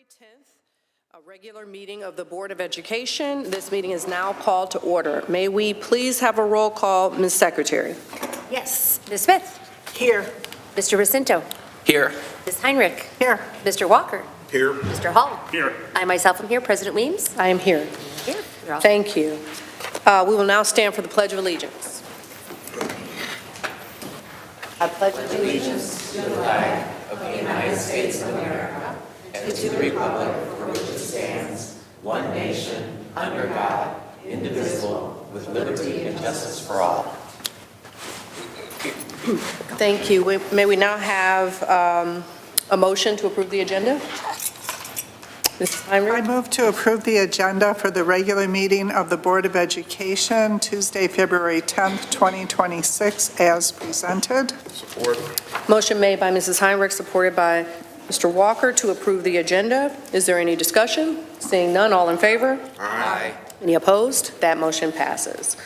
February 10th, a regular meeting of the Board of Education. This meeting is now called to order. May we please have a roll call, Ms. Secretary? Yes. Ms. Smith? Here. Mr. Jacinto? Here. Ms. Heinrich? Here. Mr. Walker? Here. Mr. Hall? Here. I myself am here. President Weems? I am here. Here. You're all Thank you. We will now stand for the Pledge of Allegiance. I pledge allegiance To the flag of the United States of America and to the republic for which it stands, one nation, under God, indivisible, with liberty and justice for all. Thank you. May we now have a motion to approve the agenda? Mrs. I Heinrich? move to approve the agenda for the regular meeting of the Board of Education, Tuesday, February 10th, 2026, as presented. Support. Motion made by Mrs. Heinrich, supported by Mr. Walker to approve the agenda. Is there any discussion? Seeing none, all in favor? Aye. Any opposed? That motion passes.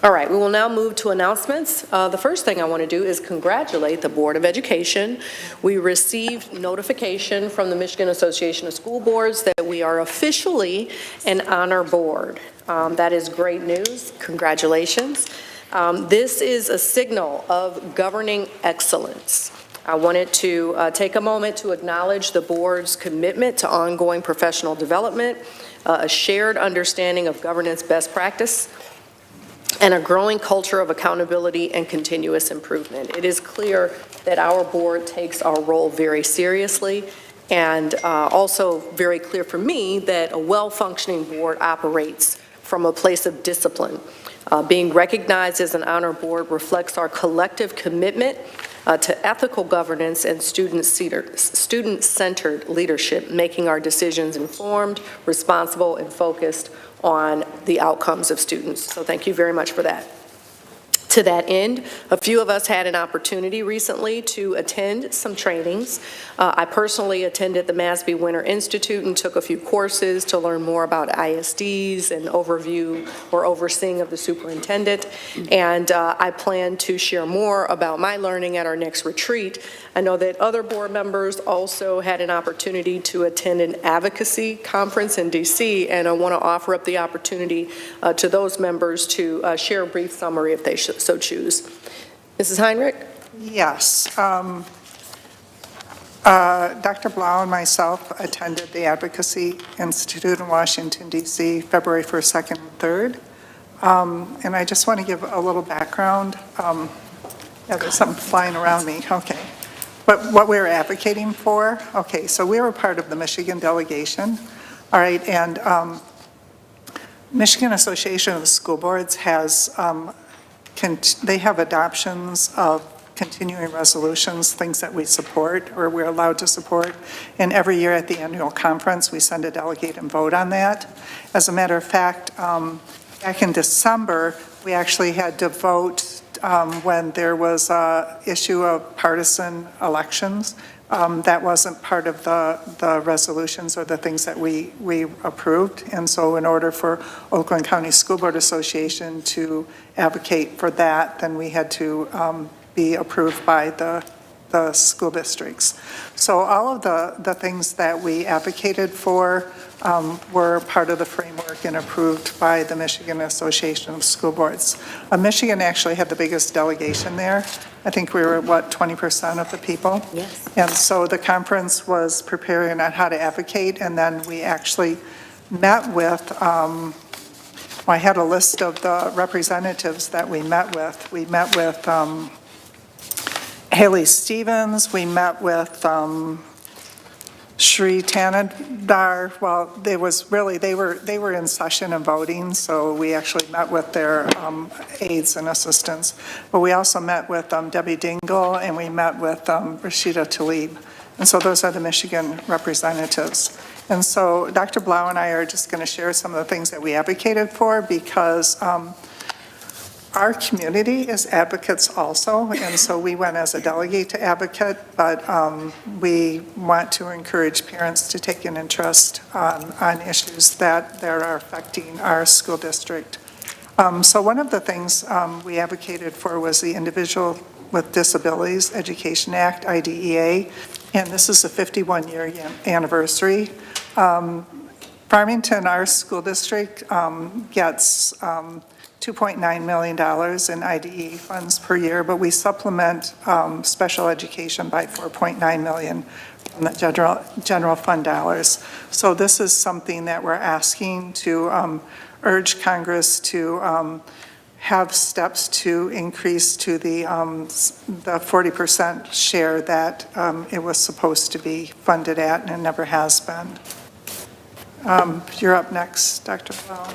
All right, we will now move to announcements. The first thing I want to do is congratulate the Board of Education. We received notification from the Michigan Association of School Boards that we are officially an honor board. That is great news. Congratulations. This is a signal of governing excellence. I wanted to take a moment to acknowledge the board's commitment to ongoing professional development, a shared understanding of governance best practice, and a growing culture of accountability and continuous improvement. It is clear that our board takes our role very seriously, and also very clear for me that a well-functioning board operates from a place of discipline. Being recognized as an honor board reflects our collective commitment to ethical governance and student-centered leadership, making our decisions informed, responsible, and focused on the outcomes of students. So thank you very much for that. To that end, a few of us had an opportunity recently to attend some trainings. I personally attended the MASB Winter Institute and took a few courses to learn more about ISDs and overview or overseeing of the superintendent. And I plan to share more about my learning at our next retreat. I know that other board members also had an opportunity to attend an advocacy conference in DC, and I want to offer up the opportunity to those members to share a brief summary if they so choose. Mrs. Heinrich? Yes. Dr. Blau and myself attended the Advocacy Institute in Washington, D.C., February 1st, 2nd, and 3rd. And I just want to give a little background. Yeah, there's something flying around me. Okay. But what we were advocating for, okay, so we were part of the Michigan delegation, all right, and Michigan Association of School Boards has, they have adoptions of continuing resolutions, things that we support or we're allowed to support, and every year at the annual conference, we send a delegate and vote on that. As a matter of fact, back in December, we actually had to vote when there was a issue of partisan elections. That wasn't part of the resolutions or the things that we approved. And so in order for Oakland County School Board Association to advocate for that, then we had to be approved by the school districts. So all of the things that we advocated for were part of the framework and approved by the Michigan Association of School Boards. Michigan actually had the biggest delegation there. I think we were, 20% of the people? Yes. And so the conference was preparing on how to advocate, and then we actually met with, I had a list of the representatives that we met with. We met with Haley Stevens, we met with Shri Tanadar. Well, they were in session and voting, so we actually met with their aides and assistants. But we also met with Debbie Dingle, and we met with Rashida Tlaib. And so those are the Michigan representatives. And so Dr. Blau and I are just going to share some of the things that we advocated for, because our community is advocates also, and so we went as a delegate to advocate, but we want to encourage parents to take an interest on issues that are affecting our school district. So one of the things we advocated for was the Individual with Disabilities Education Act, IDEA, and this is a 51-year anniversary. Farmington, our school district, gets $2.9 million in IDE funds per year, but we supplement special education by $4.9 million from the general fund dollars. So this is something that we're asking to urge Congress to have steps to increase to the 40% share that it was supposed to be funded at, and it never has been. You're up next, Dr. Fowle.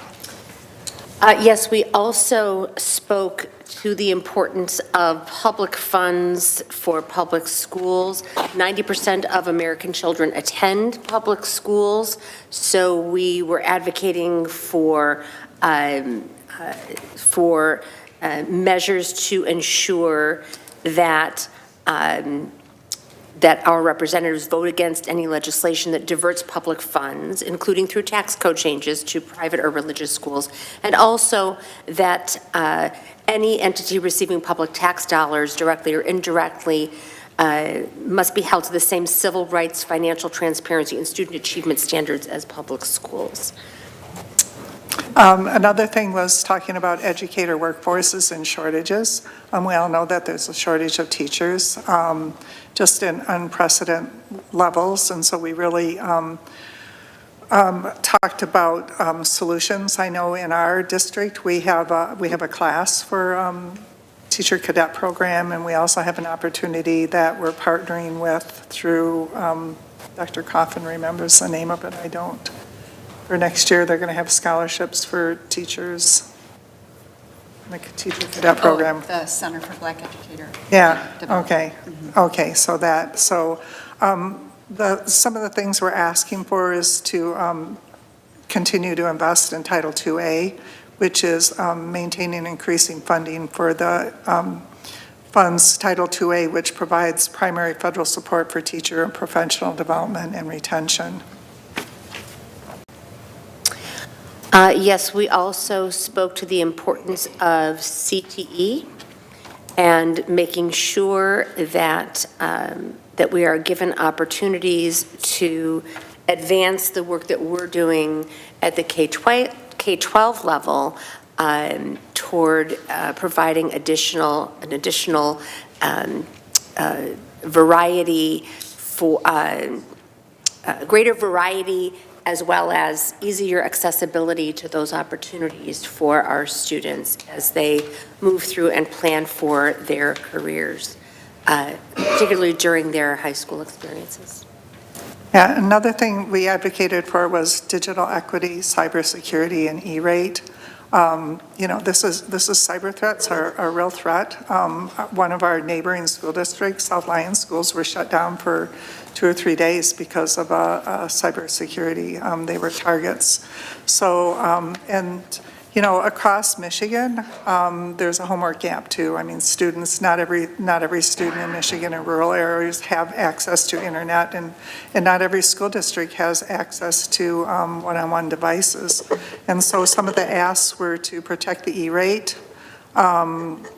Yes, we also spoke to the importance of public funds for public schools. 90% of American children attend public schools, so we were advocating for measures to ensure that that our representatives vote against any legislation that diverts public funds, including through tax code changes to private or religious schools, and also that any entity receiving public tax dollars directly or indirectly must be held to the same civil rights, financial transparency, and student achievement standards as public schools. Another thing was talking about educator workforces and shortages. We all know that there's a shortage of teachers, just in unprecedented levels, and so we really talked about solutions. I know in our district we have a class for teacher cadet program, and we also have an opportunity that we're partnering with through Dr. Coffin remembers the name of it. I don't. For next year, they're going to have scholarships for teachers, the teacher cadet program. The Center for Black Educator. Yeah, Development. okay. Okay, so some of the things we're asking for is to continue to invest in Title IIA, which is maintaining and increasing funding for the funds Title IIA, which provides primary federal support for teacher and professional development and retention. Yes, we also spoke to the importance of CTE and making sure that that we are given opportunities to advance the work that we're doing at the K-12 level toward providing an additional variety for greater variety, as well as easier accessibility to those opportunities for our students as they move through and plan for their careers, particularly during their high school experiences. Yeah, another thing we advocated for was digital equity, cybersecurity, and E-rate. This is cyber threats are a real threat. One of our neighboring school districts, South Lyon schools, were shut down for 2 or 3 days because of cybersecurity. They were targets. So, across Michigan, there's a homework gap too. I mean, students, not every student in Michigan in rural areas have access to internet, and not every school district has access to one-on-one devices. And so some of the asks were to protect the E-rate, and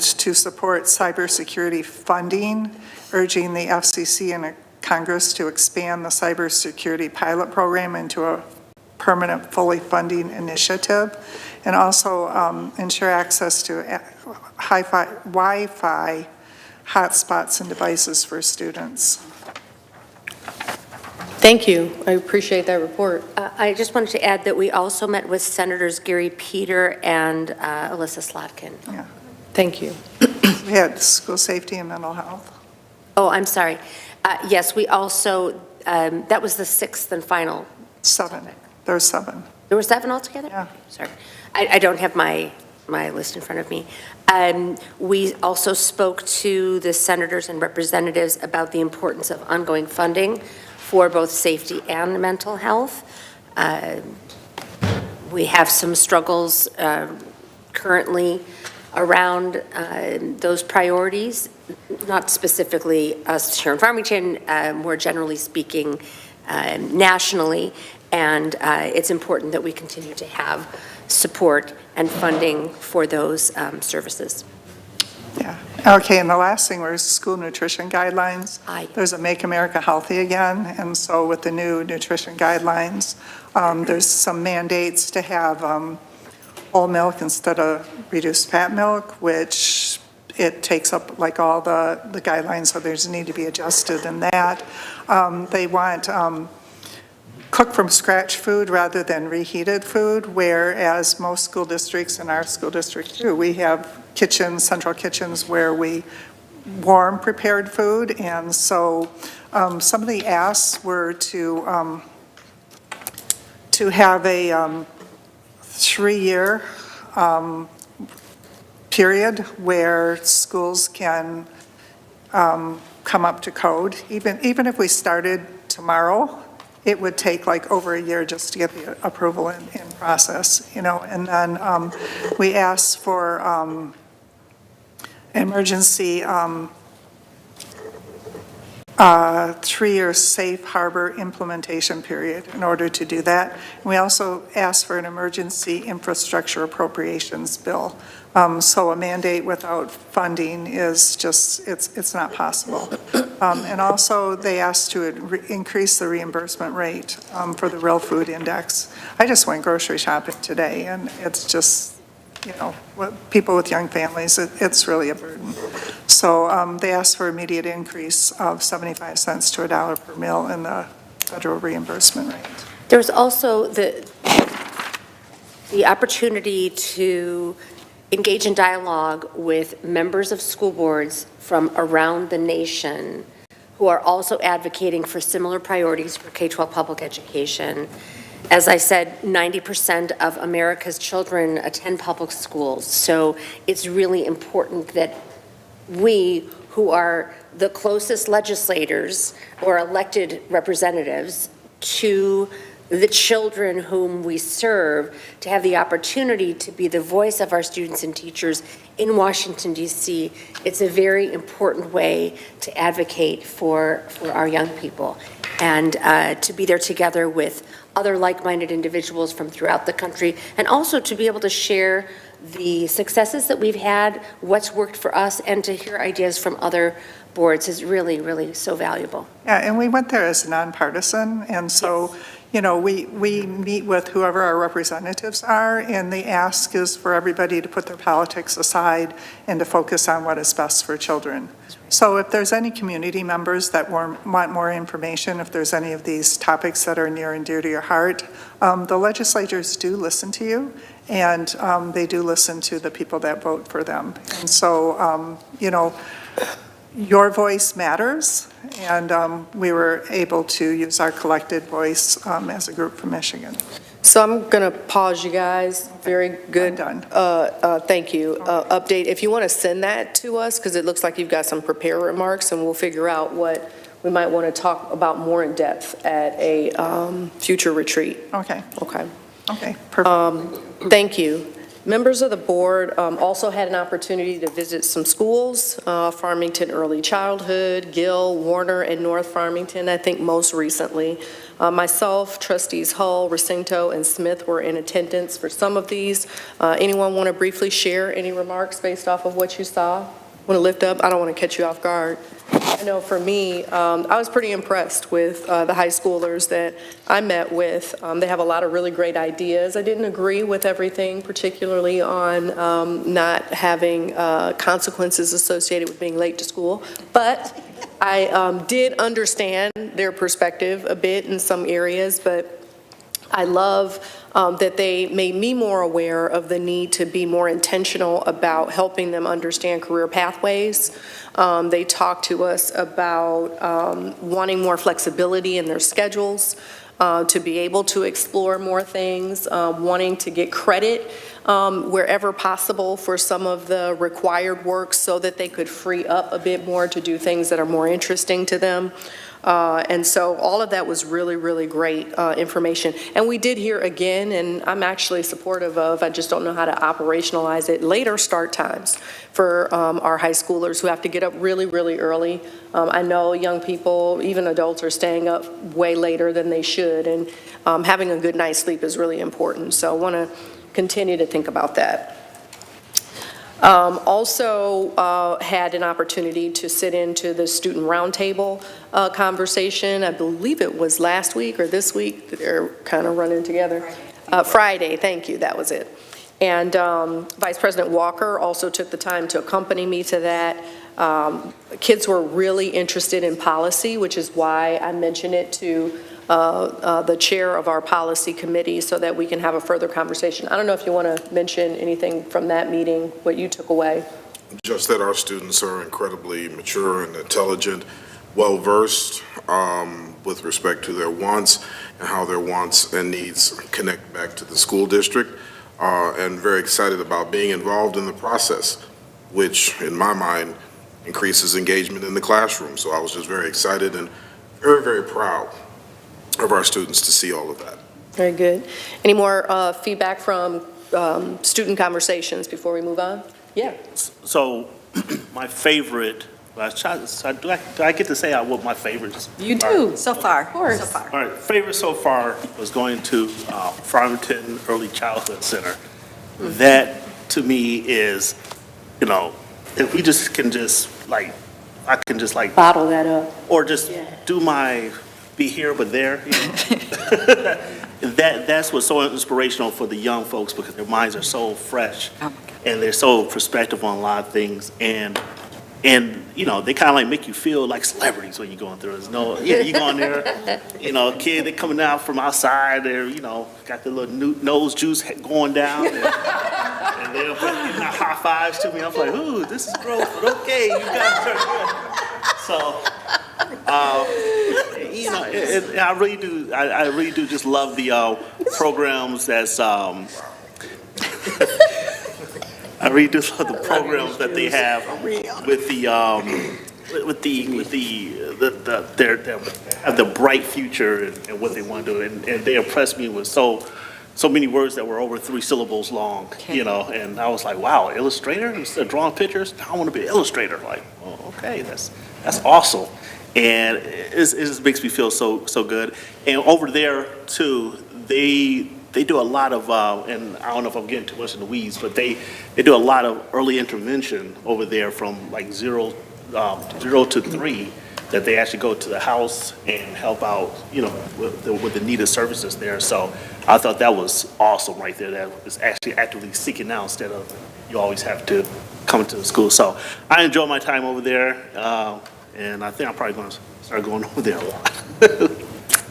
to support cybersecurity funding, urging the FCC and Congress to expand the cybersecurity pilot program into a permanent, fully funding initiative, and also ensure access to Wi-Fi hotspots and devices for students. Thank you. I appreciate that report. I just wanted to add that we also met with Senators Gary Peter and Alyssa Slotkin. Yeah. Thank you. We had school safety and mental health. Oh, I'm sorry. Yes, we also, that was the 6th and final. 7. There's 7. There were 7 altogether? Yeah. Sorry. I don't have my list in front of me. We also spoke to the senators and representatives about the importance of ongoing funding for both safety and mental health. We have some struggles currently around those priorities, not specifically us here in Farmington, more generally speaking, nationally, and it's important that we continue to have support and funding for those services. Yeah, Okay, and the last thing were school nutrition guidelines. Aye. There's a Make America Healthy again, and so with the new nutrition guidelines, there's some mandates to have whole milk instead of reduced fat milk, which it takes up like all the guidelines, so there's need to be adjusted in that. They want cook from scratch food rather than reheated food, whereas most school districts, and our school district too, we have kitchens, central kitchens where we warm prepared food, and so some of the asks were to have a 3-year period where schools can come up to code. Even if we started tomorrow, it would take like over a year just to get the approval in process, you know. And then we asked for emergency 3-year safe harbor implementation period in order to do that. And we also asked for an emergency infrastructure appropriations bill. So a mandate without funding is just, it's not possible. And also they asked to increase the reimbursement rate for the real food index. I just went grocery shopping today, and it's just, you know, people with young families, it's really a burden. So they asked for immediate increase of 75 cents to $1 per meal in the federal reimbursement rate. There's also the opportunity to engage in dialogue with members of school boards from around the nation who are also advocating for similar priorities for K-12 public education. As I said, 90% of America's children attend public schools, so it's really important that we, who are the closest legislators or elected representatives to the children whom we serve, to have the opportunity to be the voice of our students and teachers in Washington, D.C. It's a very important way to advocate for our young people, and to be there together with other like-minded individuals from throughout the country, and also to be able to share the successes that we've had, what's worked for us, and to hear ideas from other boards is really, really so valuable. Yeah, and we went there as nonpartisan, and so, you know, we meet with whoever our representatives are, and the ask is for everybody to put their politics aside and to focus on what is best for children. So if there's any community members that want more information, if there's any of these topics that are near and dear to your heart, the legislators do listen to you, and they do listen to the people that vote for them. And so, you know, your voice matters, and we were able to use our collected voice as a group from Michigan. So I'm going to pause you guys. Very good. I'm done. Thank you. Update. If you want to send that to us, because it looks like you've got some prepared remarks, and we'll figure out what we might want to talk about more in depth at a future retreat. Okay. Okay. Okay, perfect. Thank you. Members of the board also had an opportunity to visit some schools, Farmington Early Childhood, Gill, Warner, and North Farmington, I think most recently. Myself, trustees Hull, Racinto, and Smith were in attendance for some of these. Anyone want to briefly share any remarks based off of what you saw? Want to lift up? I don't want to catch you off guard. I know for me, I was pretty impressed with the high schoolers that I met with. They have a lot of really great ideas. I didn't agree with everything, particularly on not having consequences associated with being late to school, but I did understand their perspective a bit in some areas, but I love that they made me more aware of the need to be more intentional about helping them understand career pathways. They talked to us about wanting more flexibility in their schedules, to be able to explore more things, wanting to get credit wherever possible for some of the required work so that they could free up a bit more to do things that are more interesting to them. And so all of that was really, really great information. And we did hear again, and I'm actually supportive of, I just don't know how to operationalize it, later start times for our high schoolers who have to get up really, really early. I know young people, even adults, are staying up way later than they should, and having a good night's sleep is really important. So I want to continue to think about that. Also had an opportunity to sit into the student roundtable conversation. I believe it was last week or this week. They're kind of running together. Friday, thank you, that was it. And Vice President Walker also took the time to accompany me to that. Kids were really interested in policy, which is why I mentioned it to the chair of our policy committee so that we can have a further conversation. I don't know if you want to mention anything from that meeting, what you took away. Just that our students are incredibly mature and intelligent, well-versed with respect to their wants and how their wants and needs connect back to the school district, and very excited about being involved in the process, which in my mind increases engagement in the classroom. So I was just very excited and very, very proud of our students to see all of that. Very good. Any more feedback from student conversations before we move on? Yeah. So my favorite, do I get to say what my favorites? You do. So far. Of course. So far. All right, favorite so far was going to Farmington Early Childhood Center. That, to me, is, if we just can I can just Bottle that up. or just Yeah. do my be here but there. That's what's so inspirational for the young folks because their minds are so fresh and they're so perspective on a lot of things and they kind of make you feel like celebrities when you're going through it. You go in there, kid, they coming out from outside, they're, got the little nose juice going down and they're giving out high fives to me. I'm like, ooh, this is growth, but okay, you guys are good. So, I really do just love the programs that's, I really do love the programs that they have with the bright future and what they want to do. And they impressed me with so many words that were over 3 syllables long, and I was like, wow, illustrator? Instead of drawing pictures, now I want to be an illustrator. Like, oh, okay, that's awesome. And it just makes me feel so good. And over there, too, they do a lot of, and I don't know if I'm getting too much in the weeds, but they do a lot of early intervention over there from 0 to 3, that they actually go to the house and help out, with the needed services there. So I thought that was awesome right there. That was actually actively seeking out instead of you always have to come to the school. So I enjoyed my time over there, and I think I'm probably going to start going over there a lot.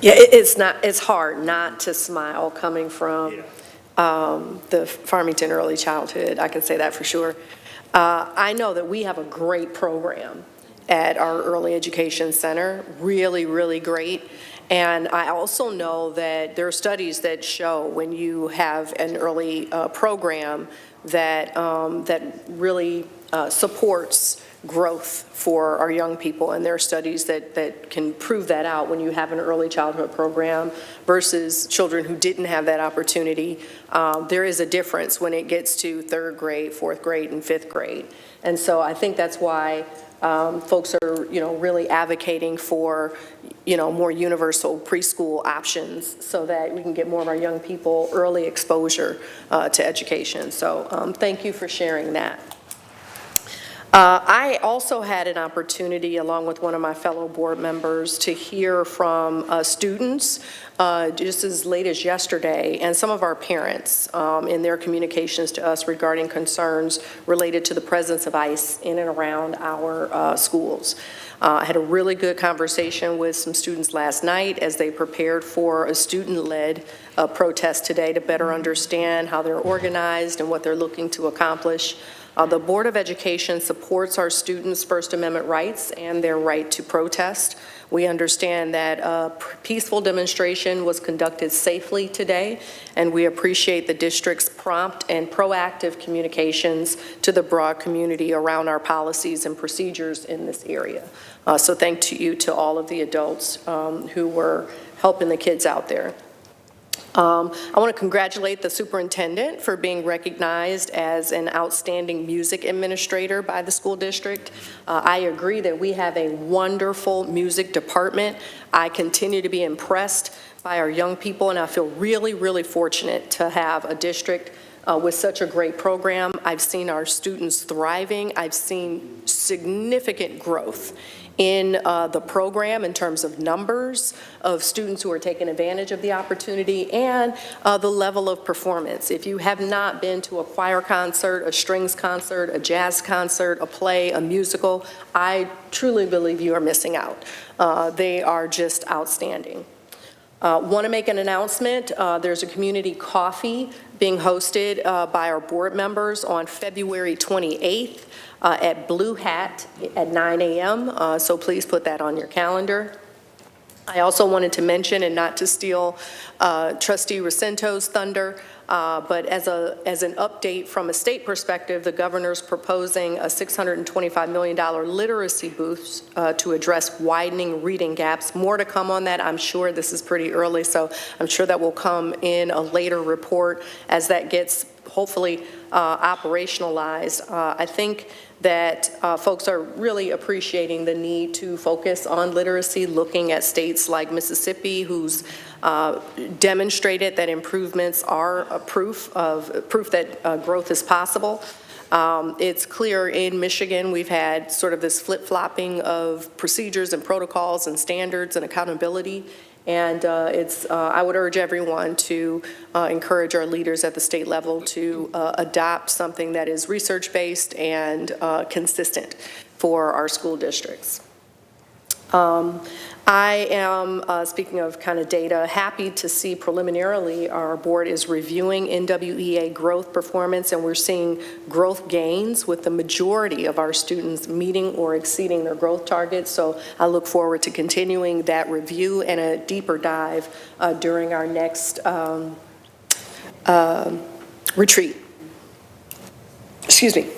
Yeah, it's hard not to smile coming from the Farmington Early Childhood. I can say that for sure. I know that we have a great program at our Early Education Center, really, really great. And I also know that there are studies that show when you have an early program that really supports growth for our young people, and there are studies that can prove that out when you have an early childhood program versus children who didn't have that opportunity. There is a difference when it gets to 3rd grade, 4th grade, and 5th grade. And so I think that's why folks are, really advocating for, more universal preschool options so that we can get more of our young people early exposure to education. So thank you for sharing that. I also had an opportunity, along with one of my fellow board members, to hear from students just as late as yesterday, and some of our parents in their communications to us regarding concerns related to the presence of ICE in and around our schools. I had a really good conversation with some students last night as they prepared for a student-led protest today to better understand how they're organized and what they're looking to accomplish. The Board of Education supports our students' First Amendment rights and their right to protest. We understand that a peaceful demonstration was conducted safely today, and we appreciate the district's prompt and proactive communications to the broad community around our policies and procedures in this area. So thank you to all of the adults who were helping the kids out there. I want to congratulate the superintendent for being recognized as an outstanding music administrator by the school district. I agree that we have a wonderful music department. I continue to be impressed by our young people, and I feel really, really fortunate to have a district with such a great program. I've seen our students thriving. I've seen significant growth in the program in terms of numbers of students who are taking advantage of the opportunity and the level of performance. If you have not been to a choir concert, a strings concert, a jazz concert, a play, a musical, I truly believe you are missing out. They are just outstanding. Want to make an announcement. There's a community coffee being hosted by our board members on February 28th at Blue Hat at 9 a.m., so please put that on your calendar. I also wanted to mention, and not to steal Trustee Racinto's thunder, but as an update from a state perspective, the governor's proposing a $625 million literacy boost to address widening reading gaps. More to come on that, I'm sure. This is pretty early, so I'm sure that will come in a later report as that gets hopefully operationalized. I think that folks are really appreciating the need to focus on literacy, looking at states like Mississippi, who's demonstrated that improvements are a proof that growth is possible. It's clear in Michigan we've had sort of this flip-flopping of procedures and protocols and standards and accountability. And I would urge everyone to encourage our leaders at the state level to adopt something that is research-based and consistent for our school districts. I am, speaking of kind of data, happy to see preliminarily our board is reviewing NWEA growth performance, and we're seeing growth gains with the majority of our students meeting or exceeding their growth targets. So I look forward to continuing that review and a deeper dive during our next retreat. Excuse me.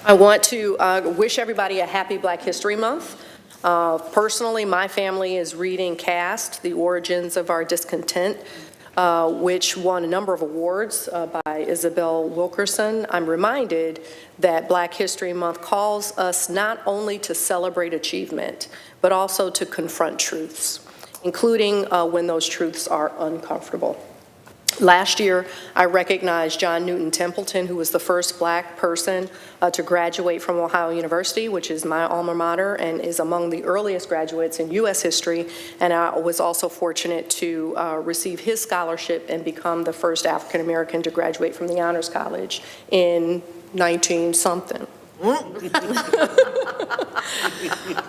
I want to wish everybody a happy Black History Month. Personally, my family is reading Caste, The Origins of Our Discontent, which won a number of awards by Isabel Wilkerson. I'm reminded that Black History Month calls us not only to celebrate achievement, but also to confront truths, including when those truths are uncomfortable. Last year, I recognized John Newton Templeton, who was the first Black person to graduate from Ohio University, which is my alma mater and is among the earliest graduates in U.S. history. And I was also fortunate to receive his scholarship and become the first African American to graduate from the Honors College in 19-something.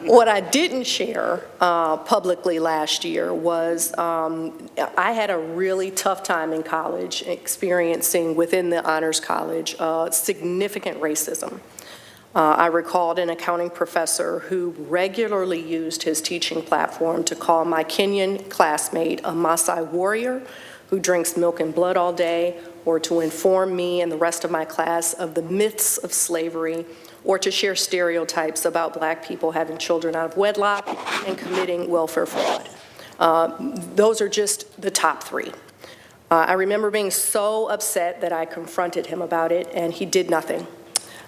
What I didn't share publicly last year was I had a really tough time in college experiencing within the Honors College significant racism. I recalled an accounting professor who regularly used his teaching platform to call my Kenyan classmate a Maasai warrior who drinks milk and blood all day, or to inform me and the rest of my class of the myths of slavery, or to share stereotypes about Black people having children out of wedlock and committing welfare fraud. Those are just the top three. I remember being so upset that I confronted him about it, and he did nothing.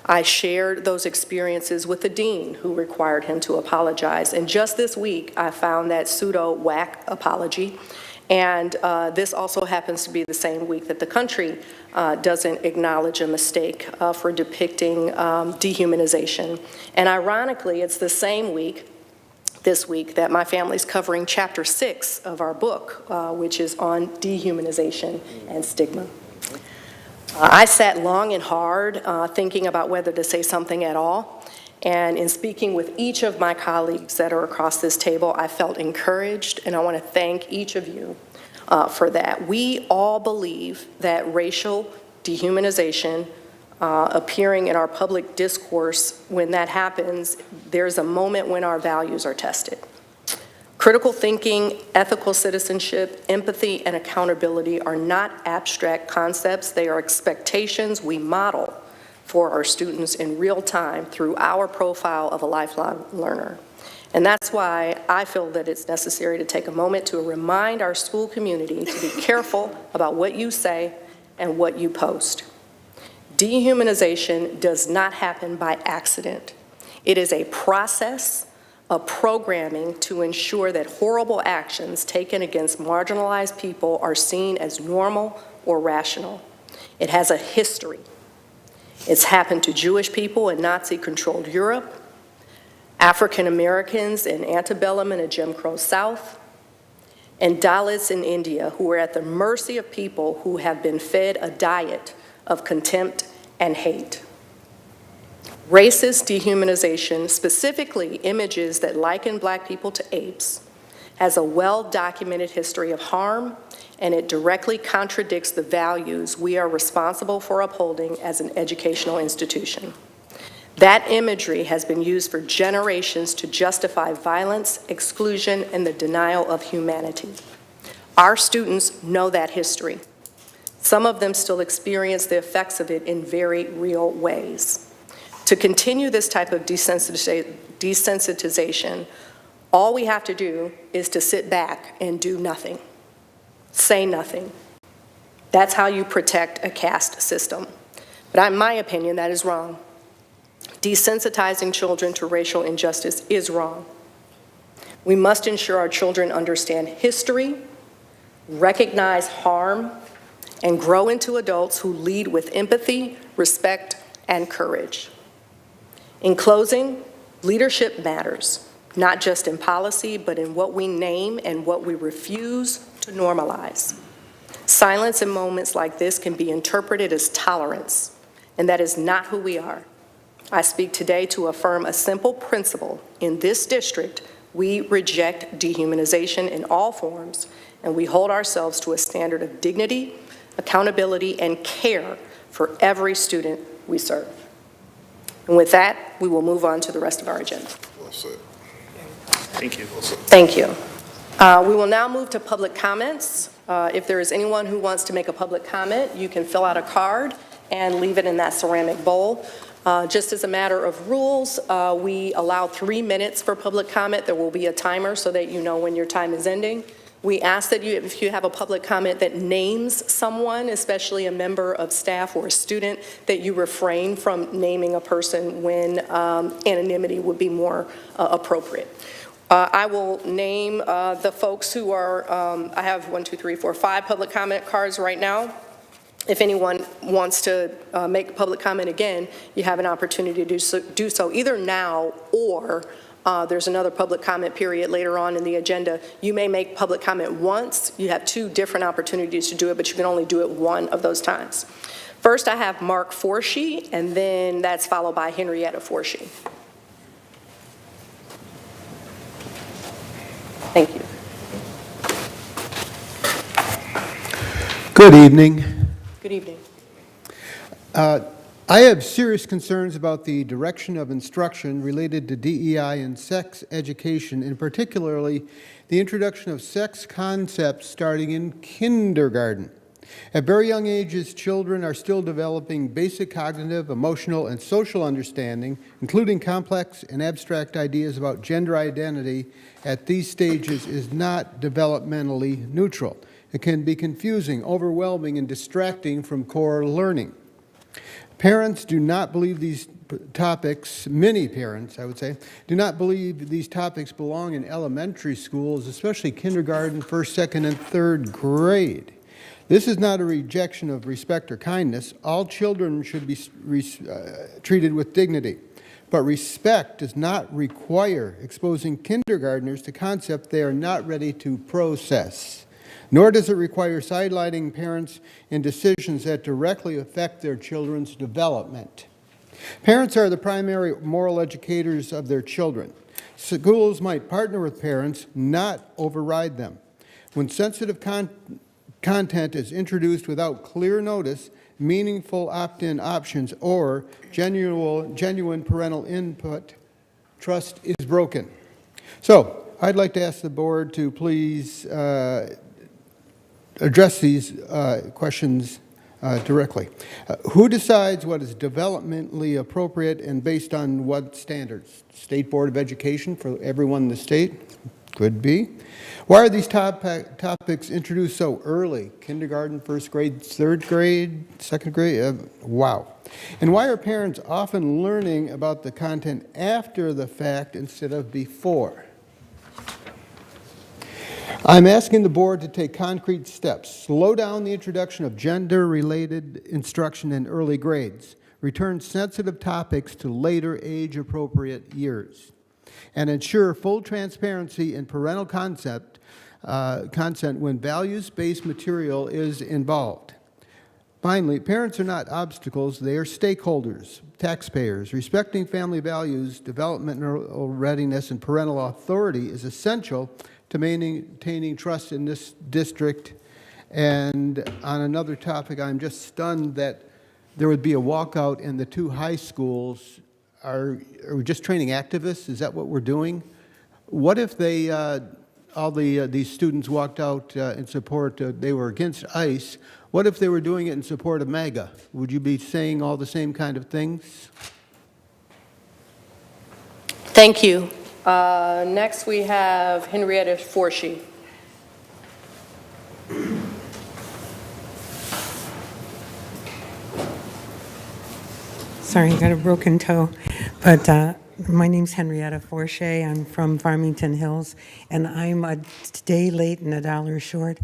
I shared those experiences with the dean, who required him to apologize. And just this week, I found that pseudo-whack apology. And this also happens to be the same week that the country doesn't acknowledge a mistake for depicting dehumanization. And ironically, it's the same week, this week, that my family's covering Chapter 6 of our book, which is on dehumanization and stigma. I sat long and hard thinking about whether to say something at all. And in speaking with each of my colleagues that are across this table, I felt encouraged, and I want to thank each of you for that. We all believe that racial dehumanization appearing in our public discourse, when that happens, there's a moment when our values are tested. Critical thinking, ethical citizenship, empathy, and accountability are not abstract concepts. They are expectations we model for our students in real time through our profile of a lifelong learner. And that's why I feel that it's necessary to take a moment to remind our school community to be careful about what you say and what you post. Dehumanization does not happen by accident. It is a process of programming to ensure that horrible actions taken against marginalized people are seen as normal or rational. It has a history. It's happened to Jewish people in Nazi-controlled Europe, African Americans in antebellum and a Jim Crow South, and Dalits in India who are at the mercy of people who have been fed a diet of contempt and hate. Racist dehumanization, specifically images that liken Black people to apes, has a well-documented history of harm, and it directly contradicts the values we are responsible for upholding as an educational institution. That imagery has been used for generations to justify violence, exclusion, and the denial of humanity. Our students know that history. Some of them still experience the effects of it in very real ways. To continue this type of desensitization, all we have to do is to sit back and do nothing. Say nothing. That's how you protect a caste system. But in my opinion, that is wrong. Desensitizing children to racial injustice is wrong. We must ensure our children understand history, recognize harm, and grow into adults who lead with empathy, respect, and courage. In closing, leadership matters, not just in policy, but in what we name and what we refuse to normalize. Silence in moments like this can be interpreted as tolerance, and that is not who we are. I speak today to affirm a simple principle. In this district, we reject dehumanization in all forms, and we hold ourselves to a standard of dignity, accountability, and care for every student we serve. And with that, we will move on to the rest of our agenda. Well said. Thank you. Well said. Thank you. We will now move to public comments. If there is anyone who wants to make a public comment, you can fill out a card and leave it in that ceramic bowl. Just as a matter of rules, we allow 3 minutes for public comment. There will be a timer so that you know when your time is ending. We ask that you, if you have a public comment that names someone, especially a member of staff or a student, that you refrain from naming a person when anonymity would be more appropriate. I will name the folks who are, I have 5 public comment cards right now. If anyone wants to make a public comment again, you have an opportunity to do so either now or there's another public comment period later on in the agenda. You may make public comment once. You have 2 different opportunities to do it, but you can only do it one of those times. First, I have Mark Forshee, and then that's followed by Henrietta Forshee. Thank you. Good evening. Good evening. I have serious concerns about the direction of instruction related to DEI and sex education, and particularly the introduction of sex concepts starting in kindergarten. At very young ages, children are still developing basic cognitive, emotional, and social understanding, including complex and abstract ideas about gender identity at these stages is not developmentally neutral. It can be confusing, overwhelming, and distracting from core learning. Parents do not believe these topics, many parents, I would say, do not believe these topics belong in elementary schools, especially kindergarten, first, second, and third grade. This is not a rejection of respect or kindness. All children should be treated with dignity. But respect does not require exposing kindergartners to concepts they are not ready to process. Nor does it require sidelining parents in decisions that directly affect their children's development. Parents are the primary moral educators of their children. Schools might partner with parents, not override them. When sensitive content is introduced without clear notice, meaningful opt-in options, or genuine parental input, trust is broken. So, I'd like to ask the board to please address these questions directly. Who decides what is developmentally appropriate and based on what standards? State Board of Education for everyone in the state? Could be. Why are these topics introduced so early? Kindergarten, first grade, third grade, second grade? Wow. And why are parents often learning about the content after the fact instead of before? I'm asking the board to take concrete steps, slow down the introduction of gender-related instruction in early grades, return sensitive topics to later age-appropriate years, and ensure full transparency in parental consent when values-based material is involved. Finally, parents are not obstacles, they are stakeholders, taxpayers. Respecting family values, developmental readiness, and parental authority is essential to maintaining trust in this district. And on another topic, I'm just stunned that there would be a walkout in the two high schools. Are we just training activists? Is that what we're doing? What if they, these students walked out in support, they were against ICE. What if they were doing it in support of MAGA? Would you be saying all the same kind of things? Thank you. Next, we have Henrietta Forshee. Sorry, I got a broken toe. But my name's Henrietta Forshee. I'm from Farmington Hills, and I'm a day late and $1 short.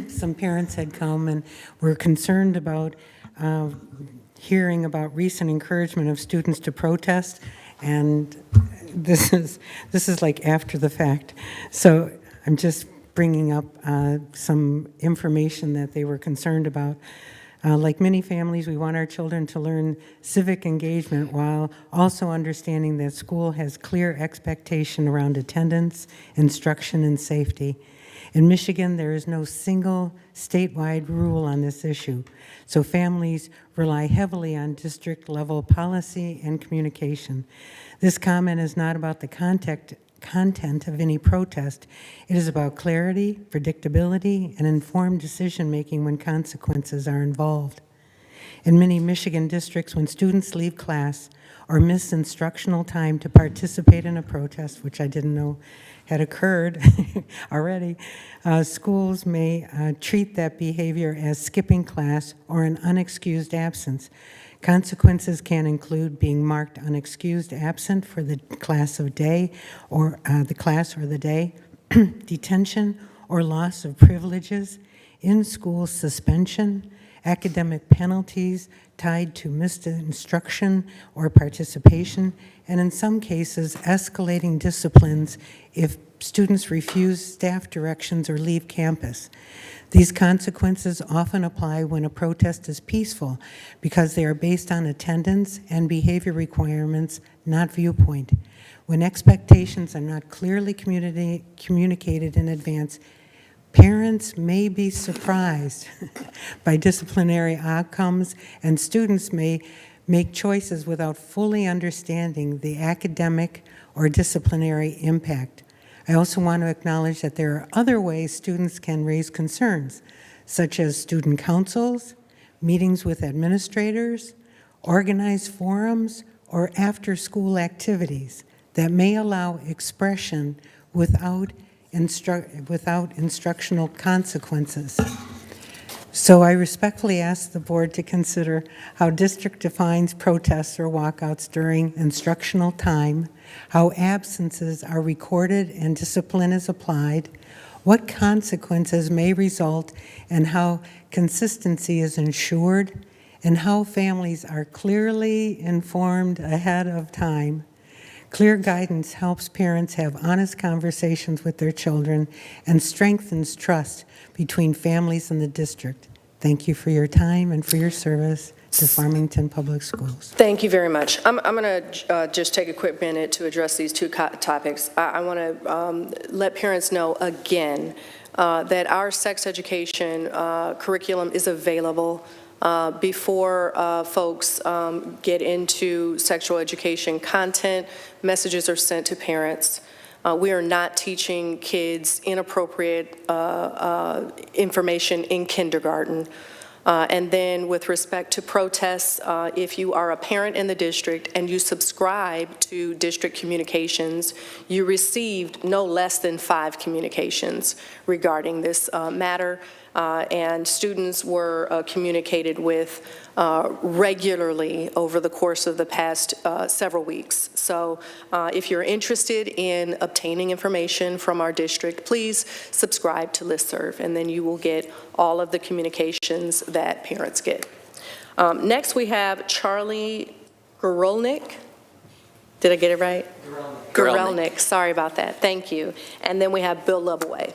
Some parents had come and were concerned about hearing about recent encouragement of students to protest, and this is like after the fact. So I'm just bringing up some information that they were concerned about. Like many families, we want our children to learn civic engagement while also understanding that school has clear expectation around attendance, instruction, and safety. In Michigan, there is no single statewide rule on this issue, so families rely heavily on district-level policy and communication. This comment is not about the content of any protest. It is about clarity, predictability, and informed decision-making when consequences are involved. In many Michigan districts, when students leave class or miss instructional time to participate in a protest, which I didn't know had occurred already, schools may treat that behavior as skipping class or an unexcused absence. Consequences can include being marked unexcused absent for the class of day or the class or the day, detention or loss of privileges, in-school suspension, academic penalties tied to missed instruction or participation, and in some cases, escalating disciplines if students refuse staff directions or leave campus. These consequences often apply when a protest is peaceful because they are based on attendance and behavior requirements, not viewpoint. When expectations are not clearly communicated in advance, parents may be surprised by disciplinary outcomes, and students may make choices without fully understanding the academic or disciplinary impact. I also want to acknowledge that there are other ways students can raise concerns, such as student councils, meetings with administrators, organized forums, or after-school activities that may allow expression without instructional consequences. So I respectfully ask the board to consider how district defines protests or walkouts during instructional time, how absences are recorded and discipline is applied, what consequences may result, and how consistency is ensured, and how families are clearly informed ahead of time. Clear guidance helps parents have honest conversations with their children and strengthens trust between families and the district. Thank you for your time and for your service to Farmington Public Schools. Thank you very much. I'm going to just take a quick minute to address these two topics. I want to let parents know again that our sex education curriculum is available before folks get into sexual education content. Messages are sent to parents. We are not teaching kids inappropriate information in kindergarten. And then with respect to protests, if you are a parent in the district and you subscribe to district communications, you received no less than 5 communications regarding this matter. and students were communicated with regularly over the course of the past several weeks. So if you're interested in obtaining information from our district, please subscribe to listserv, and then you will get all of the communications that parents get. Next, we have Charlie Gorelnik. Did I get it right? Gorelnik. Sorry about that. Thank you. And then we have Bill Lovaway.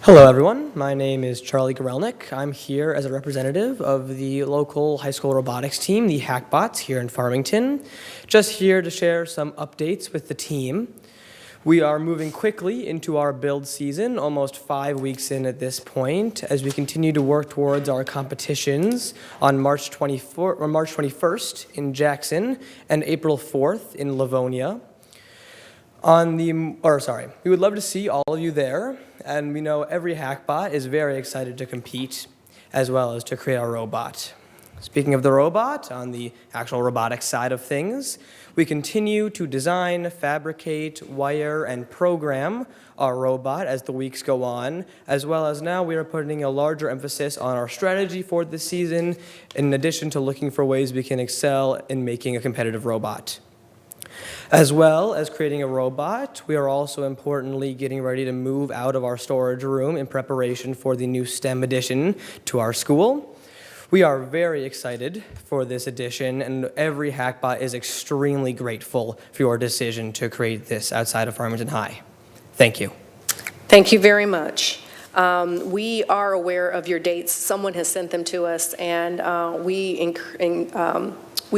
Hello, everyone. My name is Charlie Gorelnik. I'm here as a representative of the local high school robotics team, the Hackbots, here in Farmington. Just here to share some updates with the team. We are moving quickly into our build season, almost 5 weeks in at this point, as we continue to work towards our competitions on March 21st in Jackson and April 4th in Livonia. We would love to see all of you there, and we know every Hackbot is very excited to compete as well as to create our robot. Speaking of the robot, on the actual robotics side of things, we continue to design, fabricate, wire, and program our robot as the weeks go on, as well as now we are putting a larger emphasis on our strategy for this season, in addition to looking for ways we can excel in making a competitive robot. As well as creating a robot, we are also importantly getting ready to move out of our storage room in preparation for the new STEM addition to our school. We are very excited for this addition, and every Hackbot is extremely grateful for your decision to create this outside of Farmington High. Thank you. Thank you very much. We are aware of your dates. Someone has sent them to us, and we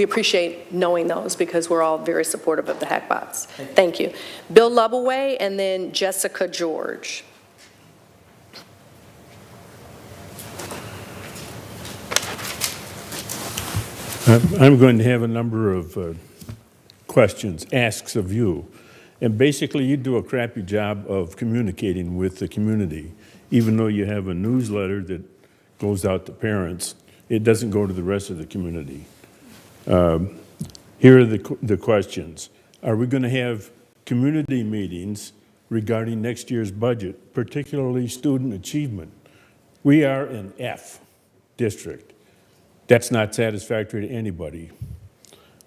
appreciate knowing those because we're all very supportive of the Hackbots. Thank you. Bill Lovaway and then Jessica George. I'm going to have a number of questions, asks of you. And basically, you do a crappy job of communicating with the community. Even though you have a newsletter that goes out to parents, it doesn't go to the rest of the community. Here are the questions. Are we going to have community meetings regarding next year's budget, particularly student achievement? We are an F district. That's not satisfactory to anybody.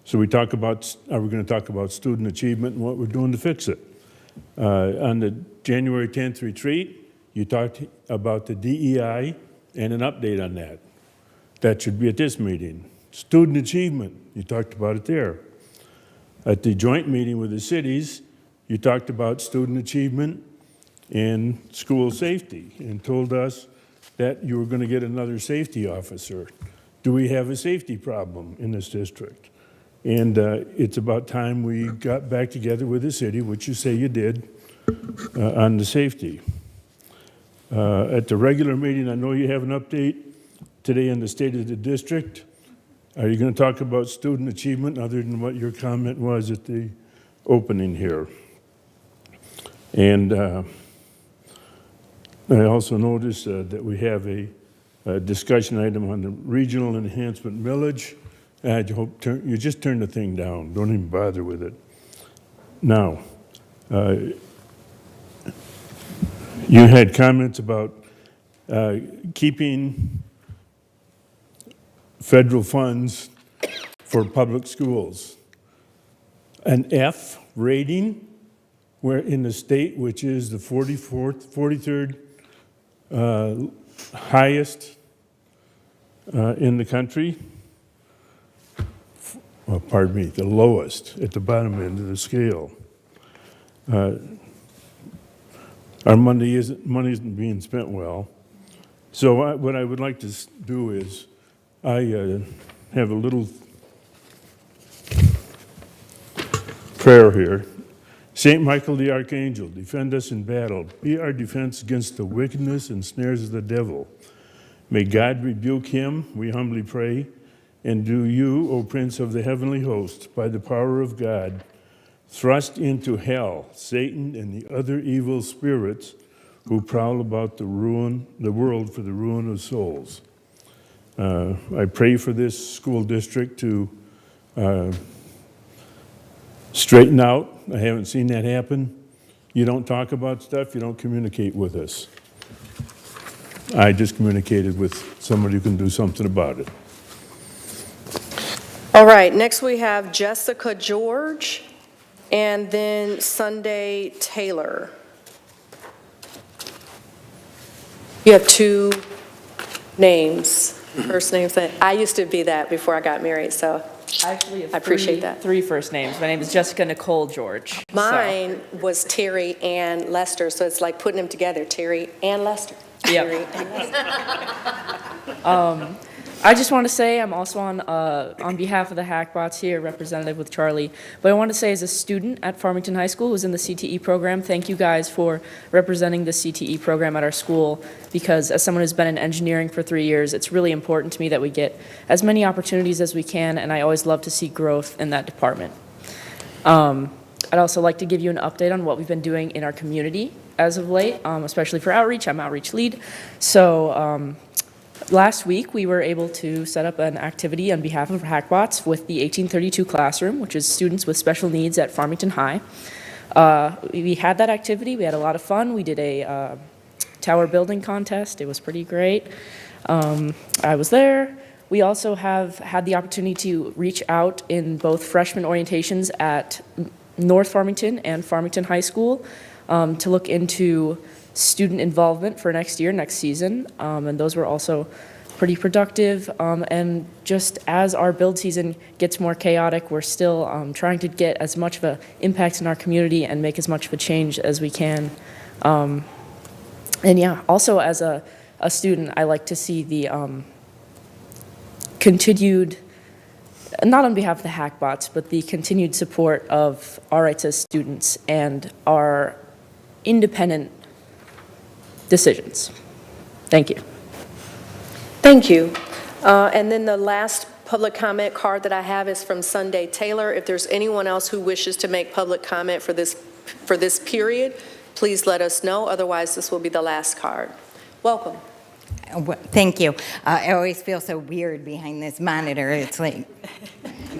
So are we going to talk about student achievement and what we're doing to fix it? On the January 10th retreat, you talked about the DEI and an update on that. That should be at this meeting. Student achievement, you talked about it there. At the joint meeting with the cities, you talked about student achievement and school safety and told us that you were going to get another safety officer. Do we have a safety problem in this district? And it's about time we got back together with the city, which you say you did, on the safety. At the regular meeting, I know you have an update today on the state of the district. Are you going to talk about student achievement other than what your comment was at the opening here? And I also noticed that we have a discussion item on the regional enhancement millage. I hope you just turn the thing down. Don't even bother with it. Now, you had comments about keeping federal funds for public schools. An F rating, where in the state, which is the 43rd highest in the country, the lowest at the bottom end of the scale. Our money isn't being spent well. So what I would like to do is, I have a little prayer here. Saint Michael the Archangel, defend us in battle. Be our defense against the wickedness and snares of the devil. May God rebuke him, we humbly pray, and do you, O Prince of the heavenly host, by the power of God, thrust into hell Satan and the other evil spirits who prowl about the world for the ruin of souls. I pray for this school district to straighten out. I haven't seen that happen. You don't talk about stuff, you don't communicate with us. I just communicated with somebody who can do something about it. All right, next we have Jessica George and then Sunday Taylor. You have two names, first names. I used to be that before I got married, so Actually, it's I appreciate that. three first names. My name is Jessica Nicole George. So- mine was Terry and Lester, so it's like putting them together, Terry and Lester. Yep. Terry and Lester. I just want to say I'm also on behalf of the Hackbots here, representative with Charlie. But I want to say, as a student at Farmington High School who's in the CTE program, thank you guys for representing the CTE program at our school, because as someone who's been in engineering for 3 years, it's really important to me that we get as many opportunities as we can, and I always love to see growth in that department. I'd also like to give you an update on what we've been doing in our community as of late, especially for outreach. I'm outreach lead. So last week, we were able to set up an activity on behalf of Hackbots with the 1832 classroom, which is students with special needs at Farmington High. We had that activity. We had a lot of fun. We did a tower building contest. It was pretty great. I was there. We also have had the opportunity to reach out in both freshman orientations at North Farmington and Farmington High School to look into student involvement for next year, next season, and those were also pretty productive. And just as our build season gets more chaotic, we're still trying to get as much of an impact in our community and make as much of a change as we can. And yeah, also as a student, I like to see the continued, not on behalf of the Hackbots, but the continued support of our rights as students and our independent decisions. Thank you. Thank you. And then the last public comment card that I have is from Sunday Taylor. If there's anyone else who wishes to make public comment for this period, please let us know. Otherwise, this will be the last card. Welcome. Thank you. I always feel so weird behind this monitor. It's like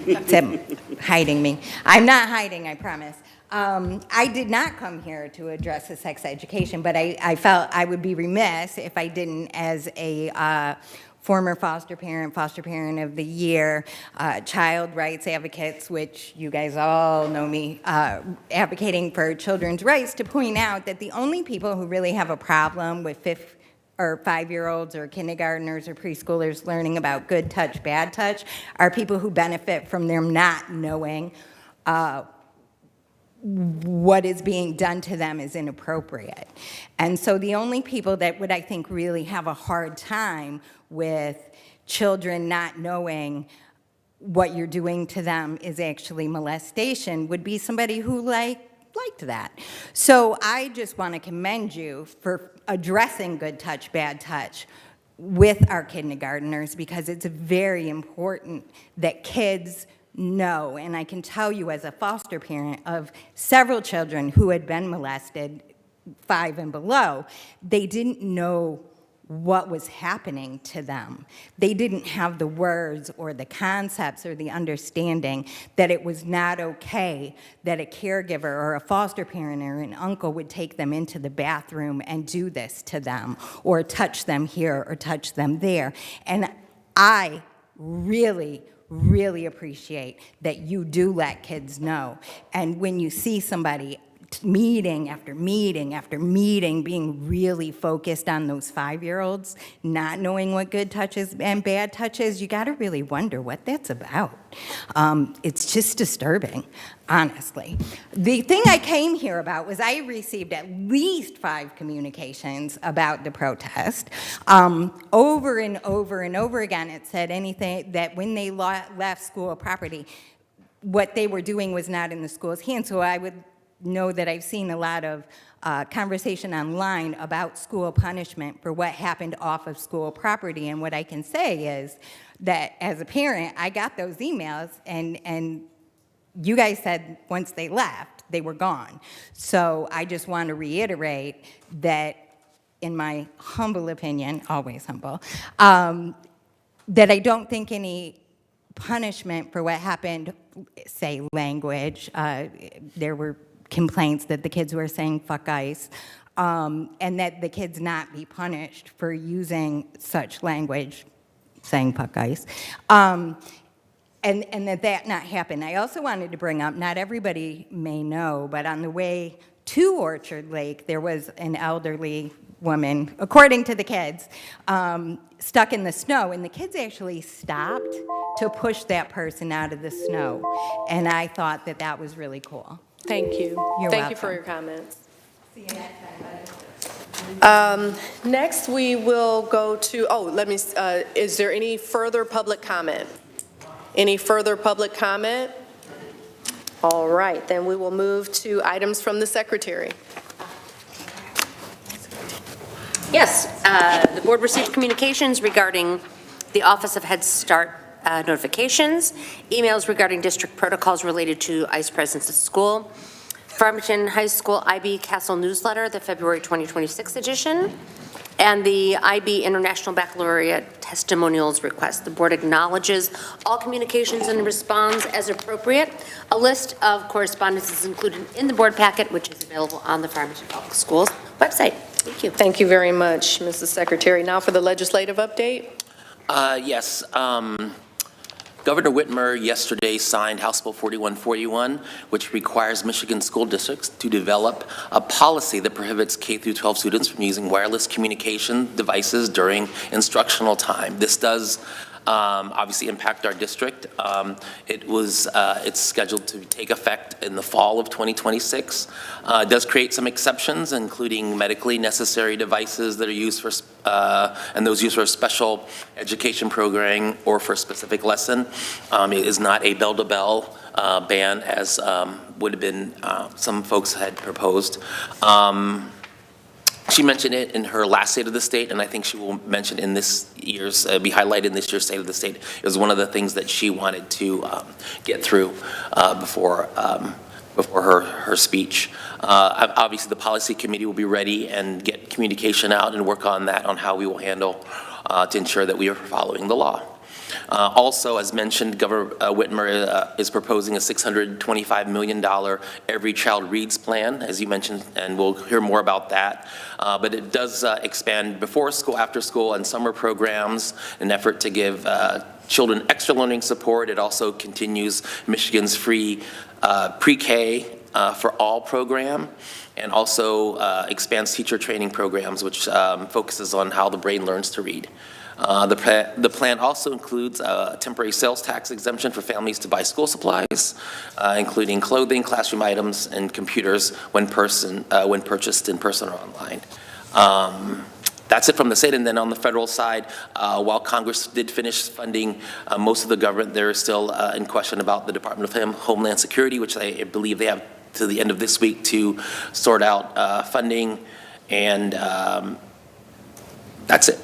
it's hiding me. I'm not hiding, I promise. I did not come here to address the sex education, but I felt I would be remiss if I didn't, as a former foster parent of the year, child rights advocates, which you guys all know me, advocating for children's rights, to point out that the only people who really have a problem with 5-year-olds or kindergartners or preschoolers learning about good touch, bad touch are people who benefit from them not knowing what is being done to them is inappropriate. And so the only people that would, I think, really have a hard time with children not knowing what you're doing to them is actually molestation would be somebody who liked that. So I just want to commend you for addressing good touch, bad touch with our kindergartners, because it's very important that kids know. And I can tell you, as a foster parent of several children who had been molested, 5 and below, they didn't know what was happening to them. They didn't have the words or the concepts or the understanding that it was not okay that a caregiver or a foster parent or an uncle would take them into the bathroom and do this to them, or touch them here or touch them there. And I really appreciate that you do let kids know. And when you see somebody meeting after meeting after meeting being really focused on those 5-year-olds, not knowing what good touch is and bad touch is, you got to really wonder what that's about. It's just disturbing, honestly. The thing I came here about was I received at least 5 communications about the protest. Over and over again, it said anything that when they left school property, what they were doing was not in the school's hands. So I would know that I've seen a lot of conversation online about school punishment for what happened off of school property. And what I can say is that as a parent, I got those emails, and you guys said once they left, they were gone. So I just want to reiterate that, in my humble opinion, always humble, that I don't think any punishment for what happened, say language, there were complaints that the kids were saying fuck ice, and that the kids not be punished for using such language, saying puck ice, and that not happen. I also wanted to bring up, not everybody may know, but on the way to Orchard Lake, there was an elderly woman, according to the kids, stuck in the snow, and the kids actually stopped to push that person out of the snow, and I thought that that was really cool. Thank you. You're Thank you welcome. for your comments. See you next time. Next, we will go to, is there any further public comment? Any further public comment? All right, then we will move to items from the secretary. Yes, the board received communications regarding the Office of Head Start notifications, emails regarding district protocols related to ICE presence at school, Farmington High School IB Castle newsletter, the February 2026 edition, and the IB International Baccalaureate testimonials request. The board acknowledges all communications and responds as appropriate. A list of correspondence is included in the board packet, which is available on the Farmington Public Schools website. Thank you. Thank you very much, Mrs. Secretary. Now for the legislative update. Yes. Governor Whitmer yesterday signed House Bill 4141, which requires Michigan school districts to develop a policy that prohibits K-12 students from using wireless communication devices during instructional time. This does obviously impact our district. It's scheduled to take effect in the fall of 2026. It does create some exceptions, including medically necessary devices that are used for, and those used for special education programming or for a specific lesson. It is not a bell-to-bell ban, as would have been some folks had proposed. She mentioned it in her last State of the State, and I think she will mention in this year's, be highlighted in this year's State of the State. It was one of the things that she wanted to get through before her speech. Obviously, the policy committee will be ready and get communication out and work on that, on how we will handle to ensure that we are following the law. Also, as mentioned, Governor Whitmer is proposing a $625 million Every Child Reads plan, as you mentioned, and we'll hear more about that. But it does expand before school, after school, and summer programs in an effort to give children extra learning support. It also continues Michigan's free pre-K for all program, and also expands teacher training programs, which focuses on how the brain learns to read. The plan also includes a temporary sales tax exemption for families to buy school supplies, including clothing, classroom items, and computers when purchased in person or online. That's it from the state. And then on the federal side, while Congress did finish funding most of the government, there is still in question about the Department of Homeland Security, which I believe they have to the end of this week to sort out funding. And that's it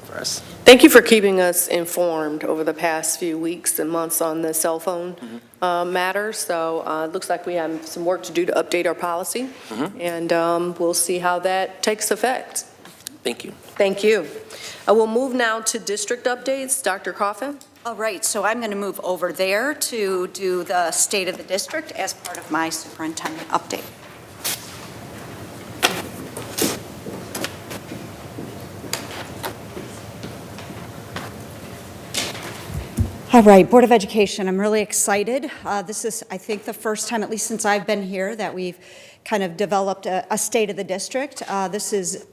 for us. Thank you for keeping us informed over the past few weeks and months on the cell phone matter. So it looks like we have some work to do to update our policy, and we'll see how that takes effect. Thank you. Thank you. We'll move now to district updates. Dr. Coffin? All right, so I'm going to move over there to do the state of the district as part of my superintendent update. All right, Board of Education, I'm really excited. This is, I think, the first time, at least since I've been here, that we've kind of developed a state of the district. This is,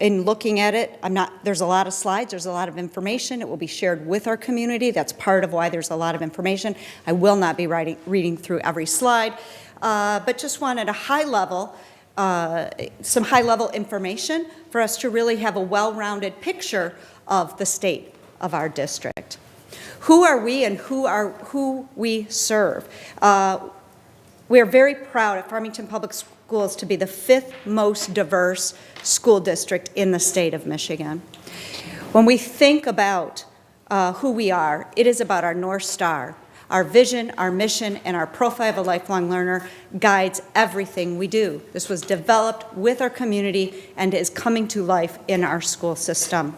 in looking at it, there's a lot of slides, there's a lot of information. It will be shared with our community. That's part of why there's a lot of information. I will not be reading through every slide, but just wanted a high level, some high level information for us to really have a well-rounded picture of the state of our district. Who are we and who we serve? We are very proud at Farmington Public Schools to be the 5th most diverse school district in the state of Michigan. When we think about who we are, it is about our North Star. Our vision, our mission, and our profile of a lifelong learner guides everything we do. This was developed with our community and is coming to life in our school system.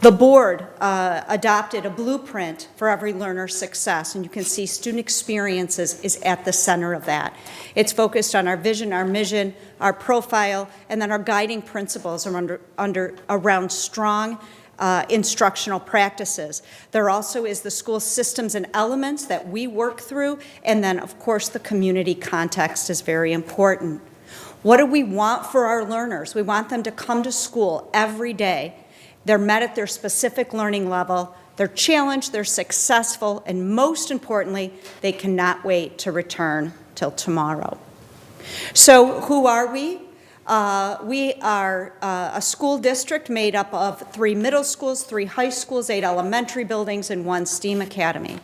The board adopted a blueprint for every learner's success, and you can see student experiences is at the center of that. It's focused on our vision, our mission, our profile, and then our guiding principles are around strong instructional practices. There also is the school systems and elements that we work through, and then, of course, the community context is very important. What do we want for our learners? We want them to come to school every day. They're met at their specific learning level, they're challenged, they're successful, and most importantly, they cannot wait to return till tomorrow. So who are we? We are a school district made up of 3 middle schools, 3 high schools, 8 elementary buildings, and 1 STEAM academy.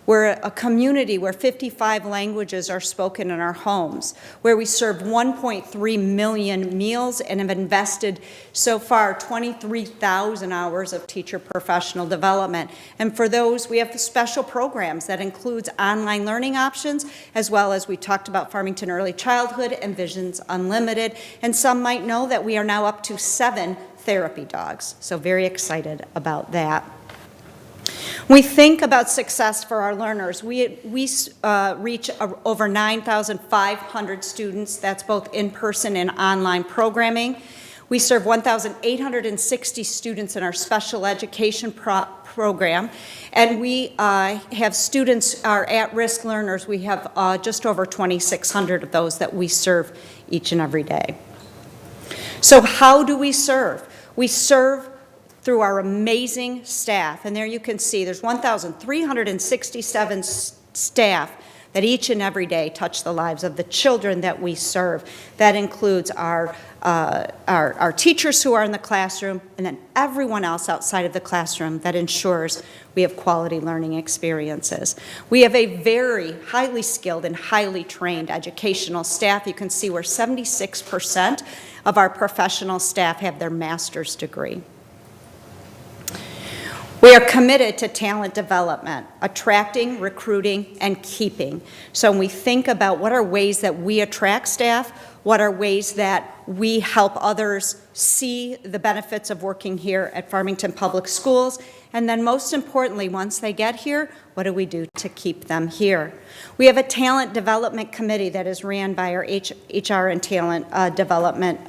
We're a community where 55 languages are spoken in our homes, where we serve 1.3 million meals and have invested so far 23,000 hours of teacher professional development. And for those, we have special programs that includes online learning options, as well as we talked about Farmington Early Childhood and Visions Unlimited. And some might know that we are now up to 7 therapy dogs. So very excited about that. When we think about success for our learners, we reach over 9,500 students. That's both in-person and online programming. We serve 1,860 students in our special education program, and we have students, our at-risk learners, we have just over 2,600 of those that we serve each and every day. So how do we serve? We serve through our amazing staff. And there you can see there's 1,367 staff that each and every day touch the lives of the children that we serve. That includes our teachers who are in the classroom, and then everyone else outside of the classroom that ensures we have quality learning experiences. We have a very highly skilled and highly trained educational staff. You can see where 76% of our professional staff have their master's degree. We are committed to talent development, attracting, recruiting, and keeping. So when we think about what are ways that we attract staff, what are ways that we help others see the benefits of working here at Farmington Public Schools, and then most importantly, once they get here, what do we do to keep them here? We have a talent development committee that is ran by our HR and talent development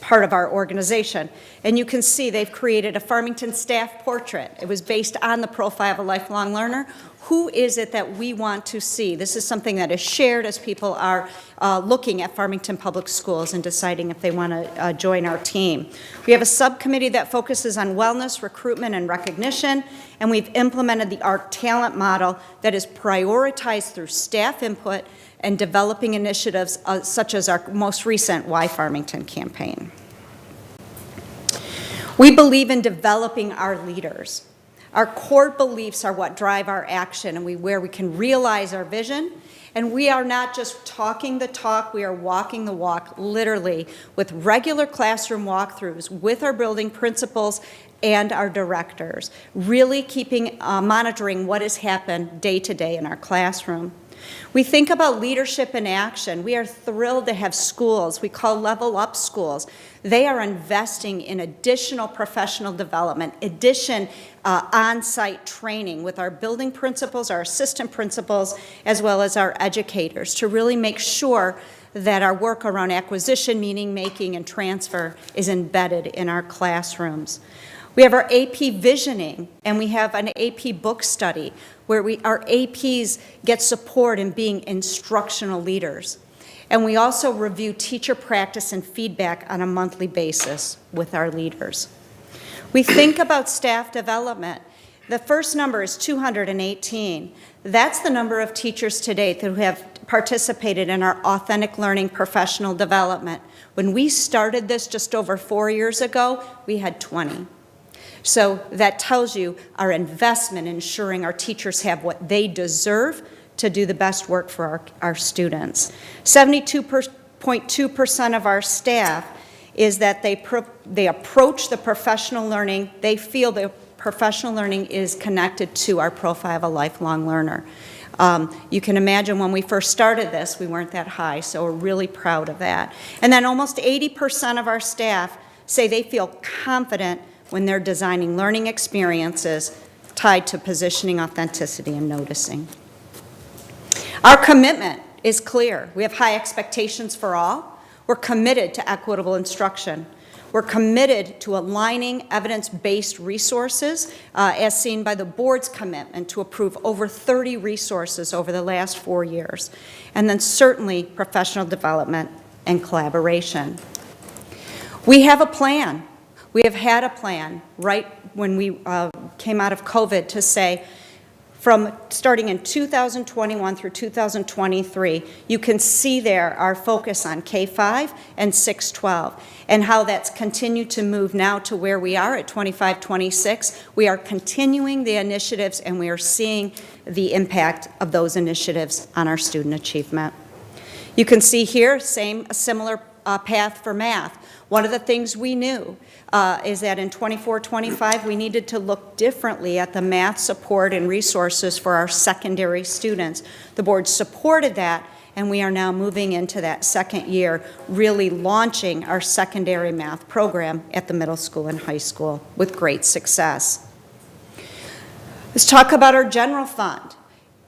part of our organization. And you can see they've created a Farmington staff portrait. It was based on the profile of a lifelong learner. Who is it that we want to see? This is something that is shared as people are looking at Farmington Public Schools and deciding if they want to join our team. We have a subcommittee that focuses on wellness, recruitment, and recognition, and we've implemented the ARC talent model that is prioritized through staff input and developing initiatives such as our most recent Why Farmington campaign. We believe in developing our leaders. Our core beliefs are what drive our action and where we can realize our vision. And we are not just talking the talk, we are walking the walk, literally, with regular classroom walkthroughs with our building principals and our directors, really monitoring what has happened day to day in our classroom. We think about leadership in action. We are thrilled to have schools we call level up schools. They are investing in additional professional development, on-site training with our building principals, our assistant principals, as well as our educators to really make sure that our work around acquisition, meaning making, and transfer is embedded in our classrooms. We have our AP visioning, and we have an AP book study where our APs get support in being instructional leaders. And we also review teacher practice and feedback on a monthly basis with our leaders. We think about staff development. The first number is 218. That's the number of teachers to date who have participated in our authentic learning professional development. When we started this just over 4 years ago, we had 20. So that tells you our investment in ensuring our teachers have what they deserve to do the best work for our students. 72.2% of our staff is that they approach the professional learning, they feel the professional learning is connected to our profile of a lifelong learner. You can imagine when we first started this, we weren't that high, so we're really proud of that. And then almost 80% of our staff say they feel confident when they're designing learning experiences tied to positioning, authenticity, and noticing. Our commitment is clear. We have high expectations for all. We're committed to equitable instruction. We're committed to aligning evidence-based resources, as seen by the board's commitment to approve over 30 resources over the last 4 years, and then certainly professional development and collaboration. We have a plan. We have had a plan right when we came out of COVID to say, from starting in 2021 through 2023, you can see there our focus on K-5 and 6-12 and how that's continued to move now to where we are at 25-26. We are continuing the initiatives and we are seeing the impact of those initiatives on our student achievement. You can see here, a similar path for math. One of the things we knew is that in 24-25, we needed to look differently at the math support and resources for our secondary students. The board supported that, and we are now moving into that second year, really launching our secondary math program at the middle school and high school with great success. Let's talk about our general fund.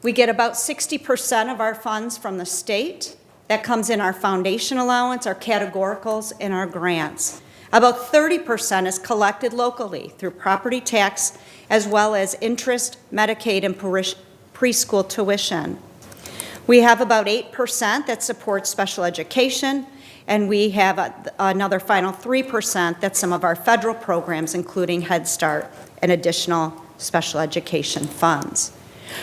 We get about 60% of our funds from the state. That comes in our foundation allowance, our categoricals, and our grants. About 30% is collected locally through property tax, as well as interest, Medicaid, and preschool tuition. We have about 8% that supports special education, and we have another final 3% that's some of our federal programs, including Head Start and additional special education funds.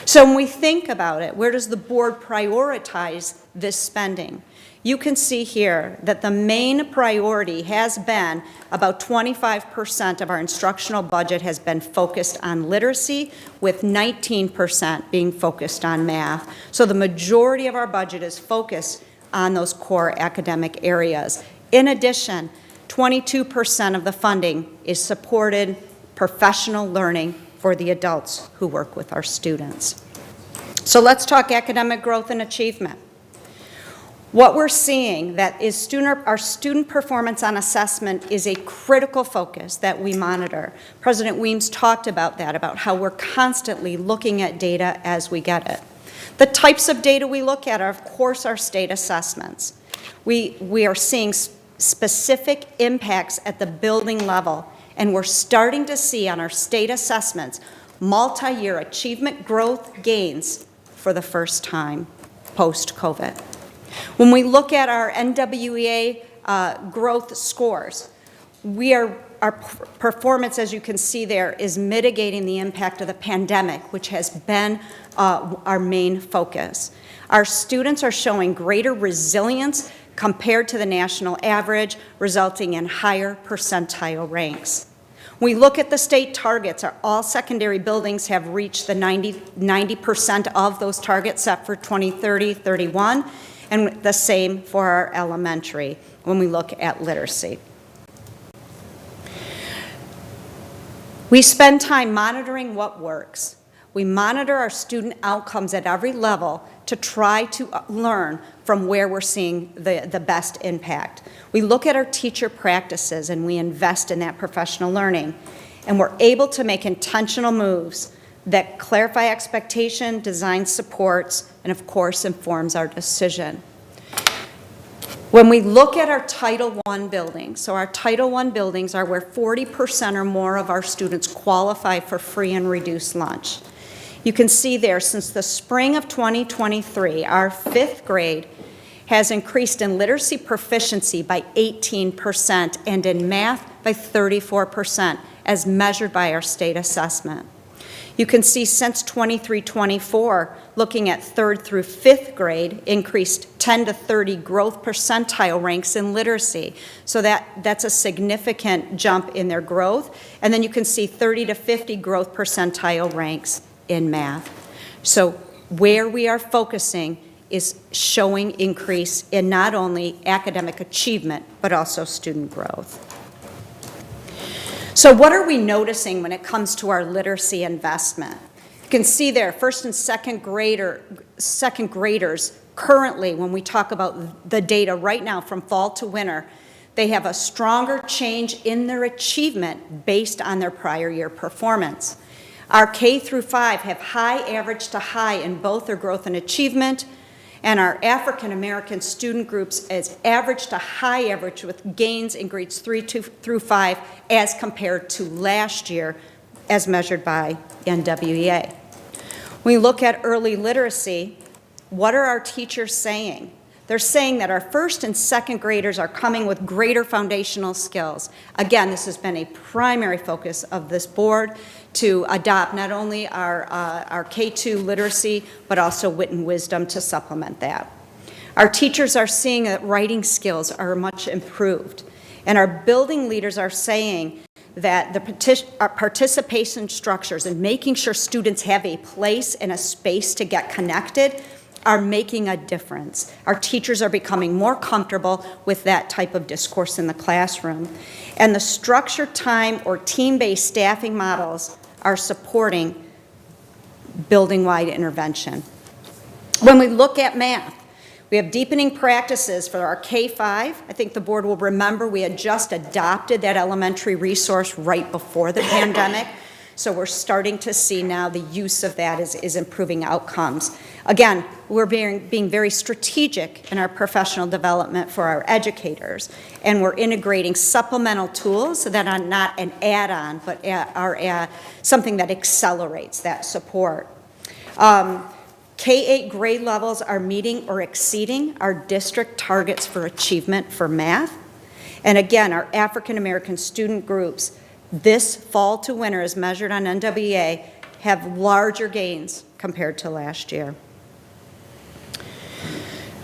So when we think about it, where does the board prioritize this spending? You can see here that the main priority has been about 25% of our instructional budget has been focused on literacy, with 19% being focused on math. So the majority of our budget is focused on those core academic areas. In addition, 22% of the funding is supported professional learning for the adults who work with our students. So let's talk academic growth and achievement. What we're seeing that is our student performance on assessment is a critical focus that we monitor. President Weems talked about that, about how we're constantly looking at data as we get it. The types of data we look at are, of course, our state assessments. We are seeing specific impacts at the building level, and we're starting to see on our state assessments multi-year achievement growth gains for the first time post-COVID. When we look at our NWEA growth scores, our performance, as you can see there, is mitigating the impact of the pandemic, which has been our main focus. Our students are showing greater resilience compared to the national average, resulting in higher percentile ranks. When we look at the state targets, all secondary buildings have reached the 90% of those targets set for 2030-31, and the same for our elementary when we look at literacy. We spend time monitoring what works. We monitor our student outcomes at every level to try to learn from where we're seeing the best impact. We look at our teacher practices and we invest in that professional learning. And we're able to make intentional moves that clarify expectation, design supports, and of course informs our decision. When we look at our Title I buildings, so our Title I buildings are where 40% or more of our students qualify for free and reduced lunch. You can see there, since the spring of 2023, our 5th grade has increased in literacy proficiency by 18% and in math by 34%, as measured by our state assessment. You can see since 23-24, looking at 3rd through 5th grade, increased 10 to 30 growth percentile ranks in literacy. So that's a significant jump in their growth. And then you can see 30 to 50 growth percentile ranks in math. So where we are focusing is showing increase in not only academic achievement, but also student growth. So what are we noticing when it comes to our literacy investment? You can see there, 1st and 2nd graders currently, when we talk about the data right now from fall to winter, They have a stronger change in their achievement based on their prior year performance. Our K through 5 have high average to high in both their growth and achievement, and our African American student groups as average to high average with gains in grades 3 through 5 as compared to last year as measured by NWEA. When we look at early literacy, what are our teachers saying? They're saying that our first and second graders are coming with greater foundational skills. Again, this has been a primary focus of this board to adopt not only our K-2 literacy, but also wit and wisdom to supplement that. Our teachers are seeing that writing skills are much improved. And our building leaders are saying that the participation structures and making sure students have a place and a space to get connected are making a difference. Our teachers are becoming more comfortable with that type of discourse in the classroom. And the structured time or team-based staffing models are supporting building-wide intervention. When we look at math, we have deepening practices for our K-5. I think the board will remember we had just adopted that elementary resource right before the pandemic. So we're starting to see now the use of that is improving outcomes. Again, we're being very strategic in our professional development for our educators, and we're integrating supplemental tools that are not an add-on, but are something that accelerates that support. K-8 grade levels are meeting or exceeding our district targets for achievement for math. And again, our African American student groups this fall to winter, as measured on NWEA, have larger gains compared to last year.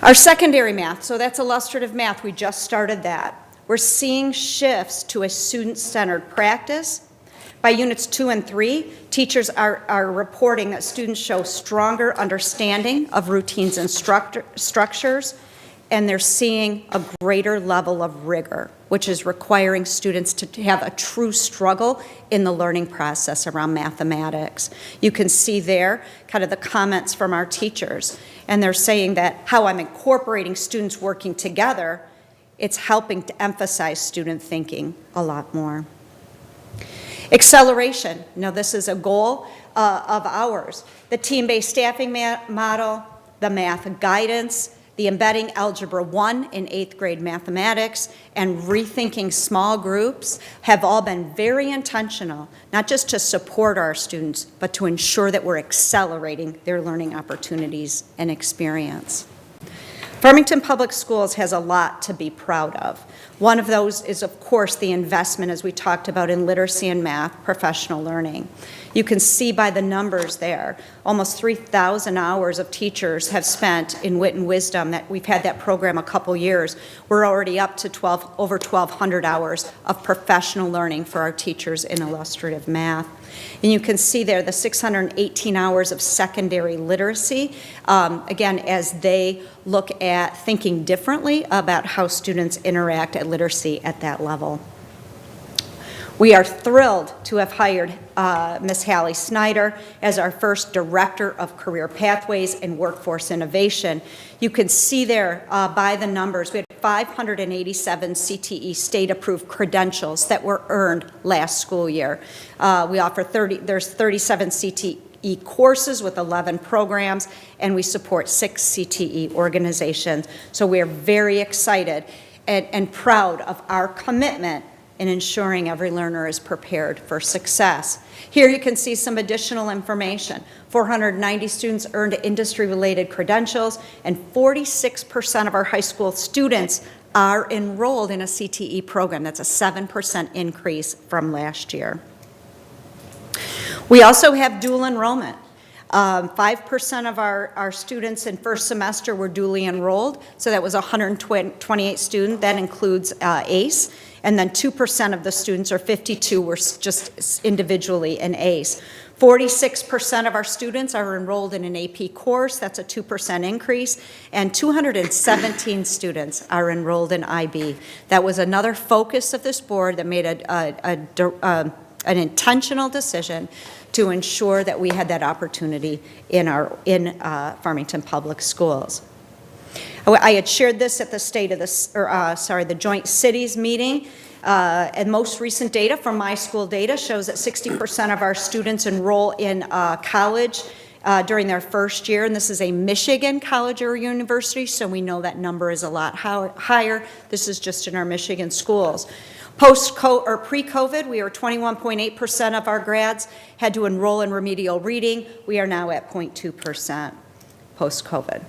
Our secondary math, so that's illustrative math, we just started that. We're seeing shifts to a student-centered practice. By units 2 and 3, teachers are reporting that students show stronger understanding of routines and structures, and they're seeing a greater level of rigor, which is requiring students to have a true struggle in the learning process around mathematics. You can see there kind of the comments from our teachers, and they're saying that how I'm incorporating students working together, it's helping to emphasize student thinking a lot more. Acceleration. Now, this is a goal of ours. The team-based staffing model, the math guidance, the embedding Algebra 1 in 8th grade mathematics, and rethinking small groups have all been very intentional, not just to support our students, but to ensure that we're accelerating their learning opportunities and experience. Farmington Public Schools has a lot to be proud of. One of those is, of course, the investment, as we talked about, in literacy and math, professional learning. You can see by the numbers there, almost 3,000 hours of teachers have spent in wit and wisdom. That we've had that program a couple years. We're already up to over 1,200 hours of professional learning for our teachers in illustrative math. And you can see there the 618 hours of secondary literacy, again, as they look at thinking differently about how students interact at literacy at that level. We are thrilled to have hired Ms. Hallie Snyder as our first Director of Career Pathways and Workforce Innovation. You can see there by the numbers, we had 587 CTE state-approved credentials that were earned last school year. We offer there's 37 CTE courses with 11 programs, and we support 6 CTE organizations. So we are very excited and proud of our commitment in ensuring every learner is prepared for success. Here you can see some additional information. 490 students earned industry-related credentials, and 46% of our high school students are enrolled in a CTE program. That's a 7% increase from last year. We also have dual enrollment. 5% of our students in first semester were dually enrolled, so that was 128 students. That includes ACE. And then 2% of the students, or 52, were just individually in ACE. 46% of our students are enrolled in an AP course. That's a 2% increase. And 217 students are enrolled in IB. That was another focus of this board that made an intentional decision to ensure that we had that opportunity in Farmington Public Schools. I had shared this at the the Joint Cities meeting, and most recent data from my school data shows that 60% of our students enroll in college during their first year, and this is a Michigan college or university, so we know that number is a lot higher. This is just in our Michigan schools. Pre-COVID, we were 21.8% of our grads had to enroll in remedial reading. We are now at 0.2% post-COVID.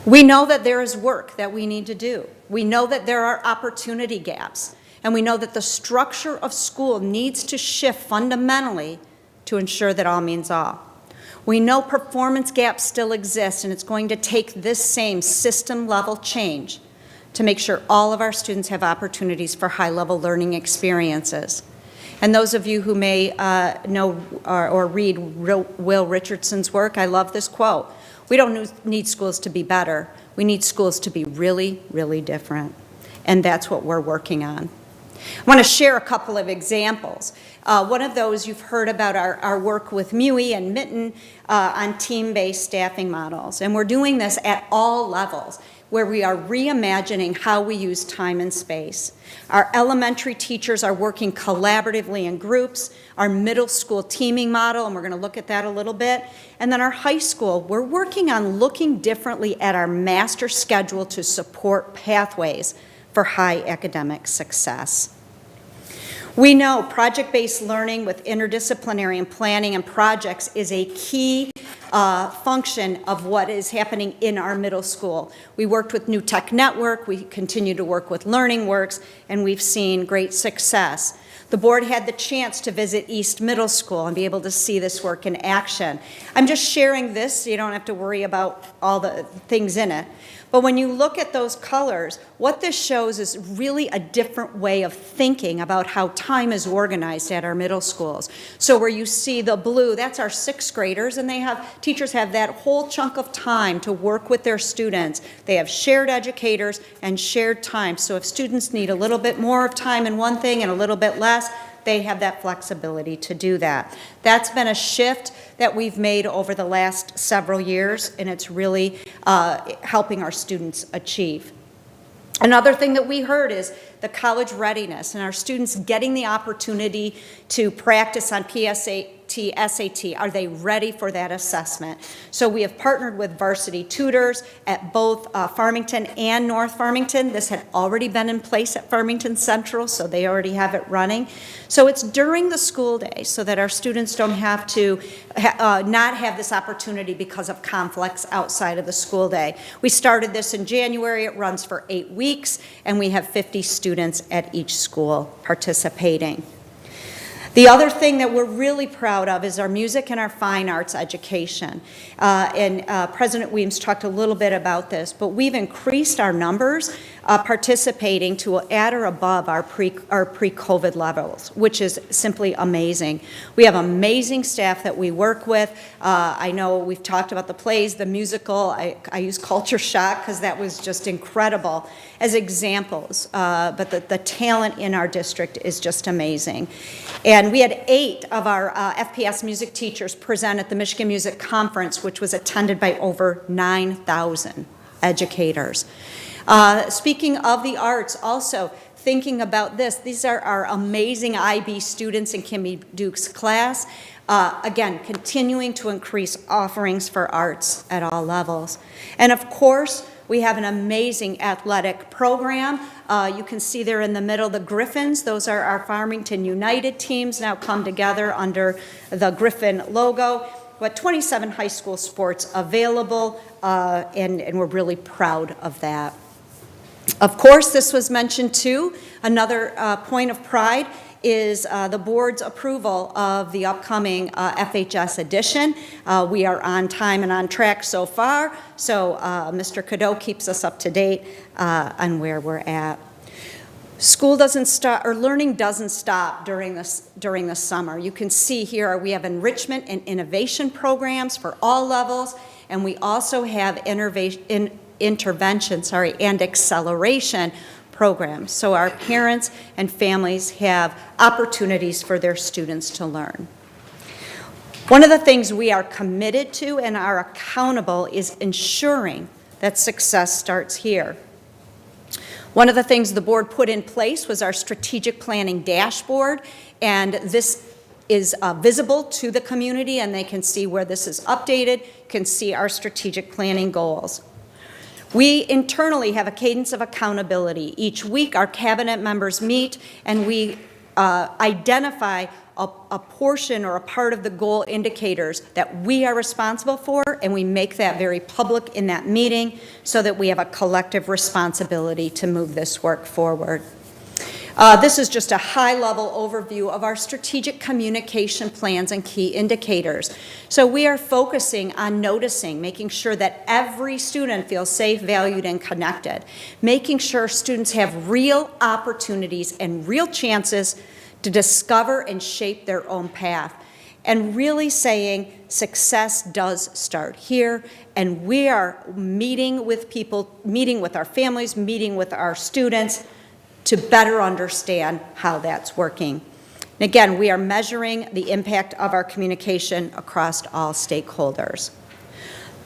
We know that there is work that we need to do. We know that there are opportunity gaps, and we know that the structure of school needs to shift fundamentally to ensure that all means all. We know performance gaps still exist, and it's going to take this same system-level change to make sure all of our students have opportunities for high-level learning experiences. And those of you who may know or read Will Richardson's work, I love this quote. We don't need schools to be better. We need schools to be really, really different. And that's what we're working on. I want to share a couple of examples. One of those, you've heard about our work with MUI and Mitten on team-based staffing models. And we're doing this at all levels, where we are reimagining how we use time and space. Our elementary teachers are working collaboratively in groups, our middle school teaming model, and we're going to look at that a little bit. And then our high school, we're working on looking differently at our master schedule to support pathways for high academic success. We know project-based learning with interdisciplinary and planning and projects is a key function of what is happening in our middle school. We worked with New Tech Network, we continue to work with Learning Works, and we've seen great success. The board had the chance to visit East Middle School and be able to see this work in action. I'm just sharing this so you don't have to worry about all the things in it. But when you look at those colors, what this shows is really a different way of thinking about how time is organized at our middle schools. So where you see the blue, that's our sixth graders, and teachers have that whole chunk of time to work with their students. They have shared educators and shared time. So if students need a little bit more of time in one thing and a little bit less, they have that flexibility to do that. That's been a shift that we've made over the last several years, and it's really helping our students achieve. Another thing that we heard is the college readiness and our students getting the opportunity to practice on PSAT, SAT. Are they ready for that assessment? So we have partnered with Varsity Tutors at both Farmington and North Farmington. This had already been in place at Farmington Central, so they already have it running. So it's during the school day so that our students don't have to not have this opportunity because of conflicts outside of the school day. We started this in January. It runs for 8 weeks, and we have 50 students at each school participating. The other thing that we're really proud of is our music and our fine arts education. President Weems talked a little bit about this, but we've increased our numbers participating to at or above our pre-COVID levels, which is simply amazing. We have amazing staff that we work with. I know we've talked about the plays, the musical. I use Culture Shock because that was just incredible as examples, but the talent in our district is just amazing. And we had 8 of our FPS music teachers present at the Michigan Music Conference, which was attended by over 9,000 educators. Speaking of the arts, also thinking about this, these are our amazing IB students in Kimmy Duke's class. Again, continuing to increase offerings for arts at all levels. And of course, we have an amazing athletic program. You can see there in the middle the Griffins. Those are our Farmington United teams now come together under the Griffin logo. We have 27 high school sports available, and we're really proud of that. Of course, this was mentioned too. Another point of pride is the board's approval of the upcoming FHS edition. We are on time and on track so far, so Mr. Cadeau keeps us up to date on where we're at. School doesn't stop, or learning doesn't stop during the summer. You can see here we have enrichment and innovation programs for all levels, and we also have intervention and acceleration programs. So our parents and families have opportunities for their students to learn. One of the things we are committed to and are accountable is ensuring that success starts here. One of the things the board put in place was our strategic planning dashboard, and this is visible to the community, and they can see where this is updated, can see our strategic planning goals. We internally have a cadence of accountability. Each week, our cabinet members meet, and we identify a portion or a part of the goal indicators that we are responsible for, and we make that very public in that meeting so that we have a collective responsibility to move this work forward. This is just a high-level overview of our strategic communication plans and key indicators. So we are focusing on noticing, making sure that every student feels safe, valued, and connected, making sure students have real opportunities and real chances to discover and shape their own path, and really saying success does start here, and we are meeting with people, meeting with our families, meeting with our students to better understand how that's working. And again, we are measuring the impact of our communication across all stakeholders.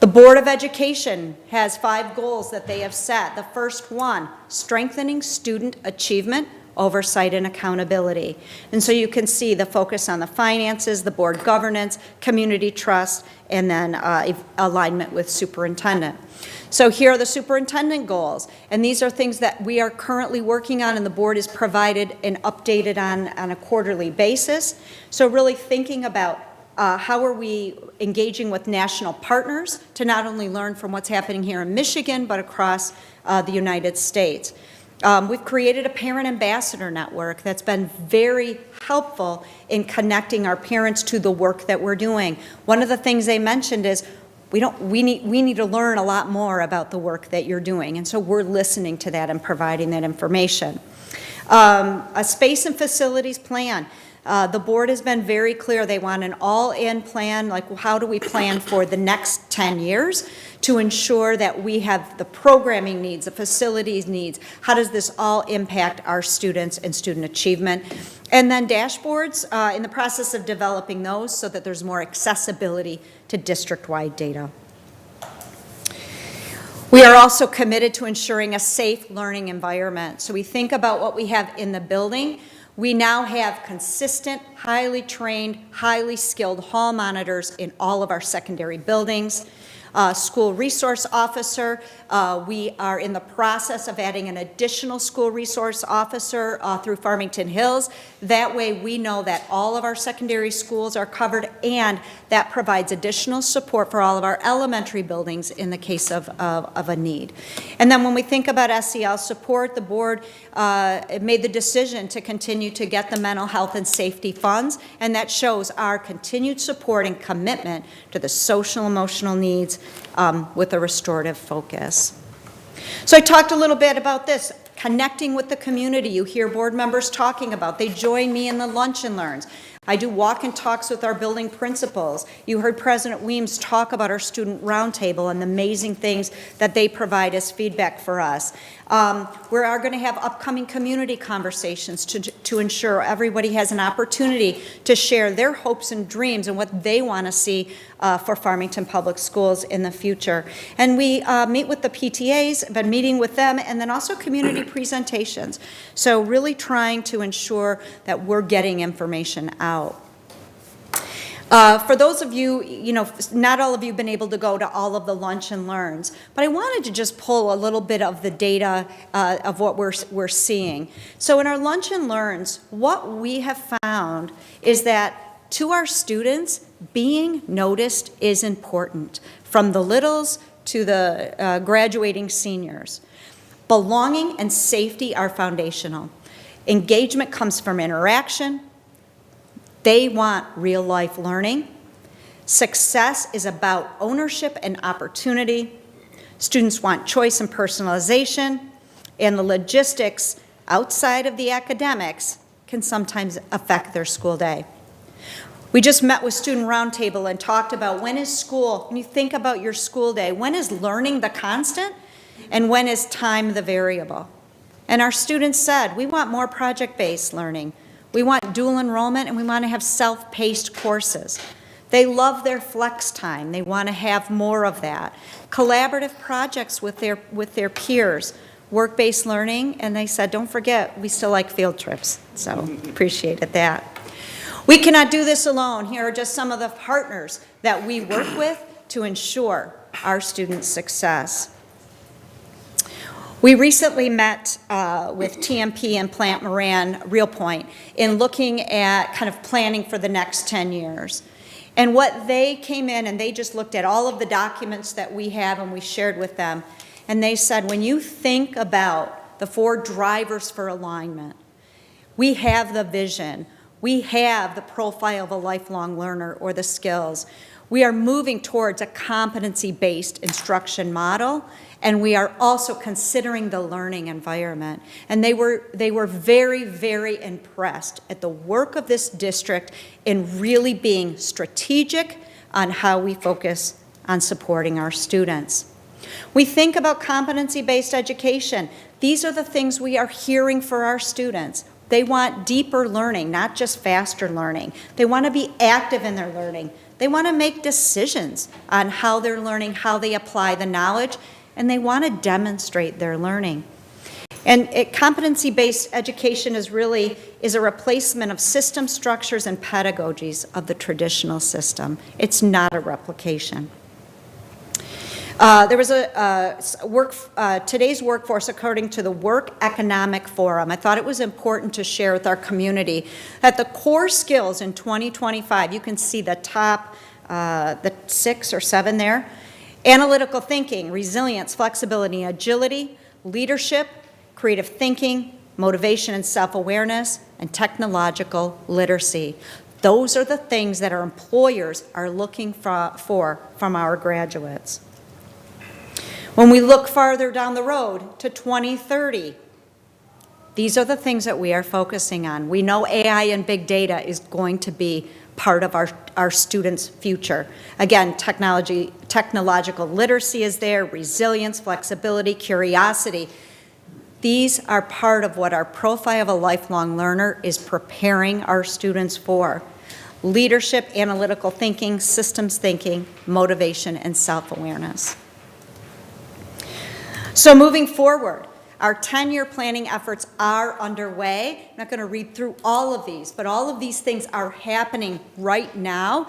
The Board of Education has 5 goals that they have set. The first one, strengthening student achievement, oversight, and accountability. And so you can see the focus on the finances, the board governance, community trust, and then alignment with superintendent. So here are the superintendent goals, and these are things that we are currently working on, and the board is provided and updated on a quarterly basis. So really thinking about how are we engaging with national partners to not only learn from what's happening here in Michigan, but across the United States. We've created a parent ambassador network that's been very helpful in connecting our parents to the work that we're doing. One of the things they mentioned is we need to learn a lot more about the work that you're doing, and so we're listening to that and providing that information. A space and facilities plan. The board has been very clear they want an all-in plan, like how do we plan for the next 10 years to ensure that we have the programming needs, the facilities needs, how does this all impact our students and student achievement. And then dashboards, in the process of developing those so that there's more accessibility to district-wide data. We are also committed to ensuring a safe learning environment. So we think about what we have in the building. We now have consistent, highly trained, highly skilled hall monitors in all of our secondary buildings. School resource officer, we are in the process of adding an additional school resource officer through Farmington Hills. That way we know that all of our secondary schools are covered, and that provides additional support for all of our elementary buildings in the case of a need. And then when we think about SEL support, the board made the decision to continue to get the mental health and safety funds, and that shows our continued support and commitment to the social emotional needs with a restorative focus. So I talked a little bit about this, connecting with the community. You hear board members talking about. They join me in the lunch and learns. I do walk and talks with our building principals. You heard President Weems talk about our student roundtable and the amazing things that they provide as feedback for us. We are going to have upcoming community conversations to ensure everybody has an opportunity to share their hopes and dreams and what they want to see for Farmington Public Schools in the future. And we meet with the PTAs, been meeting with them, and then also community presentations. So really trying to ensure that we're getting information out. For those of you, not all of you have been able to go to all of the lunch and learns, but I wanted to just pull a little bit of the data of what we're seeing. So in our lunch and learns, what we have found is that to our students, being noticed is important, from the littles to the graduating seniors. Belonging and safety are foundational. Engagement comes from interaction. They want real-life learning. Success is about ownership and opportunity. Students want choice and personalization, and the logistics outside of the academics can sometimes affect their school day. We just met with Student Roundtable and talked about when is school, when you think about your school day, when is learning the constant and when is time the variable? And our students said, we want more project-based learning. We want dual enrollment, and we want to have self-paced courses. They love their flex time. They want to have more of that. Collaborative projects with their peers, work-based learning, and they said, don't forget, we still like field trips. So appreciated that. We cannot do this alone. Here are just some of the partners that we work with to ensure our students' success. We recently met with TMP and Plant Moran Real Point in looking at kind of planning for the next 10 years. And what they came in and they just looked at all of the documents that we have and we shared with them. And they said, when you think about the 4 drivers for alignment, we have the vision, we have the profile of a lifelong learner or the skills. We are moving towards a competency-based instruction model, and we are also considering the learning environment. And they were very, very impressed at the work of this district in really being strategic on how we focus on supporting our students. We think about competency-based education. These are the things we are hearing for our students. They want deeper learning, not just faster learning. They want to be active in their learning. They want to make decisions on how they're learning, how they apply the knowledge, and they want to demonstrate their learning. And competency-based education is a replacement of system structures and pedagogies of the traditional system. It's not a replication. There was today's workforce, according to the Work Economic Forum. I thought it was important to share with our community that the core skills in 2025, you can see the top, the 6 or 7 there, analytical thinking, resilience, flexibility, agility, leadership, creative thinking, motivation and self-awareness, and technological literacy. Those are the things that our employers are looking for from our graduates. When we look farther down the road to 2030, these are the things that we are focusing on. We know AI and big data is going to be part of our students' future. Again, technological literacy is there, resilience, flexibility, curiosity. These are part of what our profile of a lifelong learner is preparing our students for. Leadership, analytical thinking, systems thinking, motivation, and self-awareness. So moving forward, our 10-year planning efforts are underway. I'm not going to read through all of these, but all of these things are happening right now,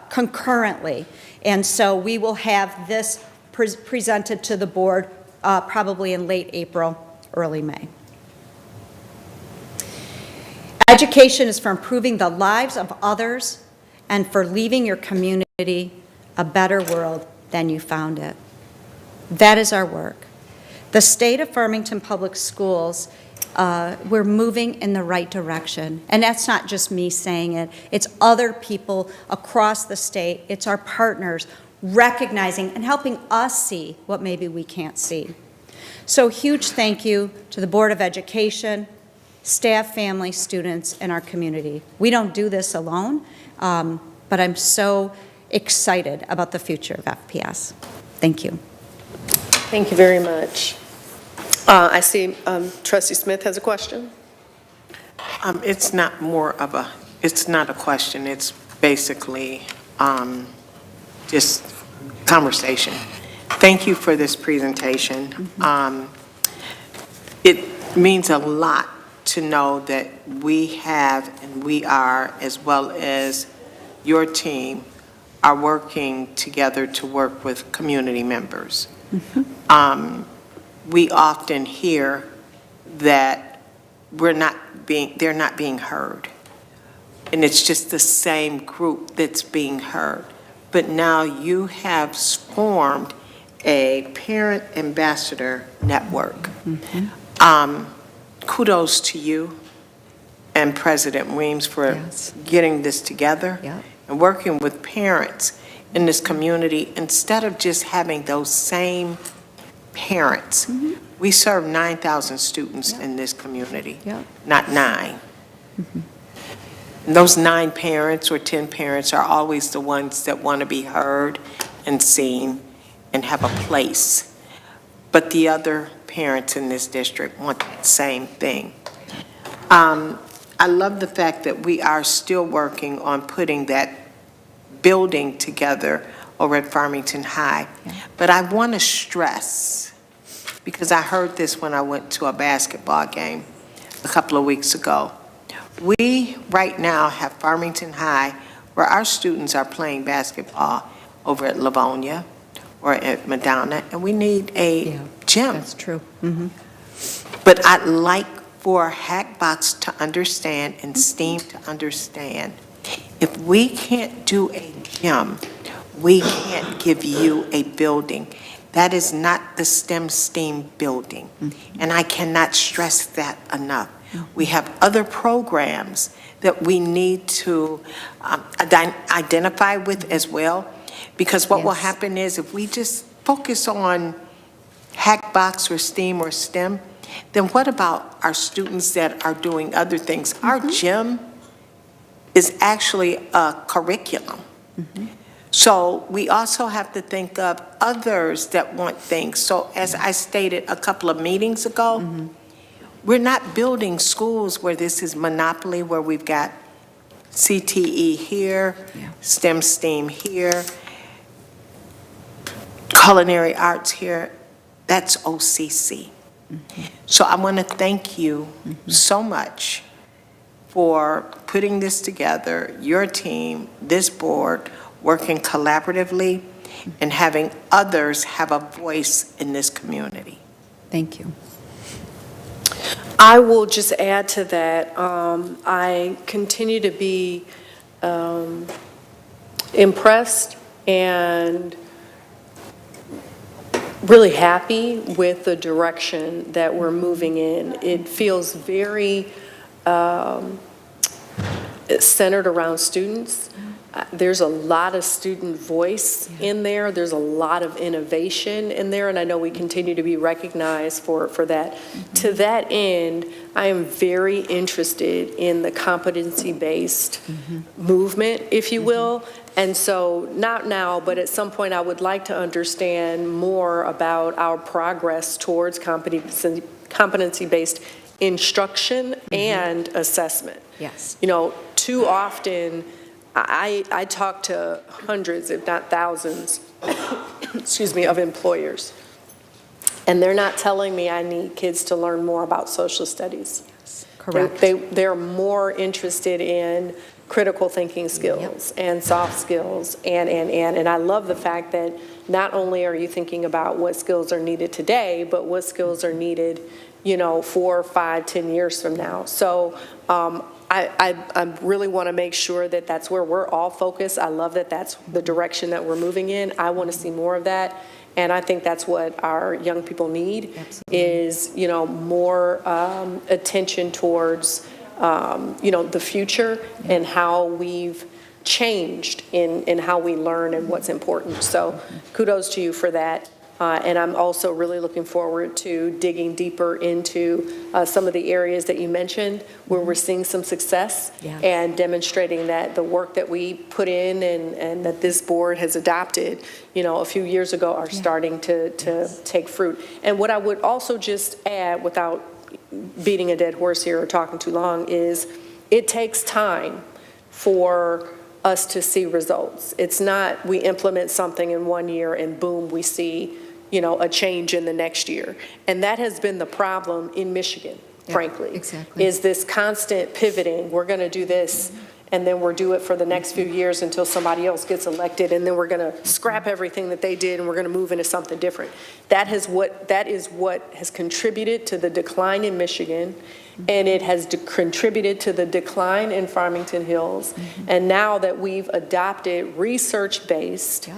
concurrently. And so we will have this presented to the board probably in late April, early May. Education is for improving the lives of others and for leaving your community a better world than you found it. That is our work. The state of Farmington Public Schools, we're moving in the right direction. And that's not just me saying it. It's other people across the state. It's our partners recognizing and helping us see what maybe we can't see. So huge thank you to the Board of Education, staff, family, students, and our community. We don't do this alone, but I'm so excited about the future of FPS. Thank you. Thank you very much. I see Trustee Smith has a question. It's not a question. It's basically just conversation. Thank you for this presentation. It means a lot to know that we have and we are, as well as your team, are working together to work with community members. We often hear that they're not being heard. And it's just the same group that's being heard. But now you have formed a parent ambassador network. Kudos to you and President Weems for getting this together and working with parents in this community instead of just having those same parents. We serve 9,000 students in this community, not 9. And those 9 parents or 10 parents are always the ones that want to be heard and seen and have a place. But the other parents in this district want the same thing. I love the fact that we are still working on putting that building together over at Farmington High. But I want to stress, because I heard this when I went to a basketball game a couple of weeks ago. We, right now, have Farmington High, where our students are playing basketball over at Livonia or at Madonna, and we need a gym. That's true. But I'd like for Hackbox to understand and STEAM to understand, if we can't do a gym, we can't give you a building. That is not the STEM building. And I cannot stress that enough. We have other programs that we need to identify with as well, because what will happen is if we just focus on Hackbox or STEAM or STEM, then what about our students that are doing other things? Our gym is actually a curriculum. So we also have to think of others that want things. So as I stated a couple of meetings ago, we're not building schools where this is monopoly, where we've got CTE here, STEM, STEAM here, culinary arts here. That's OCC. So I want to thank you so much for putting this together, your team, this board, working collaboratively, and having others have a voice in this community. Thank you. I will just add to that, I continue to be impressed and really happy with the direction that we're moving in. It feels very centered around students. There's a lot of student voice in there. There's a lot of innovation in there, and I know we continue to be recognized for that. To that end, I am very interested in the competency-based movement, if you will. And so, not now, but at some point, I would like to understand more about our progress towards competency-based instruction and assessment. Yes. You know, too often, I talk to hundreds, if not thousands, excuse me, of employers. And they're not telling me I need kids to learn more about social studies. Correct. They're more interested in critical thinking skills and soft skills and I love the fact that not only are you thinking about what skills are needed today, but what skills are needed, you know, 4, 5, 10 years from now. So I really want to make sure that that's where we're all focused. I love that that's the direction that we're moving in. I want to see more of that. And I think that's what our young people need. Absolutely. Is, you know, more attention towards, you know, the future and how we've changed in how we learn and what's important. So kudos to you for that. And I'm also really looking forward to digging deeper into some of the areas that you mentioned where we're seeing some success and demonstrating that the work that we put in and that this board has adopted, you know, a few years ago are starting to take fruit. And what I would also just add, without beating a dead horse here or talking too long, is it takes time for us to see results. It's not we implement something in 1 year and boom, we see, you know, a change in the next year. And that has been the problem in Michigan, frankly. Exactly. Is this constant pivoting. We're going to do this, and then we'll do it for the next few years until somebody else gets elected, and then we're going to scrap everything that they did, and we're going to move into something different. That is what has contributed to the decline in Michigan, and it has contributed to the decline in Farmington Hills. And now that we've adopted research-based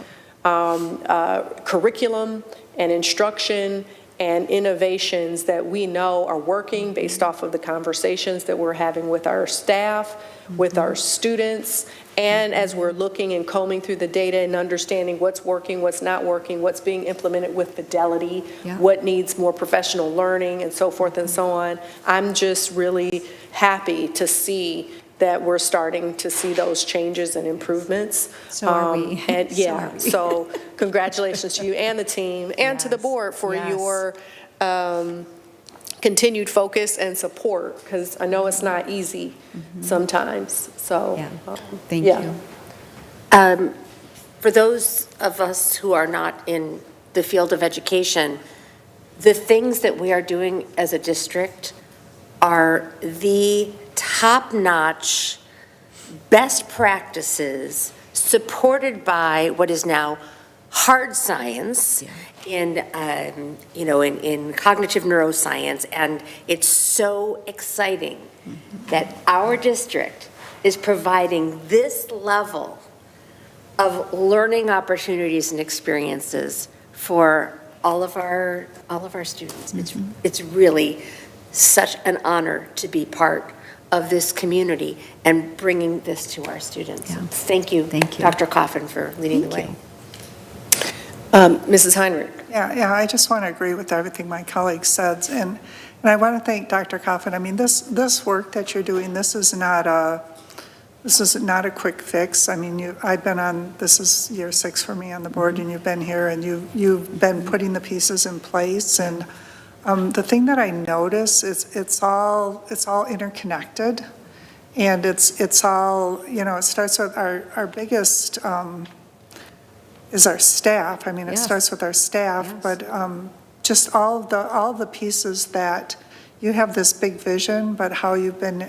curriculum and instruction and innovations that we know are working based off of the conversations that we're having with our staff, with our students, and as we're looking and combing through the data and understanding what's working, what's not working, what's being implemented with fidelity, what needs more professional learning, and so forth and so on. I'm just really happy to see that we're starting to see those changes and improvements. So are we. And so congratulations to you and the team and to the board for your continued focus and support, because I know it's not easy sometimes. So thank you. For those of us who are not in the field of education, the things that we are doing as a district are the top-notch best practices supported by what is now hard science in cognitive neuroscience. And it's so exciting that our district is providing this level of learning opportunities and experiences for all of our students. It's really such an honor to be part of this community and bringing this to our students. Thank you, Dr. Coffin, for leading the way. Mrs. Heinrich. Yeah, I just want to agree with everything my colleague said. And I want to thank Dr. Coffin. I mean, this work that you're doing, this is not a quick fix. I mean, I've been on, this is year 6 for me on the board, and you've been here, and you've been putting the pieces in place. And the thing that I notice is it's all interconnected, and it's all, it starts with our biggest is our staff. I mean, it starts with our staff, but just all the pieces that you have this big vision, but how you've been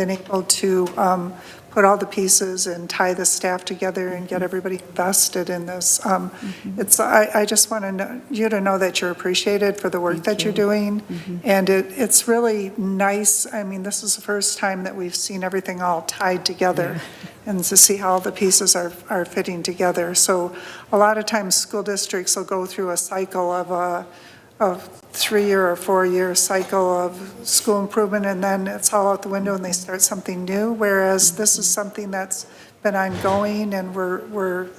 able to put all the pieces and tie the staff together and get everybody invested in this. I just want you to know that you're appreciated for the work that you're doing, and it's really nice. I mean, this is the first time that we've seen everything all tied together, and to see how the pieces are fitting together. So a lot of times school districts will go through a cycle of a 3-year or 4-year cycle of school improvement, and then it's all out the window and they start something new, whereas this is something that's been ongoing, and we're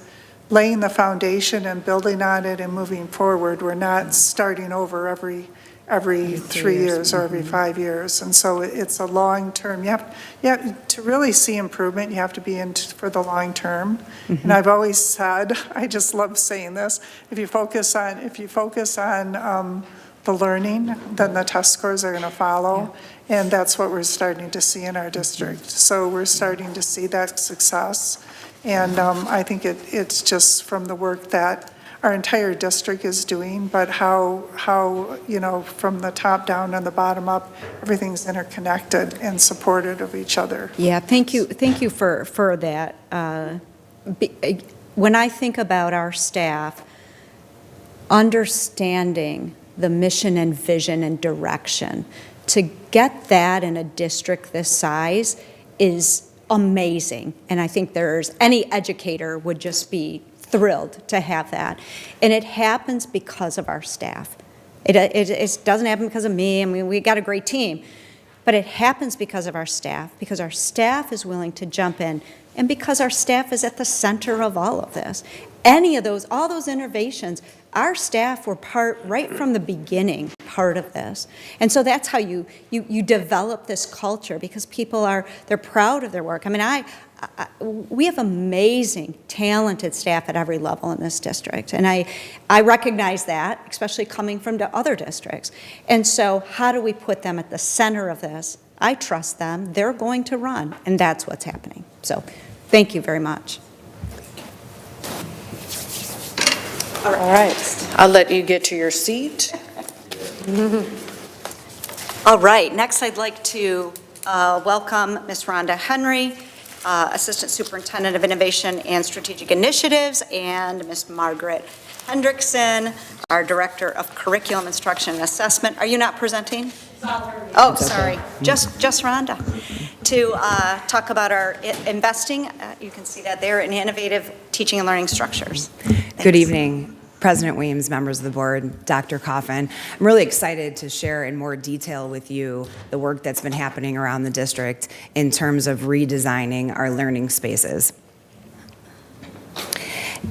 laying the foundation and building on it and moving forward. We're not starting over every 3 years or every 5 years. And so it's a long term. You have to really see improvement, you have to be in for the long term. And I've always said, I just love saying this, if you focus on the learning, then the test scores are going to follow. And that's what we're starting to see in our district. So we're starting to see that success. And I think it's just from the work that our entire district is doing, but how from the top down and the bottom up, everything's interconnected and supported of each other. Yeah, thank you for that. When I think about our staff, understanding the mission and vision and direction, to get that in a district this size is amazing. And I think any educator would just be thrilled to have that. And it happens because of our staff. It doesn't happen because of me. I mean, we got a great team. But it happens because of our staff is willing to jump in, and because our staff is at the center of all of this. All those innovations, our staff were right from the beginning, part of this. And so that's how you develop this culture, because they're proud of their work. I mean, we have amazing, talented staff at every level in this district. And I recognize that, especially coming from the other districts. And so how do we put them at the center of this? I trust them. They're going to run. And that's what's happening. So thank you very much. All right. I'll let you get to your seat. All right. Next, I'd like to welcome Ms. Rhonda Henry, Assistant Superintendent of Innovation and Strategic Initiatives, and Ms. Margaret Hendrickson, our Director of Curriculum Instruction and Assessment. Are you not presenting? Oh, sorry. Just Rhonda. To talk about our investing, you can see that there, in innovative teaching and learning structures. Thanks. Good evening, President Weems, members of the board, Dr. Coffin. I'm really excited to share in more detail with you the work that's been happening around the district in terms of redesigning our learning spaces.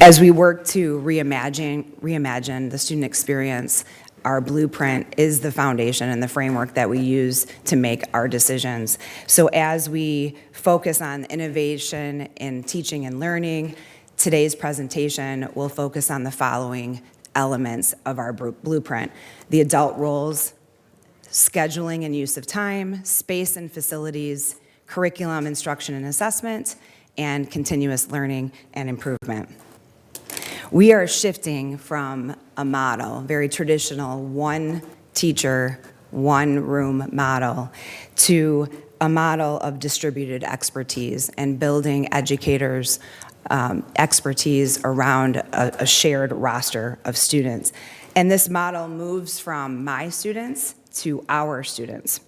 As we work to reimagine the student experience, our blueprint is the foundation and the framework that we use to make our decisions. So as we focus on innovation in teaching and learning, today's presentation will focus on the following elements of our blueprint: the adult roles, scheduling and use of time, space and facilities, curriculum, instruction and assessment, and continuous learning and improvement. We are shifting from a model, very traditional, one teacher, one room model, to a model of distributed expertise and building educators' expertise around a shared roster of students. And this model moves from my students to our students,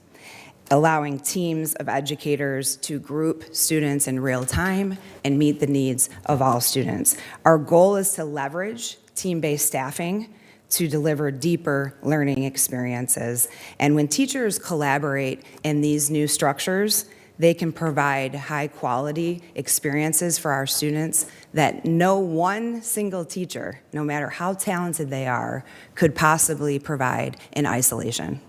allowing teams of educators to group students in real time and meet the needs of all students. Our goal is to leverage team-based staffing to deliver deeper learning experiences. And when teachers collaborate in these new structures, they can provide high-quality experiences for our students that no one single teacher, no matter how talented they are, could possibly provide in isolation.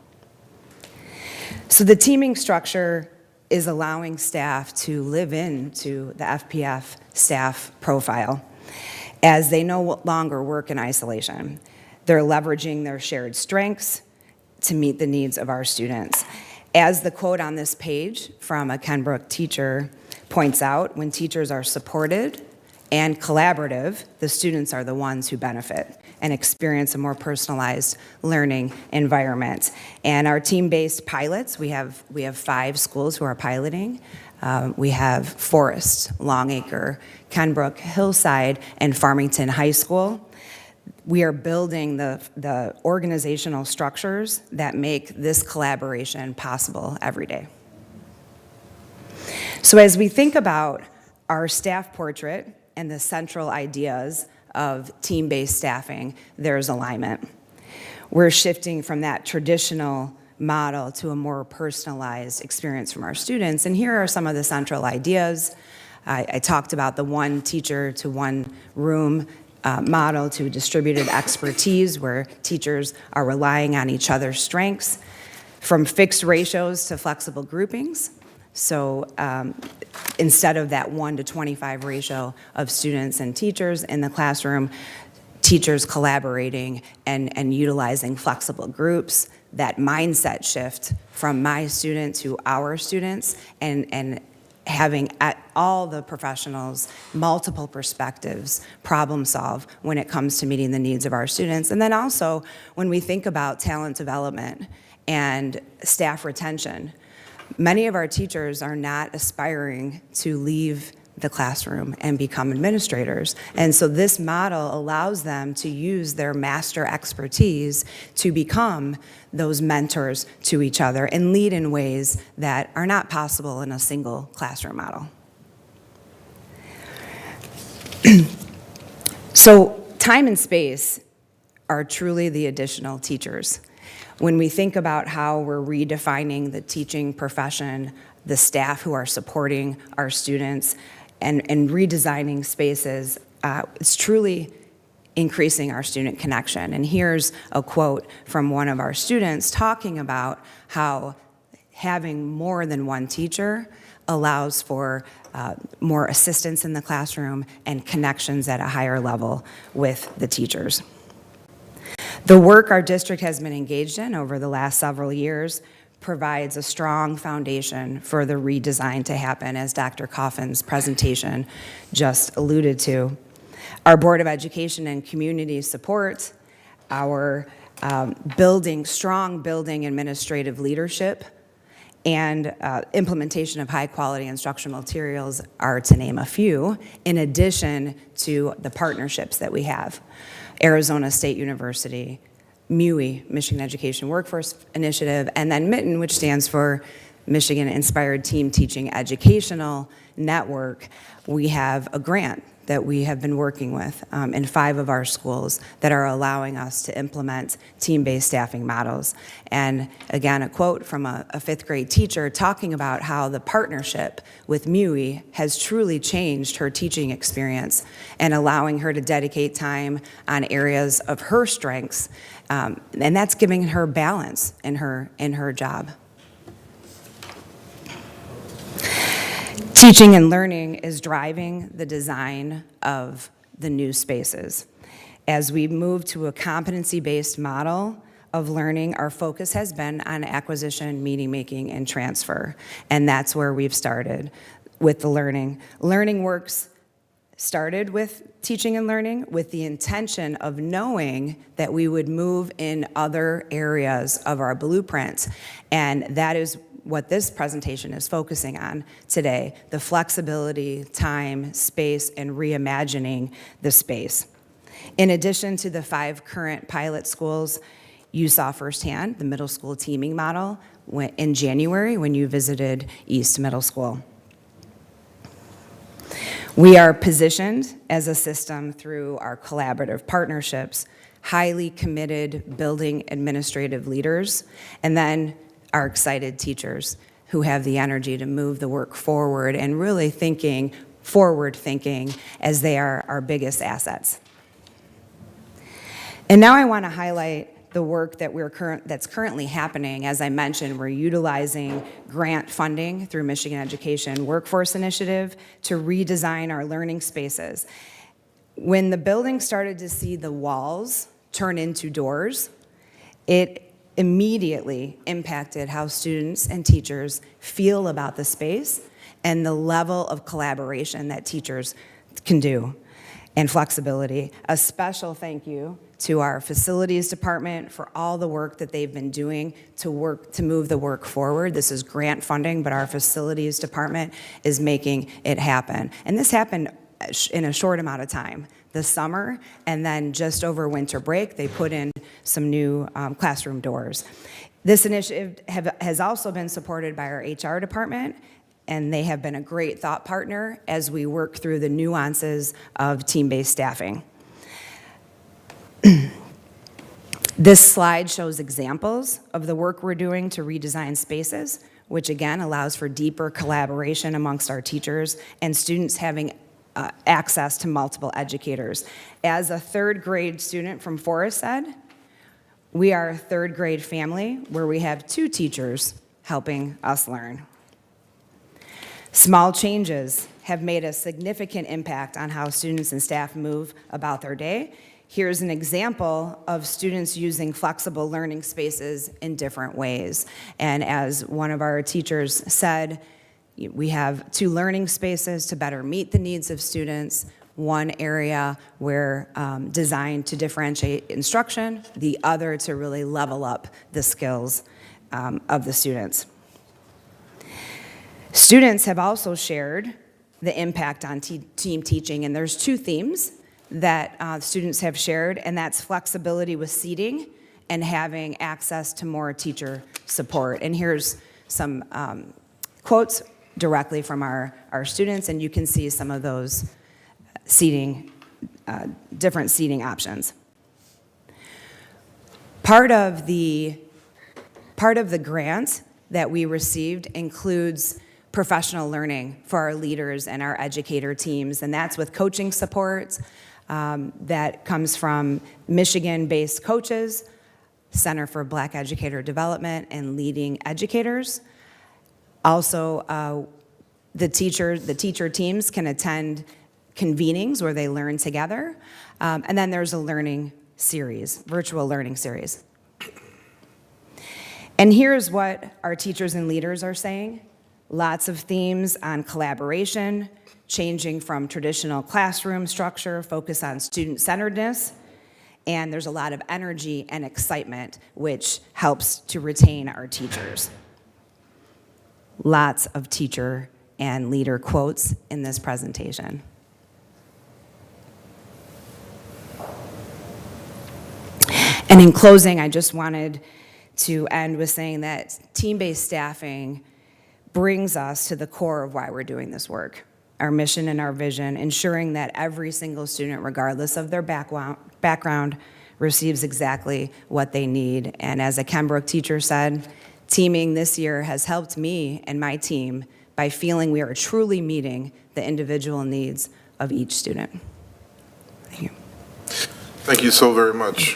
So the teaming structure is allowing staff to live into the FPF staff profile as they no longer work in isolation. They're leveraging their shared strengths to meet the needs of our students. As the quote on this page from a Kenbrook teacher points out, when teachers are supported and collaborative, the students are the ones who benefit and experience a more personalized learning environment. And our team-based pilots, we have 5 schools who are piloting. We have Forest, Longacre, Kenbrook, Hillside, and Farmington High School. We are building the organizational structures that make this collaboration possible every day. So as we think about our staff portrait and the central ideas of team-based staffing, there's alignment. We're shifting from that traditional model to a more personalized experience from our students. And here are some of the central ideas. I talked about the one teacher to one room model to distributed expertise, where teachers are relying on each other's strengths, from fixed ratios to flexible groupings. So instead of that 1 to 25 ratio of students and teachers in the classroom, teachers collaborating and utilizing flexible groups, that mindset shift from my student to our students, and having all the professionals, multiple perspectives, problem solve when it comes to meeting the needs of our students. And then also, when we think about talent development and staff retention, many of our teachers are not aspiring to leave the classroom and become administrators. And so this model allows them to use their master expertise to become those mentors to each other and lead in ways that are not possible in a single classroom model. So time and space are truly the additional teachers. When we think about how we're redefining the teaching profession, the staff who are supporting our students, and redesigning spaces, it's truly increasing our student connection. And here's a quote from one of our students talking about how having more than one teacher allows for more assistance in the classroom and connections at a higher level with the teachers. The work our district has been engaged in over the last several years provides a strong foundation for the redesign to happen, as Dr. Coffin's presentation just alluded to. Our Board of Education and Community Support, our strong building administrative leadership, and implementation of high-quality instructional materials are to name a few, in addition to the partnerships that we have. Arizona State University, MUI, Michigan Education Workforce Initiative, and then MITTEN, which stands for Michigan Inspired Team Teaching Educational Network. We have a grant that we have been working with in 5 of our schools that are allowing us to implement team-based staffing models. And again, a quote from a 5th grade teacher talking about how the partnership with MUI has truly changed her teaching experience and allowing her to dedicate time on areas of her strengths, and that's giving her balance in her job. Teaching and learning is driving the design of the new spaces. As we move to a competency-based model of learning, our focus has been on acquisition, meaning making, and transfer, and that's where we've started. with the learning. Learning Works started with teaching and learning with the intention of knowing that we would move in other areas of our blueprint. And that is what this presentation is focusing on today, the flexibility, time, space, and reimagining the space. In addition to the 5 current pilot schools, you saw firsthand the middle school teaming model in January when you visited East Middle School. We are positioned as a system through our collaborative partnerships, highly committed building administrative leaders, and then our excited teachers who have the energy to move the work forward and really forward thinking as they are our biggest assets. And now I want to highlight the work that that's currently happening. As I mentioned, we're utilizing grant funding through Michigan Education Workforce Initiative to redesign our learning spaces. When the building started to see the walls turn into doors, it immediately impacted how students and teachers feel about the space and the level of collaboration that teachers can do and flexibility. A special thank you to our facilities department for all the work that they've been doing to move the work forward. This is grant funding, but our facilities department is making it happen. And this happened in a short amount of time, this summer, and then just over winter break, they put in some new classroom doors. This initiative has also been supported by our HR department, and they have been a great thought partner as we work through the nuances of team-based staffing. This slide shows examples of the work we're doing to redesign spaces, which again allows for deeper collaboration amongst our teachers and students having access to multiple educators. As a 3rd grade student from Forest said, we are a 3rd grade family where we have 2 teachers helping us learn. Small changes have made a significant impact on how students and staff move about their day. Here's an example of students using flexible learning spaces in different ways. And as one of our teachers said, we have 2 learning spaces to better meet the needs of students, one area where designed to differentiate instruction, the other to really level up the skills of the students. Students have also shared the impact on team teaching, and there's 2 themes that students have shared, and that's flexibility with seating and having access to more teacher support. And here's some quotes directly from our students, and you can see some of those different seating options. Part of the grant that we received includes professional learning for our leaders and our educator teams, and that's with coaching support that comes from Michigan-based coaches, Center for Black Educator Development, and Leading Educators. Also, the teacher teams can attend convenings where they learn together, and then there's a learning series, virtual learning series. And here's what our teachers and leaders are saying. Lots of themes on collaboration, changing from traditional classroom structure, focus on student-centeredness, and there's a lot of energy and excitement, which helps to retain our teachers. Lots of teacher and leader quotes in this presentation. And in closing, I just wanted to end with saying that team-based staffing brings us to the core of why we're doing this work, our mission and our vision, ensuring that every single student, regardless of their background, receives exactly what they need. And as a Kenbrook teacher said, teaming this year has helped me and my team by feeling we are truly meeting the individual needs of each student. Thank you. Thank you so very much.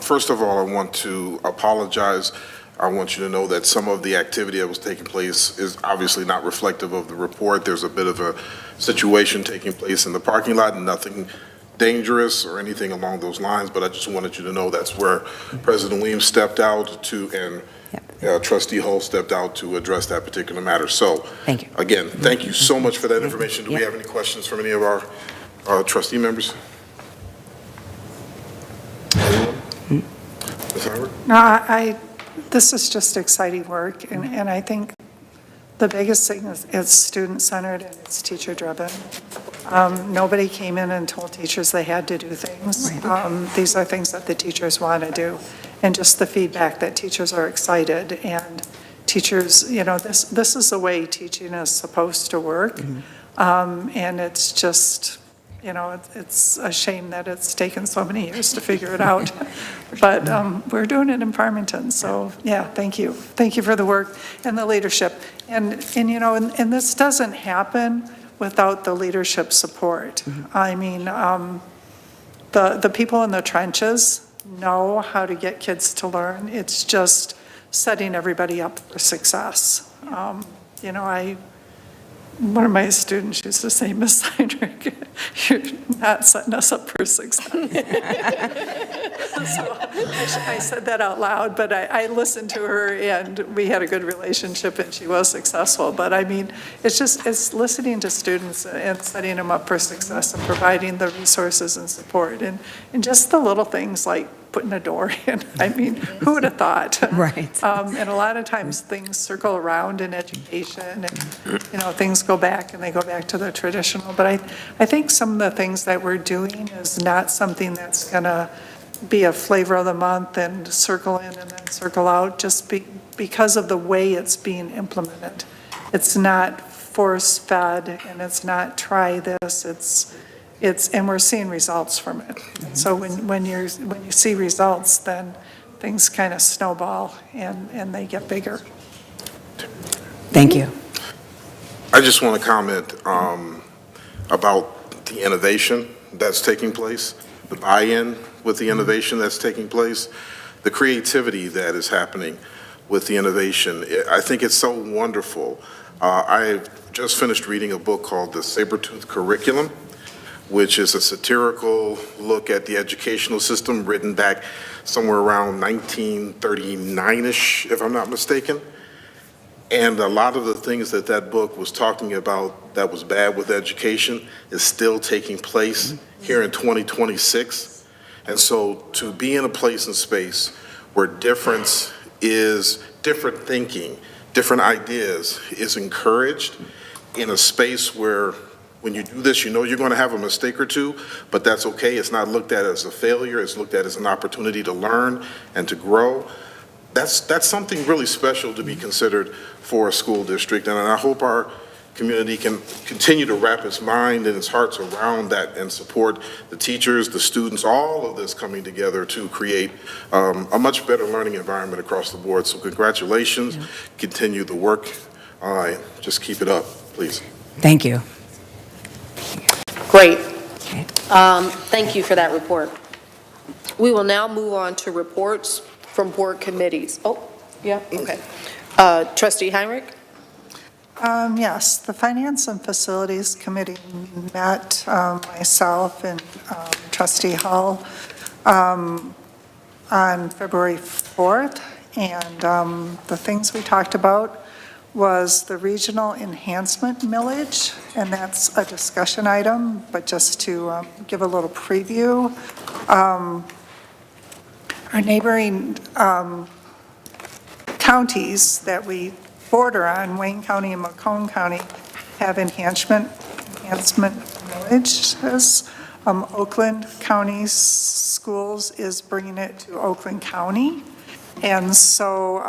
First of all, I want to apologize. I want you to know that some of the activity that was taking place is obviously not reflective of the report. There's a bit of a situation taking place in the parking lot, and nothing dangerous or anything along those lines, but I just wanted you to know that's where President Weems stepped out to, and Trustee Hull stepped out to address that particular matter. So, Thank you. again, thank you so much for that information. Do we have any questions from any of our trustee members? Anyone? Ms. Howard? No, this is just exciting work, and I think the biggest thing is it's student-centered and it's teacher-driven. Nobody came in and told teachers they had to do things. These are things that the teachers want to do, and just the feedback that teachers are excited, and teachers, you know, this is the way teaching is supposed to work. And it's just, you know, it's a shame that it's taken so many years to figure it out. But we're doing it in Farmington, so yeah, thank you. Thank you for the work and the leadership. And you know, and this doesn't happen without the leadership support. I mean, the people in the trenches know how to get kids to learn. It's just setting everybody up for success. You know, one of my students used to say, Miss Heinrich, you're not setting us up for success. So I said that out loud, but I listened to her, and we had a good relationship, and she was successful. But I mean, it's listening to students and setting them up for success and providing the resources and support, and just the little things like putting a door in. I mean, who would have thought? Right. And a lot of times things circle around in education, and, you know, things go back and they go back to the traditional. But I think some of the things that we're doing is not something that's going to be a flavor of the month and circle in and then circle out, just because of the way it's being implemented. It's not force-fed, and it's not try this, and we're seeing results from it. So when you see results, then things kind of snowball and they get bigger. Thank you. I just want to comment about the innovation that's taking place, the buy-in with the innovation that's taking place, the creativity that is happening with the innovation. I think it's so wonderful. I've just finished reading a book called The Sabertooth Curriculum, which is a satirical look at the educational system written back somewhere around 1939-ish, if I'm not mistaken. And a lot of the things that book was talking about that was bad with education is still taking place here in 2026. And so to be in a place and space where difference is different thinking, different ideas is encouraged in a space where when you do this, you know you're going to have a mistake or two, but that's okay. It's not looked at as a failure. It's looked at as an opportunity to learn and to grow. That's something really special to be considered for a school district, and I hope our community can continue to wrap its mind and its hearts around that and support the teachers, the students, all of this coming together to create a much better learning environment across the board. So congratulations, continue the work, just keep it up, please. Thank you. Great. Thank you for that report. We will now move on to reports from board committees. Oh, yeah, okay. Trustee Heinrich? Yes, the Finance and Facilities Committee met, myself and Trustee Hull, on February 4th, and the things we talked about was the regional enhancement millage, and that's a discussion item, but just to give a little preview. Our neighboring counties that we border on, Wayne County and Macomb County, have enhancement villages. Oakland County Schools is bringing it to Oakland County. And so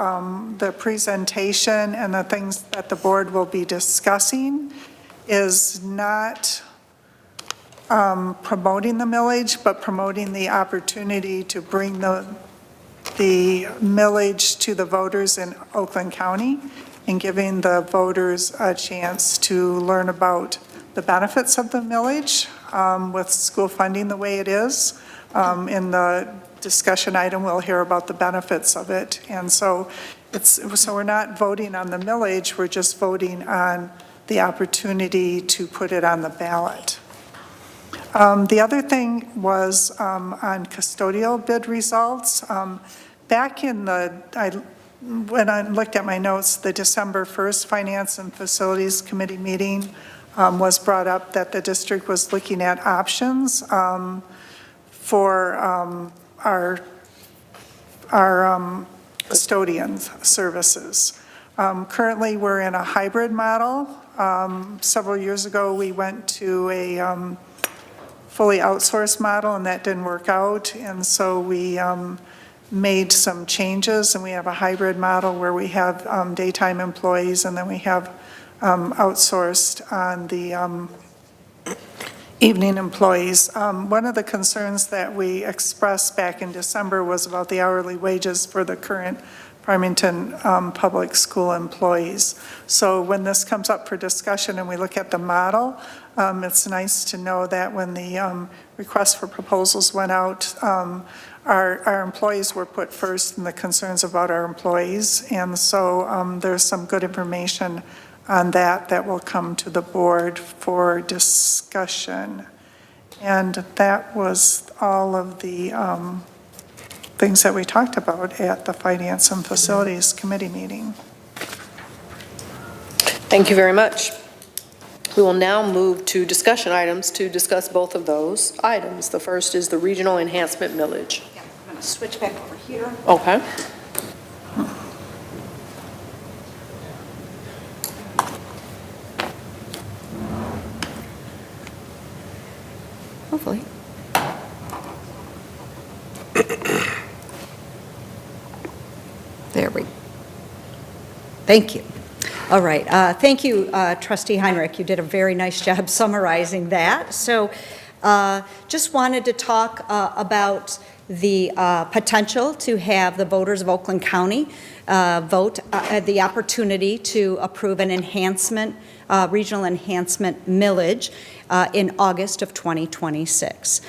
the presentation and the things that the board will be discussing is not promoting the millage, but promoting the opportunity to bring the millage to the voters in Oakland County and giving the voters a chance to learn about the benefits of the millage with school funding the way it is. In the discussion item, we'll hear about the benefits of it. And so we're not voting on the millage, we're just voting on the opportunity to put it on the ballot. The other thing was on custodial bid results. Back in when I looked at my notes, the December 1st Finance and Facilities Committee meeting was brought up that the district was looking at options for our custodian services. Currently, we're in a hybrid model. Several years ago, we went to a fully outsourced model, and that didn't work out. And so we made some changes, and we have a hybrid model where we have daytime employees, and then we have outsourced on the evening employees. One of the concerns that we expressed back in December was about the hourly wages for the current Farmington public school employees. So when this comes up for discussion and we look at the model, it's nice to know that when the request for proposals went out, our employees were put first in the concerns about our employees. And so there's some good information on that will come to the board for discussion. And that was all of the things that we talked about at the Finance and Facilities Committee meeting. Thank you very much. We will now move to discussion items to discuss both of those items. The first is the Regional Enhancement Millage. Yeah, I'm going to switch back over here. Okay. Hopefully. There we go. Thank you. All right. Thank you, Trustee Heinrich. You did a very nice job summarizing that. So just wanted to talk about the potential to have the voters of Oakland County vote the opportunity to approve an enhancement, regional enhancement millage in August of 2026.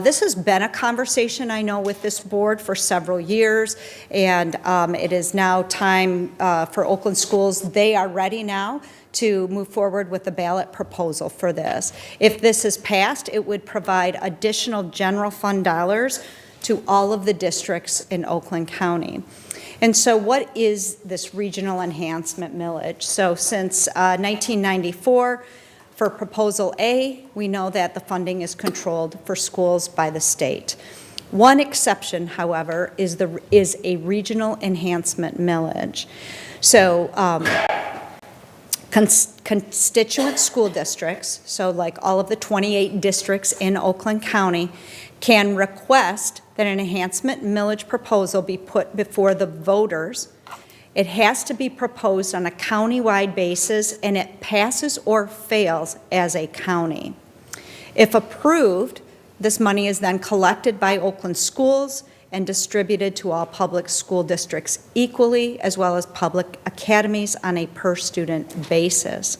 This has been a conversation, I know, with this board for several years, and it is now time for Oakland schools. They are ready now to move forward with the ballot proposal for this. If this is passed, it would provide additional general fund dollars to all of the districts in Oakland County. And so what is this regional enhancement millage? So since 1994, for Proposal A, we know that the funding is controlled for schools by the state. One exception, however, is a regional enhancement millage. So constituent school districts, so like all of the 28 districts in Oakland County, can request that an enhancement millage proposal be put before the voters. It has to be proposed on a county-wide basis, and it passes or fails as a county. If approved, this money is then collected by Oakland schools and distributed to all public school districts equally, as well as public academies on a per-student basis.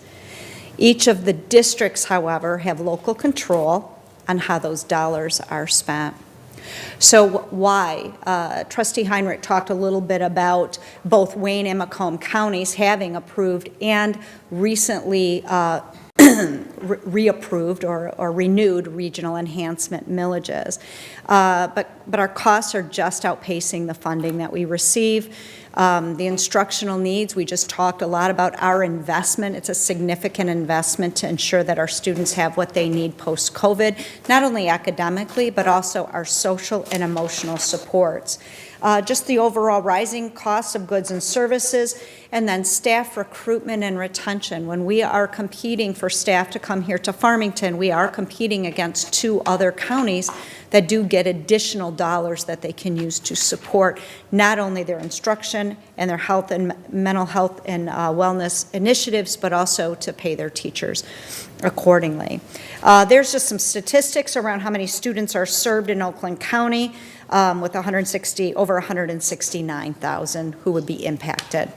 Each of the districts, however, have local control on how those dollars are spent. So why? Trustee Heinrich talked a little bit about both Wayne and Macomb counties having approved and recently reapproved or renewed regional enhancement millages. But our costs are just outpacing the funding that we receive. The instructional needs, we just talked a lot about our investment. It's a significant investment to ensure that our students have what they need post-COVID, not only academically, but also our social and emotional supports. Just the overall rising costs of goods and services, and then staff recruitment and retention. When we are competing for staff to come here to Farmington, we are competing against two other counties that do get additional dollars that they can use to support not only their instruction and their health and mental health and wellness initiatives, but also to pay their teachers accordingly. There's just some statistics around how many students are served in Oakland County with over 169,000 who would be impacted.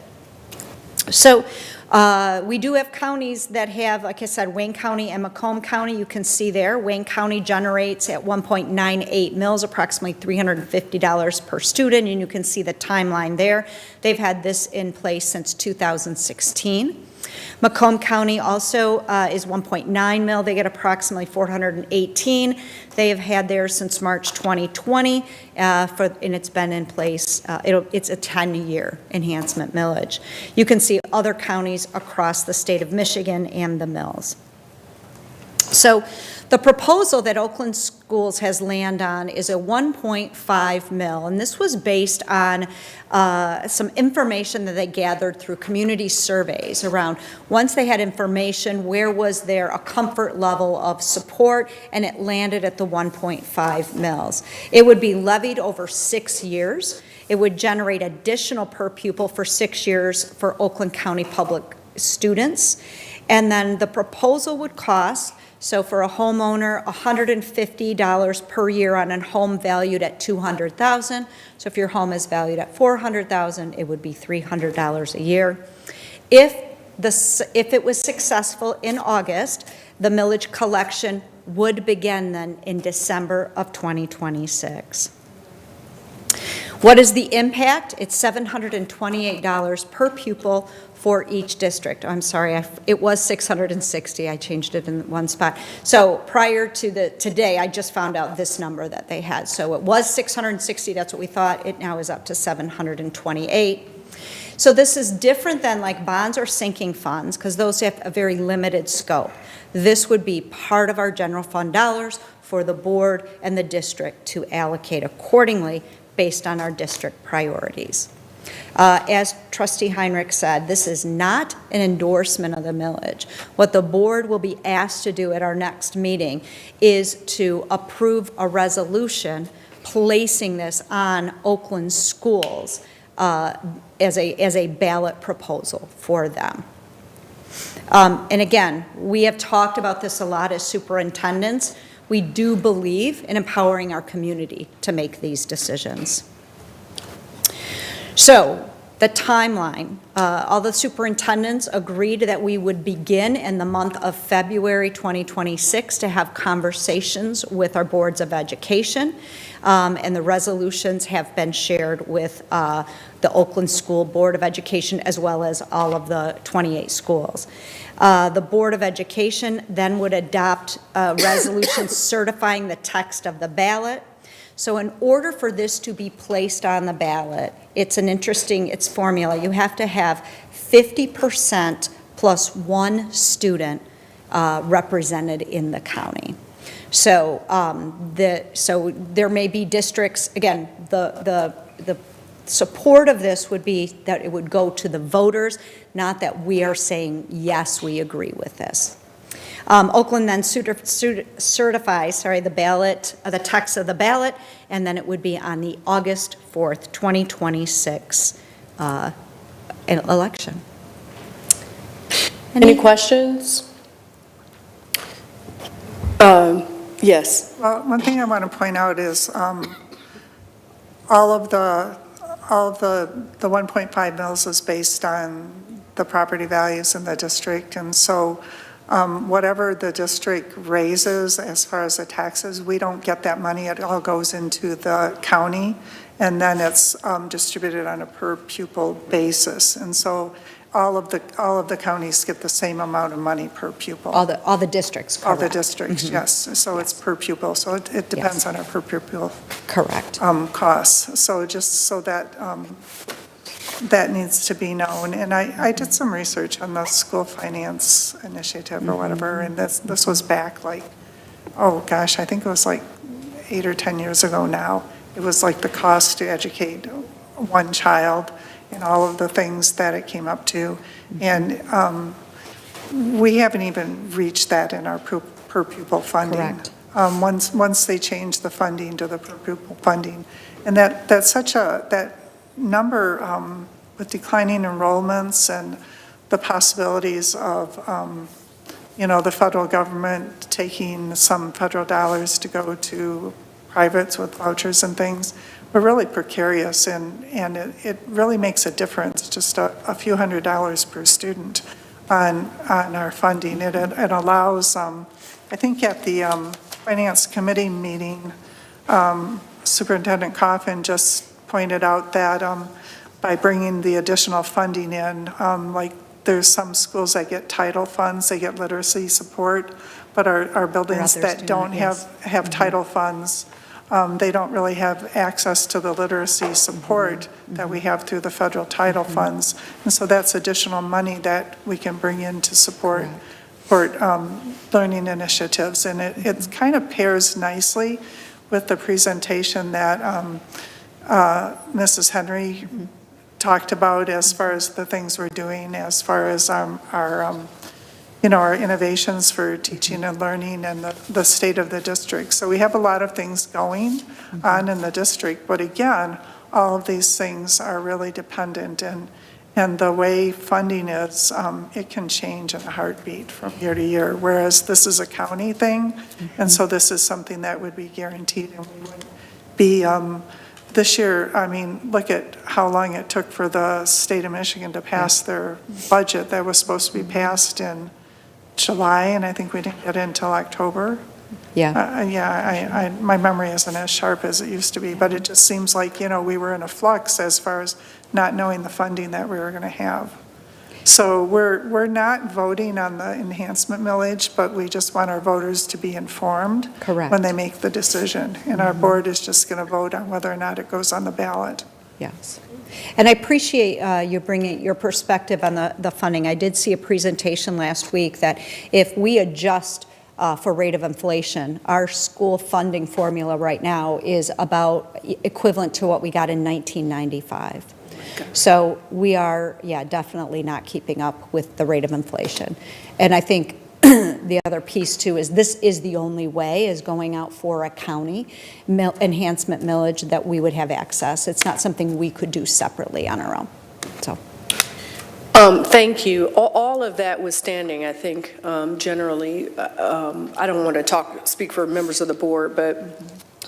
So we do have counties that have, like I said, Wayne County and Macomb County. You can see there, Wayne County generates at 1.98 mills, approximately $350 per student, and you can see the timeline there. They've had this in place since 2016. Macomb County also is 1.9 mil. They get approximately 418. They have had theirs since March 2020, and it's been in place. It's a 10-year enhancement millage. You can see other counties across the state of Michigan and the mills. So the proposal that Oakland Schools has landed on is a 1.5 mil, and this was based on some information that they gathered through community surveys around once they had information, where was there a comfort level of support, and it landed at the 1.5 mils. It would be levied over 6 years. It would generate additional per pupil for 6 years for Oakland County public students, and then the proposal would cost, so for a homeowner, $150 per year on a home valued at $200,000. So if your home is valued at $400,000, it would be $300 a year. If it was successful in August, the millage collection would begin then in December of 2026. What is the impact? It's $728 per pupil for each district. I'm sorry, it was $660. I changed it in one spot. So prior to today, I just found out this number that they had. So it was $660. That's what we thought. It now is up to $728. So this is different than like bonds or sinking funds, because those have a very limited scope. This would be part of our general fund dollars for the board and the district to allocate accordingly based on our district priorities. As Trustee Heinrich said, this is not an endorsement of the millage. What the board will be asked to do at our next meeting is to approve a resolution placing this on Oakland schools as a ballot proposal for them. And again, we have talked about this a lot as superintendents. We do believe in empowering our community to make these decisions. So the timeline, all the superintendents agreed that we would begin in the month of February 2026 to have conversations with our boards of education, and the resolutions have been shared with the Oakland School Board of Education as well as all of the 28 schools. The Board of Education then would adopt a resolution certifying the text of the ballot. So in order for this to be placed on the ballot, it's formula. You have to have 50% plus one student represented in the county. So so there may be districts, again, the support of this would be that it would go to the voters, not that we are saying, yes, we agree with this. Oakland then certifies, the ballot, the text of the ballot, and then it would be on the August 4th, 2026 election. Any questions? Yes. Well, one thing I want to point out is all of the 1.5 mils is based on the property values in the district, and so whatever the district raises as far as the taxes, we don't get that money. It all goes into the county, and then it's distributed on a per pupil basis. And so all of the counties get the same amount of money per pupil. All the districts, correct. All the districts, yes. So it's per pupil. So it depends on our per pupil. Correct. Costs. So just so that that needs to be known. And I did some research on the school finance initiative or whatever, and this was back like, oh gosh, I think it was like 8 or 10 years ago now. It was like the cost to educate one child and all of the things that it came up to. And we haven't even reached that in our per pupil funding. Correct. Once they change the funding to the per pupil funding. And that's such that number with declining enrollments and the possibilities of, the federal government taking some federal dollars to go to privates with vouchers and things, are really precarious, and it really makes a difference, just a few $100s per student on our funding. It allows, I think at the Finance Committee meeting, Superintendent Coffin just pointed out that by bringing the additional funding in, like there's some schools that get title funds, they get literacy support, but our buildings others that do don't not, yes. have title funds, they don't really have access to the literacy support that we have through the federal title funds. And so that's additional money that we can bring in to support learning initiatives. And it kind of pairs nicely with the presentation that Mrs. Henry talked about as far as the things we're doing, as far as our innovations for teaching and learning and the state of the district. So we have a lot of things going on in the district, but again, all of these things are really dependent, and the way funding is, it can change in a heartbeat from year to year, whereas this is a county thing, and so this is something that would be guaranteed, and we would be, this year, I mean, look at how long it took for the state of Michigan to pass their budget that was supposed to be passed in July, and I think we didn't get it until October. Yeah. My memory isn't as sharp as it used to be, but it just seems like, we were in a flux as far as not knowing the funding that we were going to have. So we're not voting on the enhancement millage, but we just want our voters to be informed. Correct. When they make the decision. And our board is just going to vote on whether or not it goes on the ballot. Yes. And I appreciate you bringing your perspective on the funding. I did see a presentation last week that if we adjust for rate of inflation, our school funding formula right now is about equivalent to what we got in 1995. So we are, definitely not keeping up with the rate of inflation. And I think the other piece too is this is the only way, is going out for a county enhancement millage that we would have access. It's not something we could do separately on our own. So. Thank you. All of that was standing, I think, generally. I don't want to speak for members of the board, but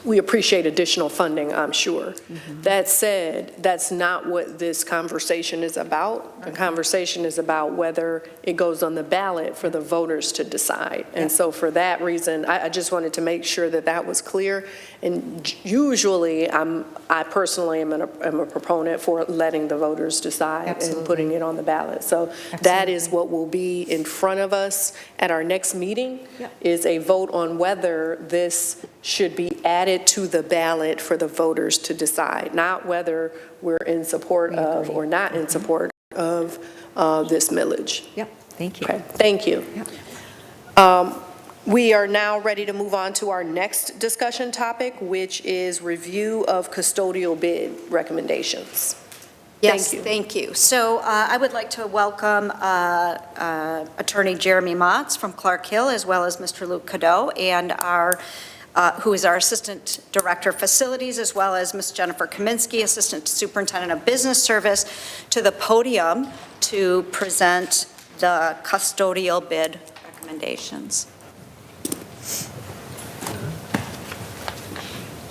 we appreciate additional funding, I'm sure. That said, that's not what this conversation is about. The conversation is about whether it goes on the ballot for the voters to decide. And so for that reason, I just wanted to make sure that that was clear. And usually, I personally am a proponent for letting the voters decide and putting it on the ballot. So that is what will be in front of us at our next meeting, is a vote on whether this should be added to the ballot for the voters to decide, not whether we're in support of or not in support of this millage. Yep, thank you. Okay, thank you. We are now ready to move on to our next discussion topic, which is review of custodial bid recommendations. Yes, Thank you. thank you. So I would like to welcome Attorney Jeremy Motz from Clark Hill, as well as Mr. Luke Cadeau, and who is our Assistant Director of Facilities, as well as Ms. Jennifer Kaminsky, Assistant Superintendent of Business Service, to the podium to present the custodial bid recommendations.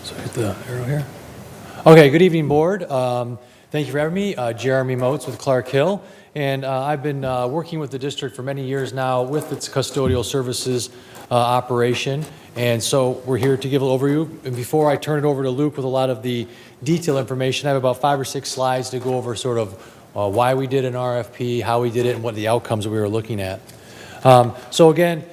So hit the arrow here. Okay, good evening, board. Thank you for having me. Jeremy Motz with Clark Hill, and I've been working with the district for many years now with its custodial services operation, and so we're here to give an overview. And before I turn it over to Luke with a lot of the detailed information, I have about 5 or 6 slides to go over sort of why we did an RFP, how we did it, and what the outcomes we were looking at. So again,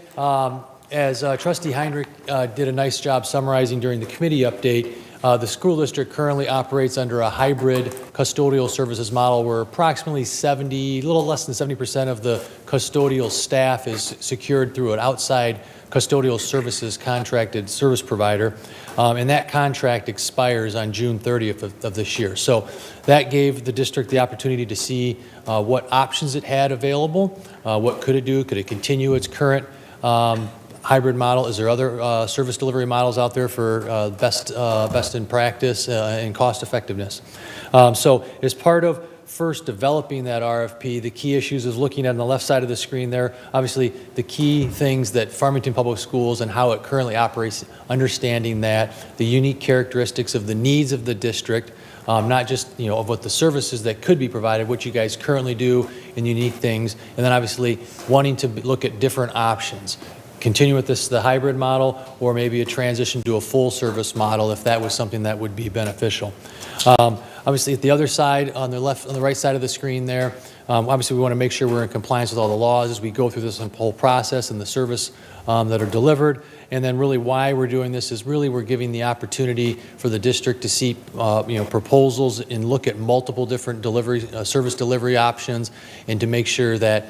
as Trustee Heinrich did a nice job summarizing during the committee update, the school district currently operates under a hybrid custodial services model where approximately a little less than 70% of the custodial staff is secured through an outside custodial services contracted service provider, and that contract expires on June 30th of this year. So that gave the district the opportunity to see what options it had available, what could it do, could it continue its current hybrid model? Is there other service delivery models out there for best in practice and cost effectiveness? So as part of first developing that RFP, the key issues is looking at on the left side of the screen there, obviously the key things that Farmington Public Schools and how it currently operates, understanding that, the unique characteristics of the needs of the district, not just of what the services that could be provided, what you guys currently do and unique things, and then obviously wanting to look at different options. Continue with the hybrid model, or maybe a transition to a full service model if that was something that would be beneficial. Obviously, at the other side, on the right side of the screen there, obviously, we want to make sure we're in compliance with all the laws as we go through this whole process and the service that are delivered. And then really why we're doing this is really we're giving the opportunity for the district to see proposals and look at multiple different service delivery options, and to make sure that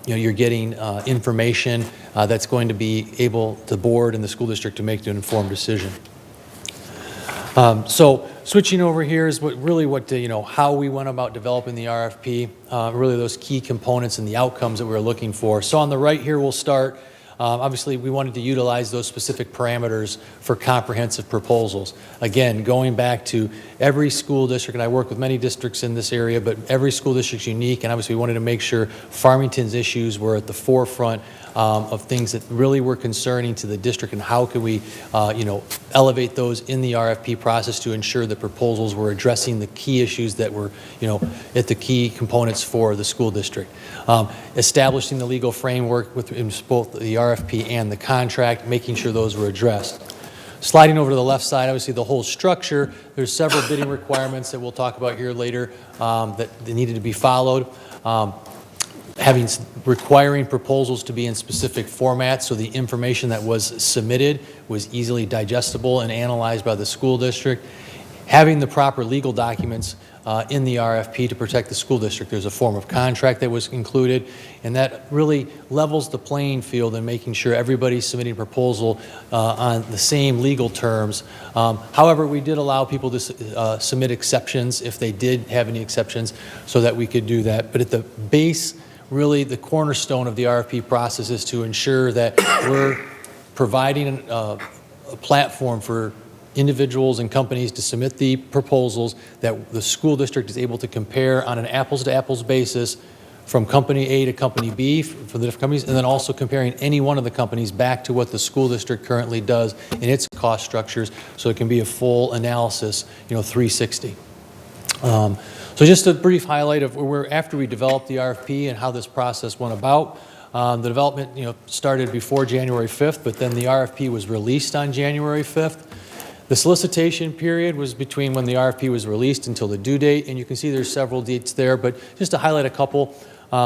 you're getting information that's going to be able the board and the school district to make an informed decision. So switching over here is how we went about developing the RFP, really those key components and the outcomes that we were looking for. So on the right here, we'll start. Obviously, we wanted to utilize those specific parameters for comprehensive proposals. Again, going back to every school district, and I work with many districts in this area, but every school district's unique, and obviously we wanted to make sure Farmington's issues were at the forefront of things that really were concerning to the district, and how could we, elevate those in the RFP process to ensure that proposals were addressing the key issues that were, at the key components for the school district. Establishing the legal framework with both the RFP and the contract, making sure those were addressed. Sliding over to the left side, obviously the whole structure, there's several bidding requirements that we'll talk about here later that needed to be followed. Requiring proposals to be in specific formats, so the information that was submitted was easily digestible and analyzed by the school district. Having the proper legal documents in the RFP to protect the school district. There's a form of contract that was included, and that really levels the playing field in making sure everybody's submitting a proposal on the same legal terms. However, we did allow people to submit exceptions if they did have any exceptions, so that we could do that. But at the base, really the cornerstone of the RFP process is to ensure that we're providing a platform for individuals and companies to submit the proposals that the school district is able to compare on an apples-to-apples basis from company A to company B for the different companies, and then also comparing any one of the companies back to what the school district currently does in its cost structures, so it can be a full analysis, 360. So just a brief highlight of where after we developed the RFP and how this process went about. The development, started before January 5th, but then the RFP was released on January 5th. The solicitation period was between when the RFP was released until the due date, and you can see there's several dates there, but just to highlight a couple,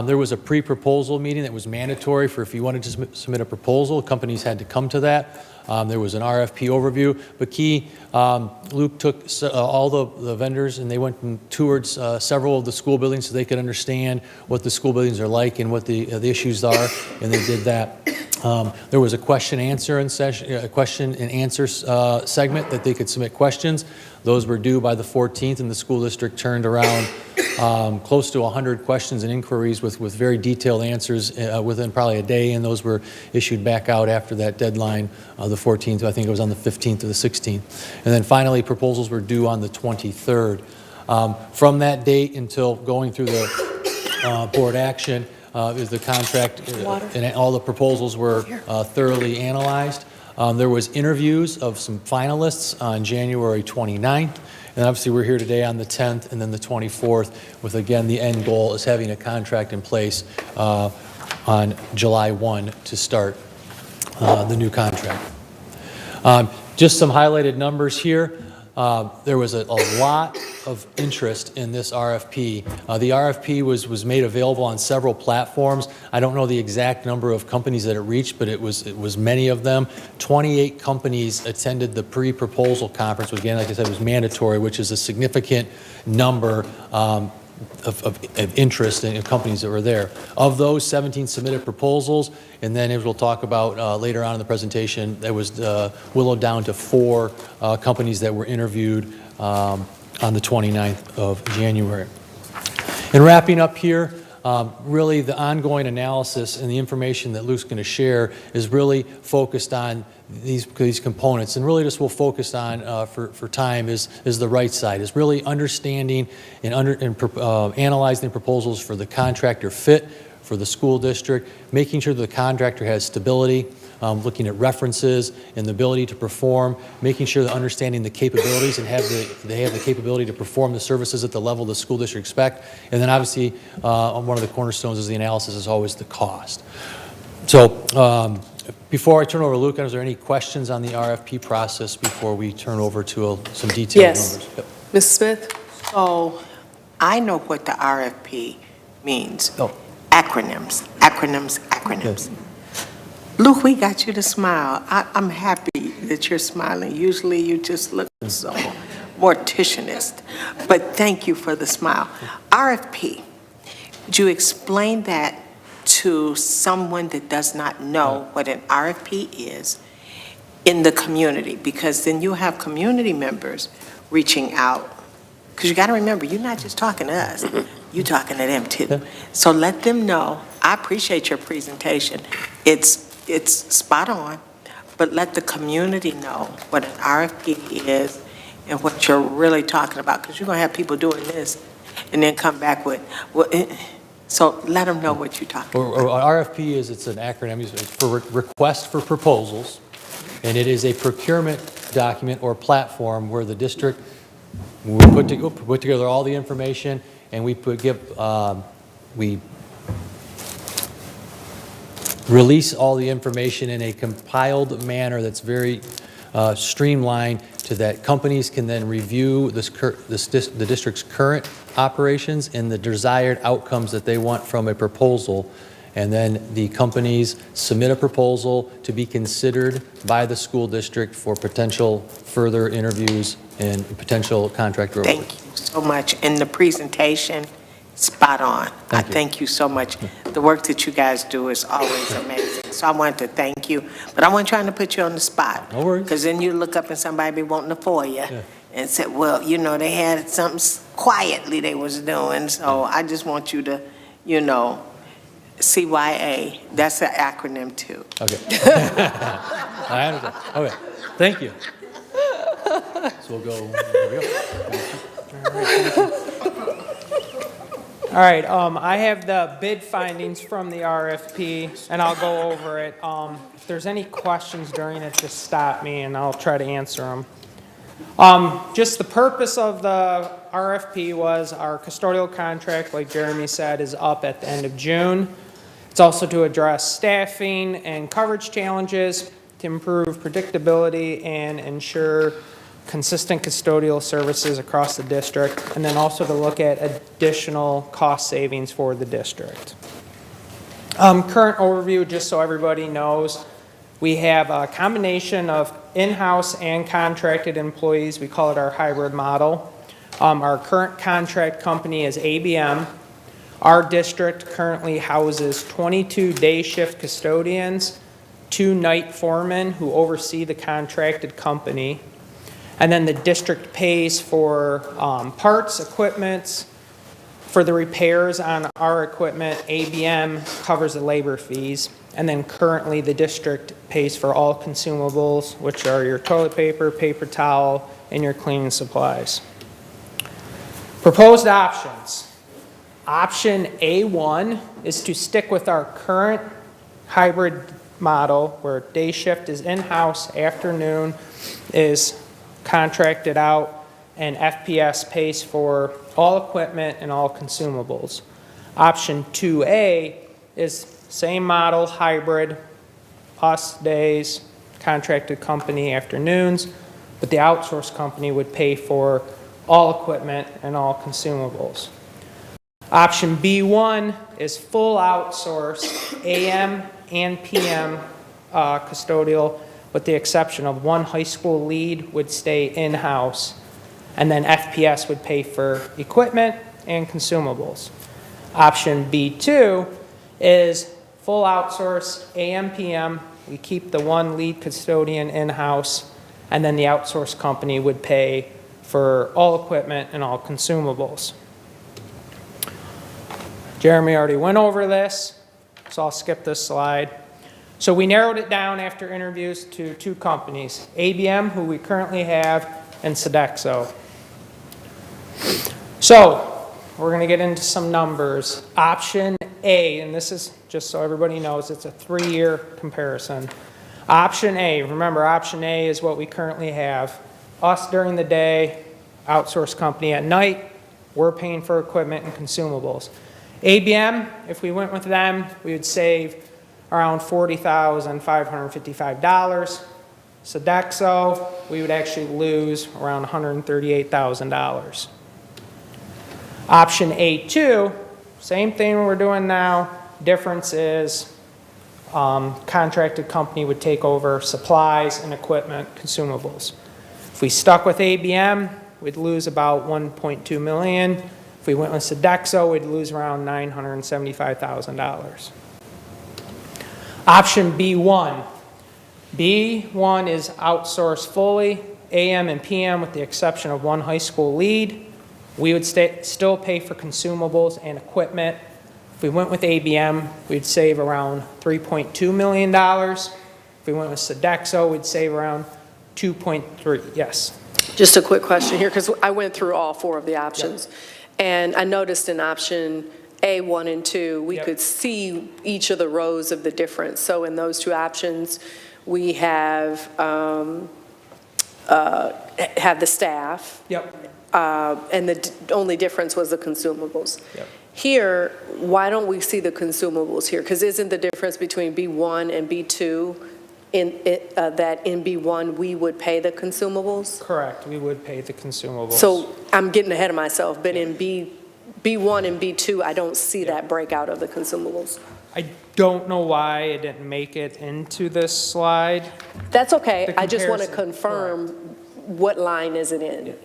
there was a pre-proposal meeting that was mandatory for if you wanted to submit a proposal, companies had to come to that. There was an RFP overview, but Luke took all the vendors and they went and toured several of the school buildings so they could understand what the school buildings are like and what the issues are, and they did that. There was a question and answer segment that they could submit questions. Those were due by the 14th, and the school district turned around close to 100 questions and inquiries with very detailed answers within probably a day, and those were issued back out after that deadline, the 14th. I think it was on the 15th or the 16th. And then finally, proposals were due on the 23rd. From that date until going through the board action, is the contract, and all the proposals were thoroughly analyzed. There was interviews of some finalists on January 29th, and obviously we're here today on the 10th and then the 24th, with again the end goal is having a contract in place on July 1 to start the new contract. Just some highlighted numbers here. There was a lot of interest in this RFP. The RFP was made available on several platforms. I don't know the exact number of companies that it reached, but it was many of them. 28 companies attended the pre-proposal conference, which again, like I said, was mandatory, which is a significant number of interest in companies that were there. Of those, 17 submitted proposals, and then as we'll talk about later on in the presentation, there was willowed down to 4 companies that were interviewed on the 29th of January. And wrapping up here, really the ongoing analysis and the information that Luke's going to share is really focused on these components, and really just we'll focus on for time is the right side, is really understanding and analyzing proposals for the contractor fit for the school district, making sure the contractor has stability, looking at references and the ability to perform, making sure that understanding the capabilities and they have the capability to perform the services at the level the school district expect, and then obviously one of the cornerstones is the analysis is always the cost. So before I turn over to Luke, is there any questions on the RFP process before we turn over to some detailed numbers? Yep. Ms. Smith? So I know what the RFP means. Oh. Acronyms, acronyms, acronyms. Luke, we got you to smile. I'm happy that you're smiling. Usually you just look so morticianist, but thank you for the smile. RFP, would you explain that to someone that does not know what an RFP is in the community? Because then you have community members reaching out. Because you got to remember, you're not just talking to us, you're talking to them too. So let them know. I appreciate your presentation. It's spot on, but let the community know what an RFP is and what you're really talking about, because you're going to have people doing this and then come back with, so let them know what you're talking about. RFP it's an acronym, it's for Request for Proposals, and it is a procurement document or platform where the district we put together all the information, and we release all the information in a compiled manner that's very streamlined, so that companies can then review the district's current operations and the desired outcomes that they want from a proposal. And then the companies submit a proposal to be considered by the school district for potential further interviews and potential contract award. Thank you so much. And the presentation, spot on. Thank you so much. The work that you guys do is always amazing. So I want to thank you, but I wasn't trying to put you on the spot. No worries. Because then you look up and somebody be wanting to FOIA you and say, well, you know, they had something quietly they was doing. So I just want you to, you know, CYA, that's an acronym too. Okay. I understand. Okay. Thank you. So we'll go. There we go. All right, I have the bid findings from the RFP, and I'll go over it. If there's any questions during it, just stop me, and I'll try to answer them. Just the purpose of the RFP was our custodial contract, like Jeremy said, is up at the end of June. It's also to address staffing and coverage challenges, to improve predictability and ensure consistent custodial services across the district, and then also to look at additional cost savings for the district. Current overview, just so everybody knows, we have a combination of in-house and contracted employees. We call it our hybrid model. Our current contract company is ABM. Our district currently houses 22 day shift custodians, 2 night foremen who oversee the contracted company. And then the district pays for parts, equipment. For the repairs on our equipment, ABM covers the labor fees. And then currently the district pays for all consumables, which are your toilet paper, paper towel, and your cleaning supplies. Proposed options. Option A1 is to stick with our current hybrid model where day shift is in-house, afternoon is contracted out, and FPS pays for all equipment and all consumables. Option 2A is same model, hybrid, us days, contracted company afternoons, but the outsourced company would pay for all equipment and all consumables. Option B1 is full outsource, AM and PM custodial, with the exception of 1 high school lead would stay in-house, and then FPS would pay for equipment and consumables. Option B2 is full outsource, AM, PM. We keep the 1 lead custodian in-house, and then the outsourced company would pay for all equipment and all consumables. Jeremy already went over this, so I'll skip this slide. So we narrowed it down after interviews to 2 companies, ABM, who we currently have, and Sodexo. So we're going to get into some numbers. Option A, and this is just so everybody knows, it's a 3-year comparison. Option A, remember option A is what we currently have. Us during the day, outsourced company at night, we're paying for equipment and consumables. ABM, if we went with them, we would save around $40,555. Sodexo, we would actually lose around $138,000. Option A2, same thing we're doing now, difference is contracted company would take over supplies and equipment, consumables. If we stuck with ABM, we'd lose about 1.2 million. If we went with Sodexo, we'd lose around $975,000. Option B1. B1 is outsourced fully, AM and PM with the exception of one high school lead. We would still pay for consumables and equipment. If we went with ABM, we'd save around $3.2 million. If we went with Sodexo, we'd save around 2.3, yes. Just a quick question here, because I went through all 4 of the options. And I noticed in option A, 1, and 2, we could see each of the rows of the difference. So in those 2 options, we have the staff. And the only difference was the consumables. Here, why don't we see the consumables here? Because isn't the difference between B1 and B2 that in B1 we would pay the consumables? Correct, we would pay the consumables. So I'm getting ahead of myself, but in B1 and B2, I don't see that breakout of the consumables. I don't know why it didn't make it into this slide. That's okay. I just want to comparison, confirm what line is it in?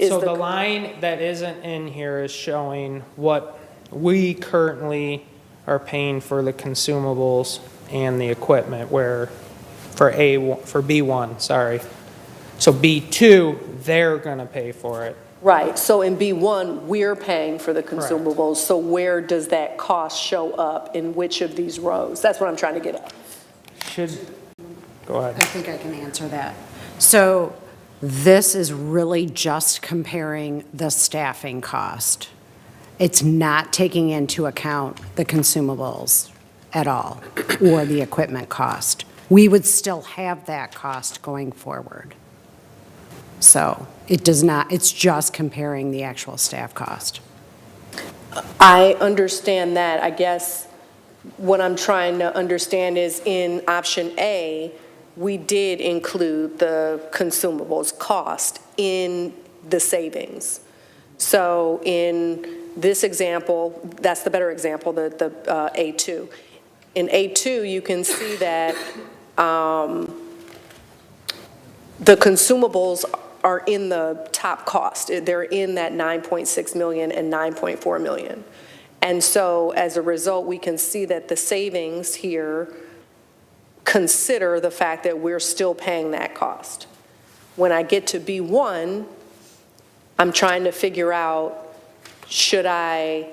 So the line that isn't in here is showing what we currently are paying for the consumables and the equipment, where for B1, sorry. So B2, they're gonna pay for it. Right, so in B1, we're paying for the consumables, so where does that cost show up in which of these rows? That's what I'm trying to get at. Go ahead. I think I can answer that. So this is really just comparing the staffing cost. It's not taking into account the consumables at all, or the equipment cost. We would still have that cost going forward. So it does not, it's just comparing the actual staff cost. I understand that. I guess what I'm trying to understand is in option A, we did include the consumables cost in the savings. So in this example, that's the better example, the A2. In A2, you can see that the consumables are in the top cost. They're in that 9.6 million and 9.4 million. And so as a result, we can see that the savings here consider the fact that we're still paying that cost. When I get to B1, I'm trying to figure out, should I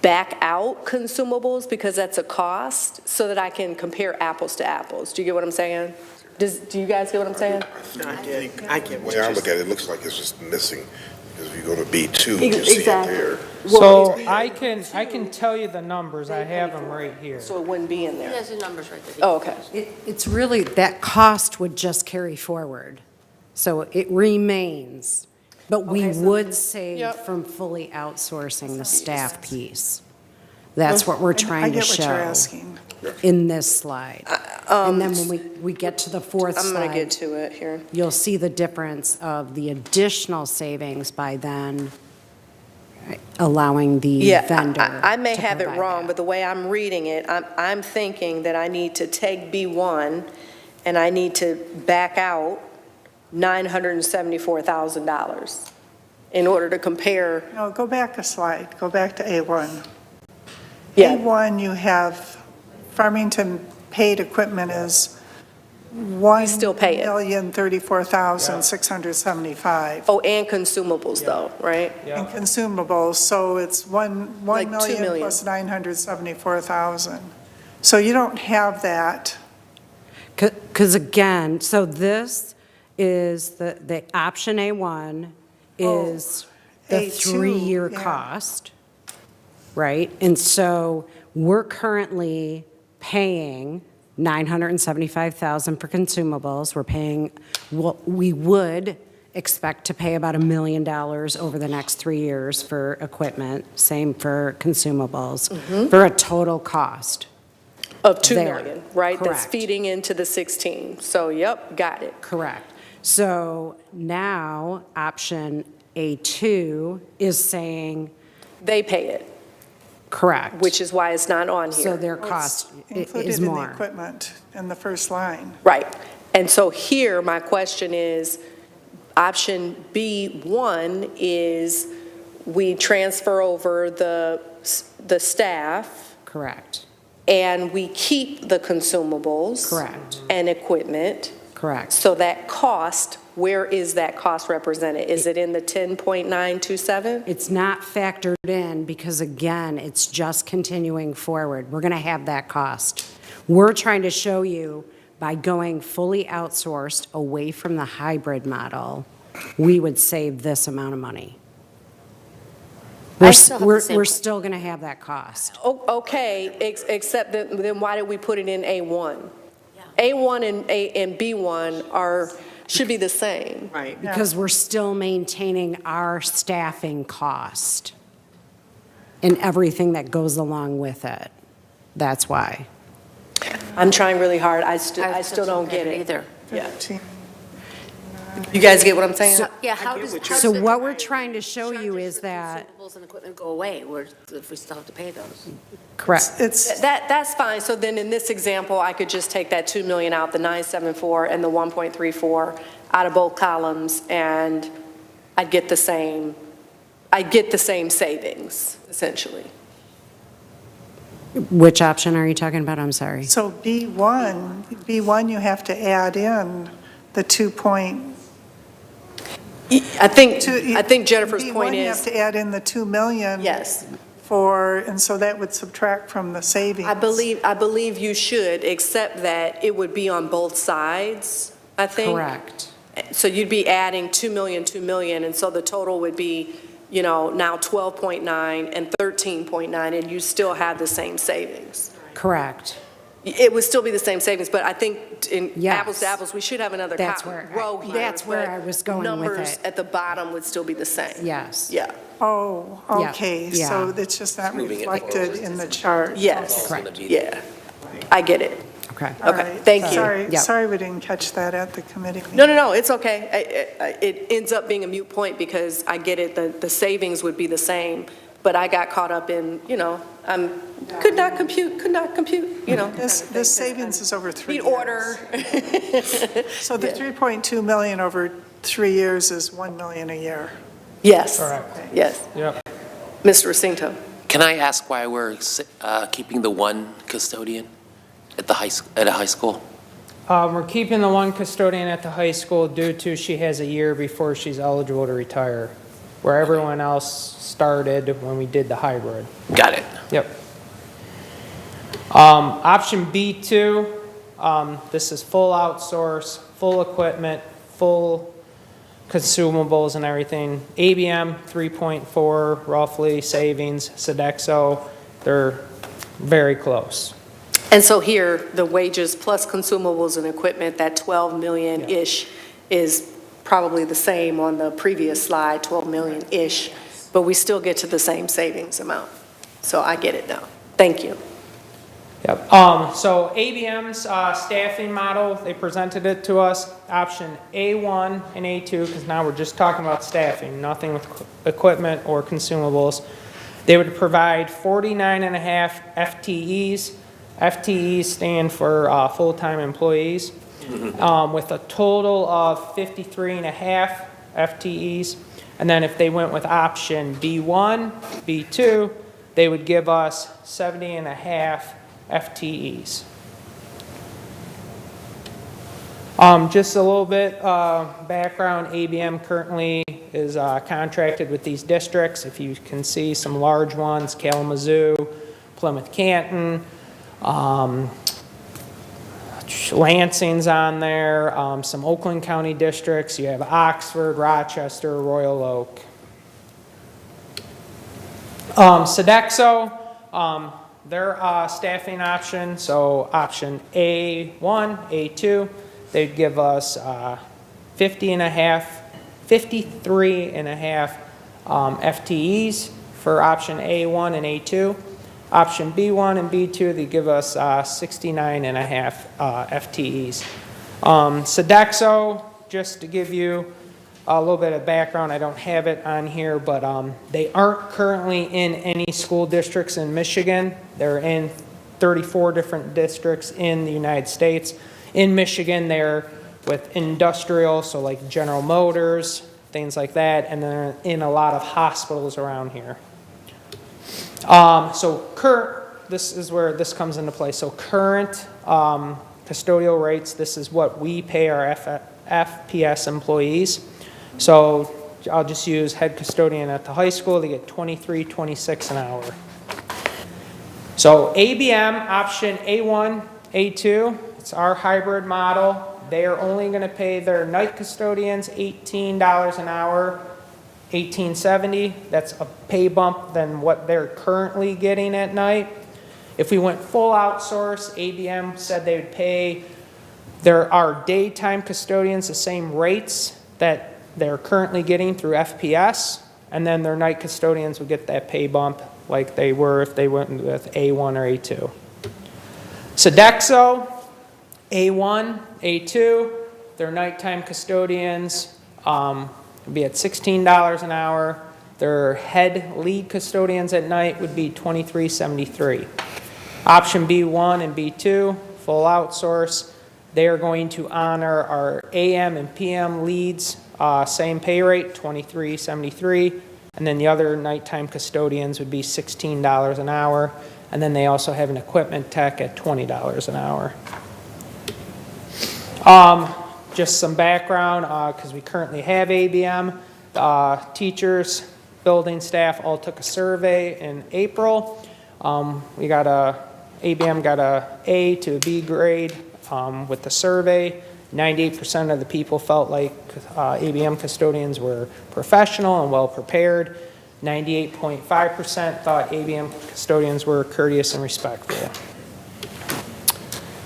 back out consumables because that's a cost so that I can compare apples to apples? Do you get what I'm saying? Do you guys get what I'm saying? I get the way I look at it, it looks like it's just missing, because if you go to B2, you see it there. So I can tell you the numbers, I have them right here. So it wouldn't be in there? There's the numbers right there. Oh, okay. It's really, that cost would just carry forward. So it remains, but we would save from fully outsourcing the staff piece. That's what we're trying to show. I get what you're asking. In this slide. And then when we get to the fourth slide. I'm going to get to it here. You'll see the difference of the additional savings by then allowing the vendor. I may to have it provide wrong, that. but the way I'm reading it, I'm thinking that I need to take B1 and I need to back out $974,000 in order to compare. No, go back a slide. Go back to A1. Yeah. A1, you have Farmington paid equipment is $1,034,675. Oh, and consumables though, right? And consumables, so it's one Like 2 million million. plus 974,000. So you don't have that. Because again, so this is the option A1 is the A2, 3-year yeah. cost, right? And so we're currently paying $975,000 for consumables. We're paying what we would expect to pay about $1 million over the next 3 years for equipment. Same for consumables, for a total cost Of 2 there. million, right? That's Correct. feeding into the 16. So, yep, got it. Correct. So now, option A2 is saying, They pay it, correct. which is why it's not on here. So their cost Included is in the more. equipment in the first line. Right. And so here, my question is, option B1 is we transfer over the staff Correct, and we keep the consumables. correct, And equipment. correct. So that cost, where is that cost represented? Is it in the 10.927? It's not factored in because, again, it's just continuing forward. We're going to have that cost. We're trying to show you by going fully outsourced away from the hybrid model, we would save this amount of money. I still have the same We're question. still going to have that cost. Okay, except that, then why did we put it in A1? A1 and B1 should be the same. Right. Because we're still maintaining our staffing cost and everything that goes along with it. That's why. I'm trying really hard. I still don't get it. Either. Yeah. You guys get what I'm saying? Yeah, how does So what we're trying to show you is that, consumables and equipment go away if we still have to pay those? correct, That's fine. So then in this example, I could just take that 2 million out, the 974 and the 1.34 out of both columns, and I'd get the same savings, essentially. which option are you talking about? I'm sorry. So B1, you have to add in the 2 point. I think Jennifer's point B1, you have is, to add in the 2 million. yes, And so that would subtract from the savings. I believe you should, except that it would be on both sides, I think. Correct. So you'd be adding 2 million, and so the total would be, now 12.9 and 13.9, and you still have the same savings. Correct. It would still be the same savings, but I think in Yes. apples to apples, we should have another That's row here. that's where but I was going with Numbers it. at the bottom would still be the same. Yes. Yeah, Oh, Yeah. okay, Yeah. so it's just not Moving it reflected in the chart. yes, Correct. yeah. I get it. Okay. All Okay, right. thank you. Sorry, Yeah. sorry we didn't catch that at the committee meeting. No, it's okay. It ends up being a moot point because I get it, the savings would be the same, but I got caught up in, could not compute, This savings is over 3 Need years. order. So the 3.2 million over 3 years is 1 million a year. Yes. Correct. Yes. Yep. Mr. Racinto. Can I ask why we're keeping the one custodian at a high school? We're keeping the one custodian at the high school due to she has a year before she's eligible to retire, where everyone else started when we did the hybrid. Got it. Yep. Option B2, this is full outsource, full equipment, full consumables and everything. ABM, 3.4 roughly savings. Sodexo, they're very close. And so here, the wages plus consumables and equipment, that 12 million-ish is probably the same on the previous slide, 12 million-ish, but we still get to the same savings amount. So I get it now. Thank you. Yep. So ABM's staffing model, they presented it to us, option A1 and A2, because now we're just talking about staffing, nothing with equipment or consumables. They would provide 49.5 FTEs. FTEs stand for full-time employees, with a total of 53.5 FTEs. And then if they went with option B1, B2, they would give us 70.5 FTEs. Just a little bit background, ABM currently is contracted with these districts. If you can see some large ones, Kalamazoo, Plymouth Canton, Lansing's on there, some Oakland County districts. You have Oxford, Rochester, Royal Oak. Sodexo, their staffing option, so option A1, A2, they'd give us 53.5 FTEs for option A1 and A2. Option B1 and B2, they give us 69.5 FTEs. Sodexo, just to give you a little bit of background, I don't have it on here, but they aren't currently in any school districts in Michigan. They're in 34 different districts in the United States. In Michigan, they're with industrial, so like General Motors, things like that, and they're in a lot of hospitals around here. This is where this comes into play. So current custodial rates, this is what we pay our FPS employees. So I'll just use head custodian at the high school. They get $23.26 an hour. So ABM, option A1, A2, it's our hybrid model. They are only going to pay their night custodians $18 an hour, $18.70. That's a pay bump than what they're currently getting at night. If we went full outsource, ABM said they would pay our daytime custodians the same rates that they're currently getting through FPS, and then their night custodians would get that pay bump like they were if they went with A1 or A2. Sodexo, A1, A2, their nighttime custodians would be at $16 an hour. Their head lead custodians at night would be $23.73. Option B1 and B2, full outsource. They are going to honor our AM and PM leads, same pay rate, $23.73. And then the other nighttime custodians would be $16 an hour. And then they also have an equipment tech at $20 an hour. Just some background, because we currently have ABM. Teachers, building staff all took a survey in April. ABM got a A to a B grade with the survey. 98% of the people felt like ABM custodians were professional and well prepared. 98.5% thought ABM custodians were courteous and respectful.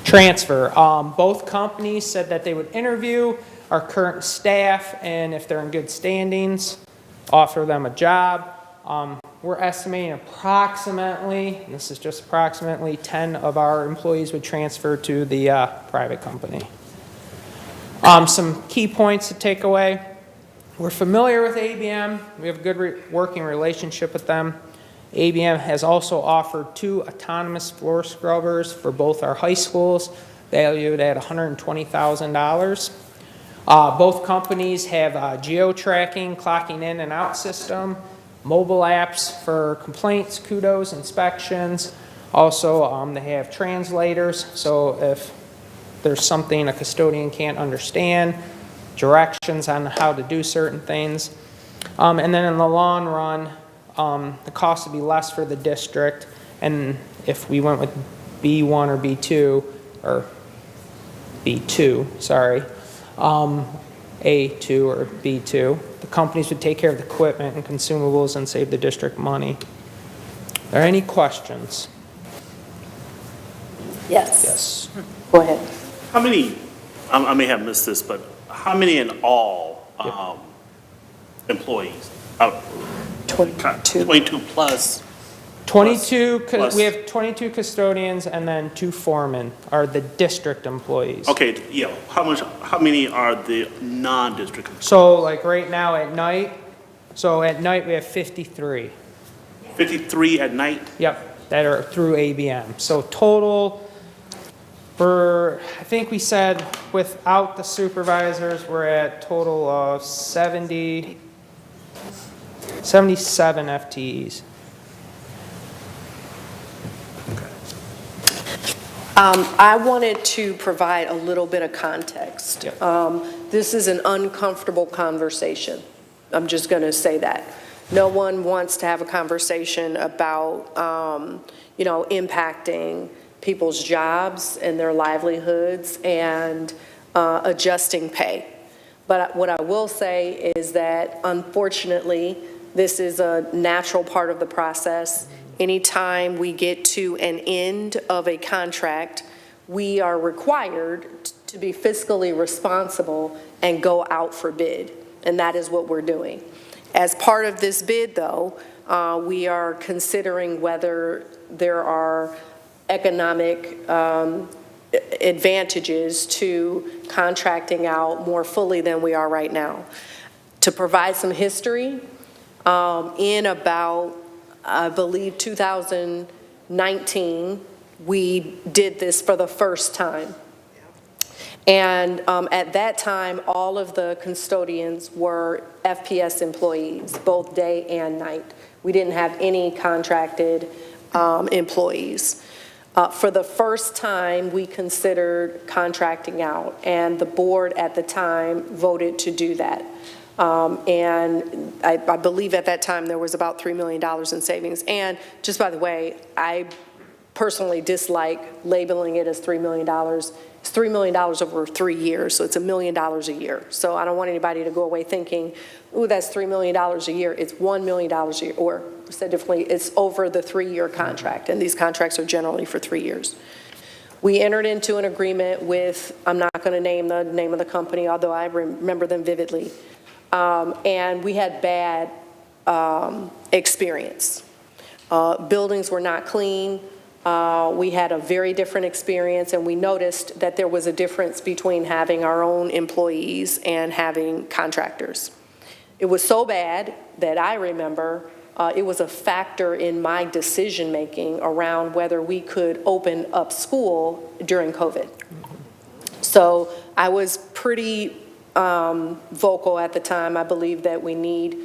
Transfer. Both companies said that they would interview our current staff, and if they're in good standings, offer them a job. We're estimating approximately, and this is just approximately, 10 of our employees would transfer to the private company. Some key points to take away. We're familiar with ABM. We have a good working relationship with them. ABM has also offered 2 autonomous floor scrubbers for both our high schools, valued at $120,000. Both companies have geo-tracking, clocking in and out system, mobile apps for complaints, kudos, inspections. Also, they have translators, so if there's something a custodian can't understand, directions on how to do certain things. And then in the long run, the cost would be less for the district, and if we went with B1 or B2, or B2, sorry, A2 or B2, the companies would take care of the equipment and consumables and save the district money. Are there any questions? Yes. Yes. Go ahead. How many, I may have missed this, but how many in all employees? 22. 22 plus. 22, plus. we have 22 custodians, and then 2 foremen are the district employees. Okay, yeah, how many are the non-district employees? So like right now at night, we have 53. 53 at night? Yep, that are through ABM. So total, I think we said without the supervisors, we're at total of 77 FTEs. I wanted to provide a little bit of context. This is an uncomfortable conversation. I'm just going to say that. No one wants to have a conversation about, impacting people's jobs and their livelihoods and adjusting pay. But what I will say is that, unfortunately, this is a natural part of the process. Anytime we get to an end of a contract, we are required to be fiscally responsible and go out for bid, and that is what we're doing. As part of this bid, though, we are considering whether there are economic advantages to contracting out more fully than we are right now. To provide some history, in about, I believe, 2019, we did this for the first time. And at that time, all of the custodians were FPS employees, both day and night. We didn't have any contracted employees. For the first time, we considered contracting out, and the board at the time voted to do that. And I believe at that time there was about $3 million in savings. And just by the way, I personally dislike labeling it as $3 million. It's $3 million over 3 years, so it's $1 million a year. So I don't want anybody to go away thinking, ooh, that's $3 million a year. It's $1 million a year, or said differently, it's over the 3-year contract, and these contracts are generally for 3 years. We entered into an agreement with, I'm not going to name the name of the company, although I remember them vividly, and we had bad experience. Buildings were not clean. We had a very different experience, and we noticed that there was a difference between having our own employees and having contractors. It was so bad that I remember it was a factor in my decision-making around whether we could open up school during COVID. So I was pretty vocal at the time. I believe that we need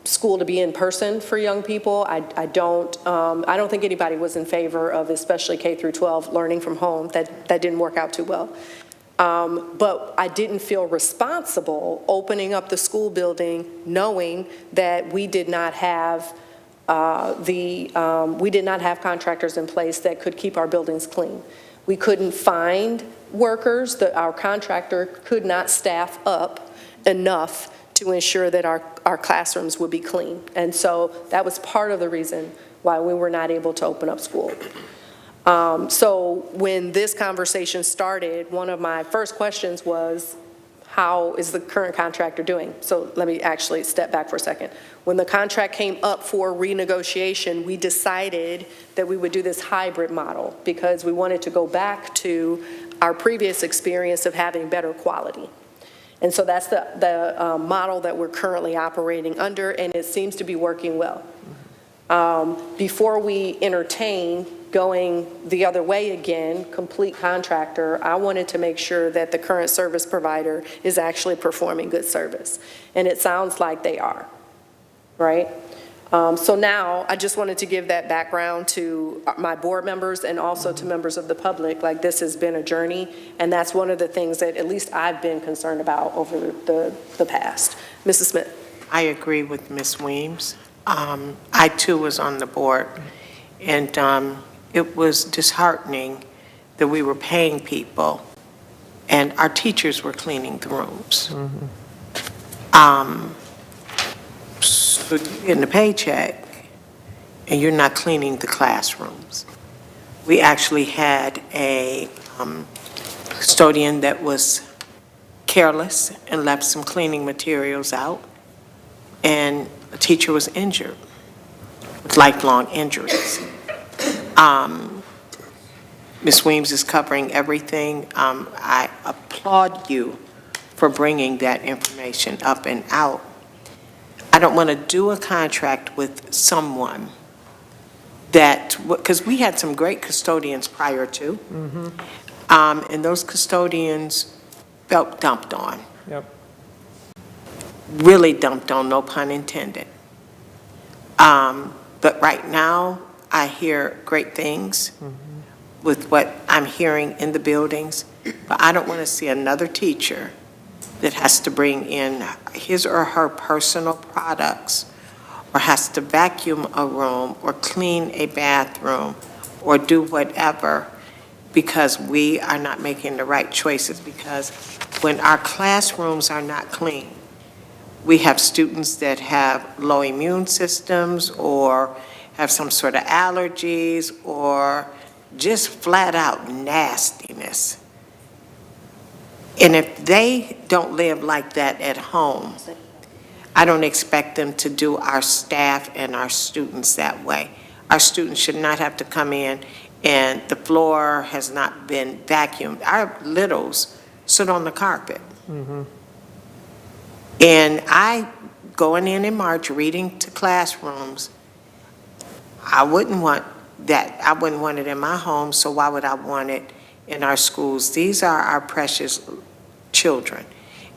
school to be in person for young people. I don't think anybody was in favor of, especially K through 12, learning from home. That didn't work out too well. But I didn't feel responsible opening up the school building knowing that we did not have contractors in place that could keep our buildings clean. We couldn't find workers. Our contractor could not staff up enough to ensure that our classrooms would be clean. And so that was part of the reason why we were not able to open up school. So when this conversation started, one of my first questions was, how is the current contractor doing? So let me actually step back for a second. When the contract came up for renegotiation, we decided that we would do this hybrid model because we wanted to go back to our previous experience of having better quality. And so that's the model that we're currently operating under, and it seems to be working well. Before we entertain going the other way again, complete contractor, I wanted to make sure that the current service provider is actually performing good service. And it sounds like they are, right? So now I just wanted to give that background to my board members and also to members of the public. Like, this has been a journey, and that's one of the things that at least I've been concerned about over the past. Mrs. Smith. I agree with Ms. Weems. I too was on the board, and it was disheartening that we were paying people and our teachers were cleaning the rooms. So you're getting a paycheck and you're not cleaning the classrooms. We actually had a custodian that was careless and left some cleaning materials out, and a teacher was injured with lifelong injuries. Ms. Weems is covering everything. I applaud you for bringing that information up and out. I don't want to do a contract with someone that, because we had some great custodians prior to, and those custodians felt dumped on. Yep. Really dumped on, no pun intended. But right now, I hear great things with what I'm hearing in the buildings, but I don't want to see another teacher that has to bring in his or her personal products, or has to vacuum a room, or clean a bathroom, or do whatever, because we are not making the right choices. Because when our classrooms are not clean, we have students that have low immune systems, or have some sort of allergies, or just flat out nastiness. And if they don't live like that at home, I don't expect them to do our staff and our students that way. Our students should not have to come in and the floor has not been vacuumed. Our littles sit on the carpet. And I, going in March, reading to classrooms, I wouldn't want that. I wouldn't want it in my home, so why would I want it in our schools? These are our precious children.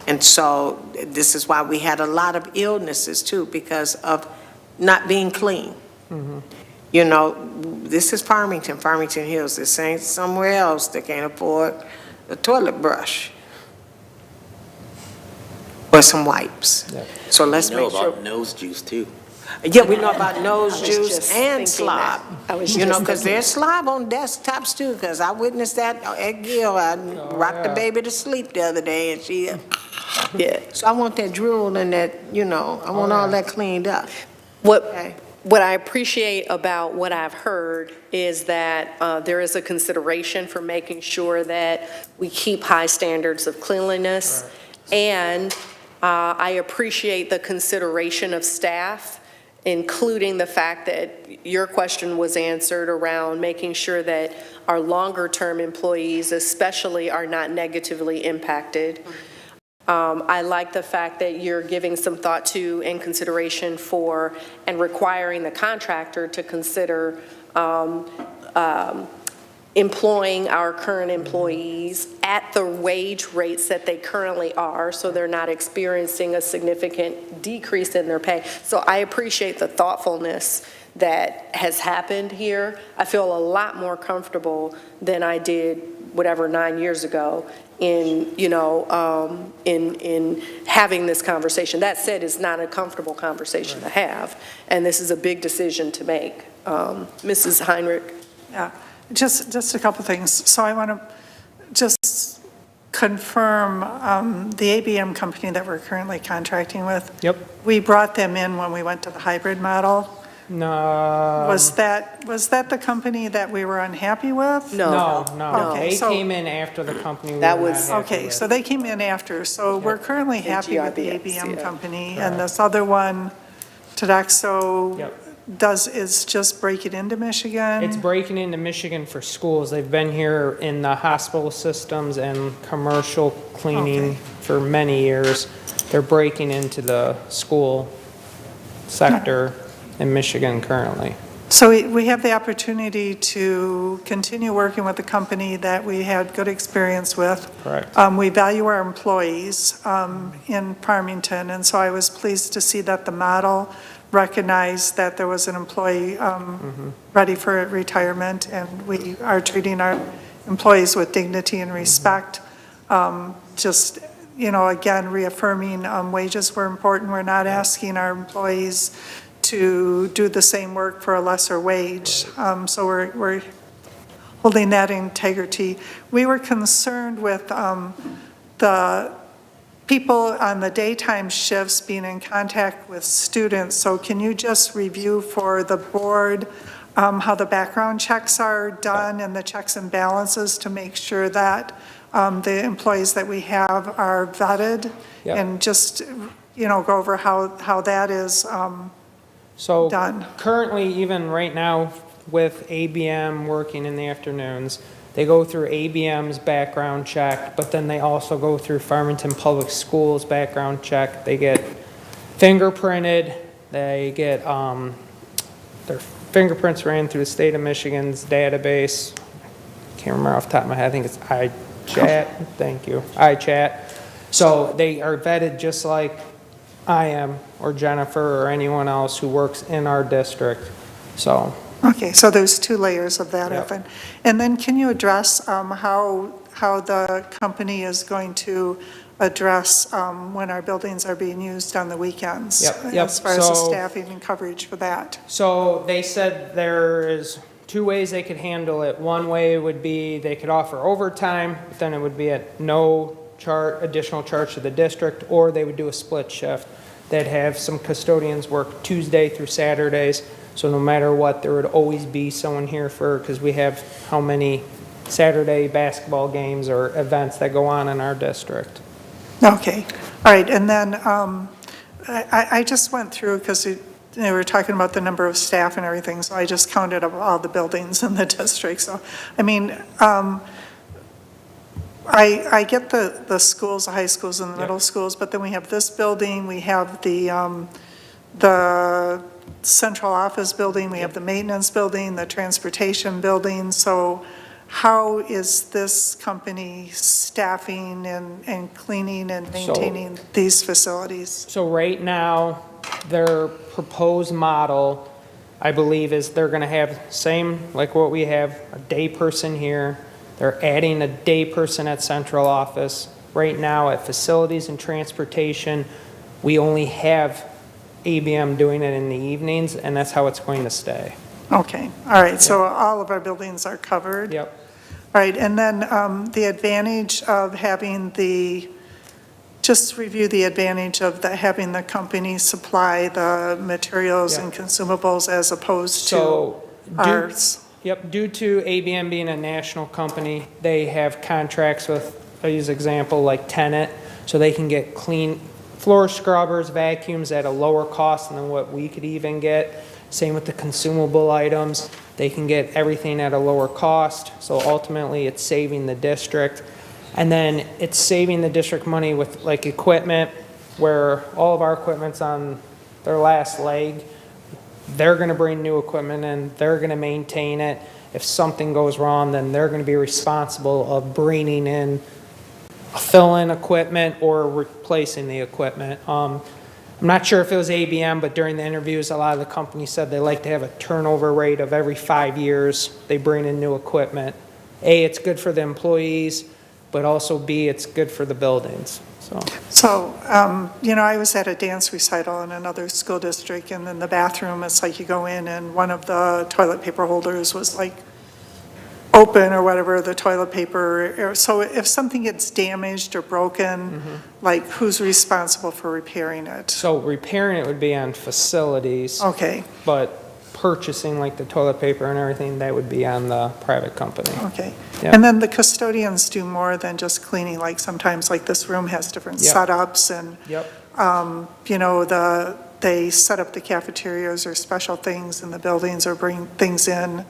And so this is why we had a lot of illnesses too, because of not being clean. You know, this is Farmington Hills. This ain't somewhere else that can't afford a toilet brush or some wipes. So let's You know make sure. about nose juice too. Yeah, we know about nose I was juice just and thinking slob. that. I was You know, just because thinking there's slob on desktops too, because I witnessed that at Gill. I rocked the baby to sleep the other day and she, yeah. So I want that drool and that, you know, I want all that cleaned up. What I appreciate about what I've heard is that there is a consideration for making sure that we keep high standards of cleanliness. And I appreciate the consideration of staff, including the fact that your question was answered around making sure that our longer-term employees especially are not negatively impacted. I like the fact that you're giving some thought to and consideration for and requiring the contractor to consider employing our current employees at the wage rates that they currently are, so they're not experiencing a significant decrease in their pay. So I appreciate the thoughtfulness that has happened here. I feel a lot more comfortable than I did, whatever, 9 years ago in, you know, in having this conversation. That said, it's not a comfortable conversation to have, and this is a big decision to make. Mrs. Heinrich? Yeah, just a couple things. So I want to just confirm the ABM company that we're currently contracting with. Yep. We brought them in when we went to the hybrid model. No. Was that the company that we were unhappy with? No. Okay, They so- came in after the company we That were was- not happy Okay, with. so they came in after. So we're currently happy with the GRBS, ABM yeah. company. And this other one, Tedexo, is just breaking into Michigan? It's breaking into Michigan for schools. They've been here in the hospital systems and commercial cleaning Okay. for many years. They're breaking into the school sector in Michigan currently. So we have the opportunity to continue working with the company that we had good experience with. Correct. We value our employees in Farmington, and so I was pleased to see that the model recognized that there was an employee ready for retirement, and we are treating our employees with dignity and respect. Just, you know, again, reaffirming wages were important. We're not asking our employees to do the same work for a lesser wage. So we're holding that integrity. We were concerned with the people on the daytime shifts being in contact with students. So can you just review for the board how the background checks are done and the checks and balances to make sure that the employees that we have are vetted? Yep. And just, you know, go over how that is So done. currently, even right now, with ABM working in the afternoons, they go through ABM's background check, but then they also go through Farmington Public Schools background check. They get fingerprinted, they get their fingerprints ran through the state of Michigan's database. Can't remember off the top of my head, I think it's iChat, thank you, iChat. So they are vetted just like I am, or Jennifer, or anyone else who works in our district, so. Okay, so there's two layers of that. Yep. And then can you address how the company is going to address when our buildings are being used on the weekends? Yep. As far as the So- staffing and coverage for that? So they said there is two ways they could handle it. One way would be they could offer overtime, but then it would be at no additional charge to the district, or they would do a split shift. They'd have some custodians work Tuesday through Saturdays, so no matter what, there would always be someone here because we have how many Saturday basketball games or events that go on in our district. Okay, all right, and then I just went through, because they were talking about the number of staff and everything, so I just counted up all the buildings in the district. So, I mean, I get the schools, the high schools and the middle schools, but then we have this building, we have the central office building, we have the maintenance building, the transportation building. So how is this company staffing and cleaning and maintaining these facilities? So right now, their proposed model, I believe, is they're going to have same like what we have, a day person here. They're adding a day person at central office. Right now at facilities and transportation, we only have ABM doing it in the evenings, and that's how it's going to stay. Okay, all right, so all of our buildings are covered? Yep. All right, and then the advantage of having just review the advantage of having the company supply the materials and consumables as opposed to ours. Yep, due to ABM being a national company, they have contracts with, I'll use example like Tenet, so they can get clean floor scrubbers, vacuums at a lower cost than what we could even get. Same with the consumable items. They can get everything at a lower cost, so ultimately it's saving the district. And then it's saving the district money with like equipment, where all of our equipment's on their last leg. They're going to bring new equipment in, they're going to maintain it. If something goes wrong, then they're going to be responsible of bringing in fill-in equipment or replacing the equipment. I'm not sure if it was ABM, but during the interviews, a lot of the companies said they like to have a turnover rate of every 5 years. They bring in new equipment. A, it's good for the employees, but also B, it's good for the buildings. So, I was at a dance recital in another school district, and in the bathroom, it's like you go in and one of the toilet paper holders was like open or whatever, the toilet paper. So if something gets damaged or broken, like who's responsible for repairing it? So repairing it would be on facilities. Okay. But purchasing like the toilet paper and everything, that would be on the private company. Okay. Yep. And then the custodians do more than just cleaning, like sometimes like this room has different setups and, they set up the cafeterias or special things in the buildings or bring things in.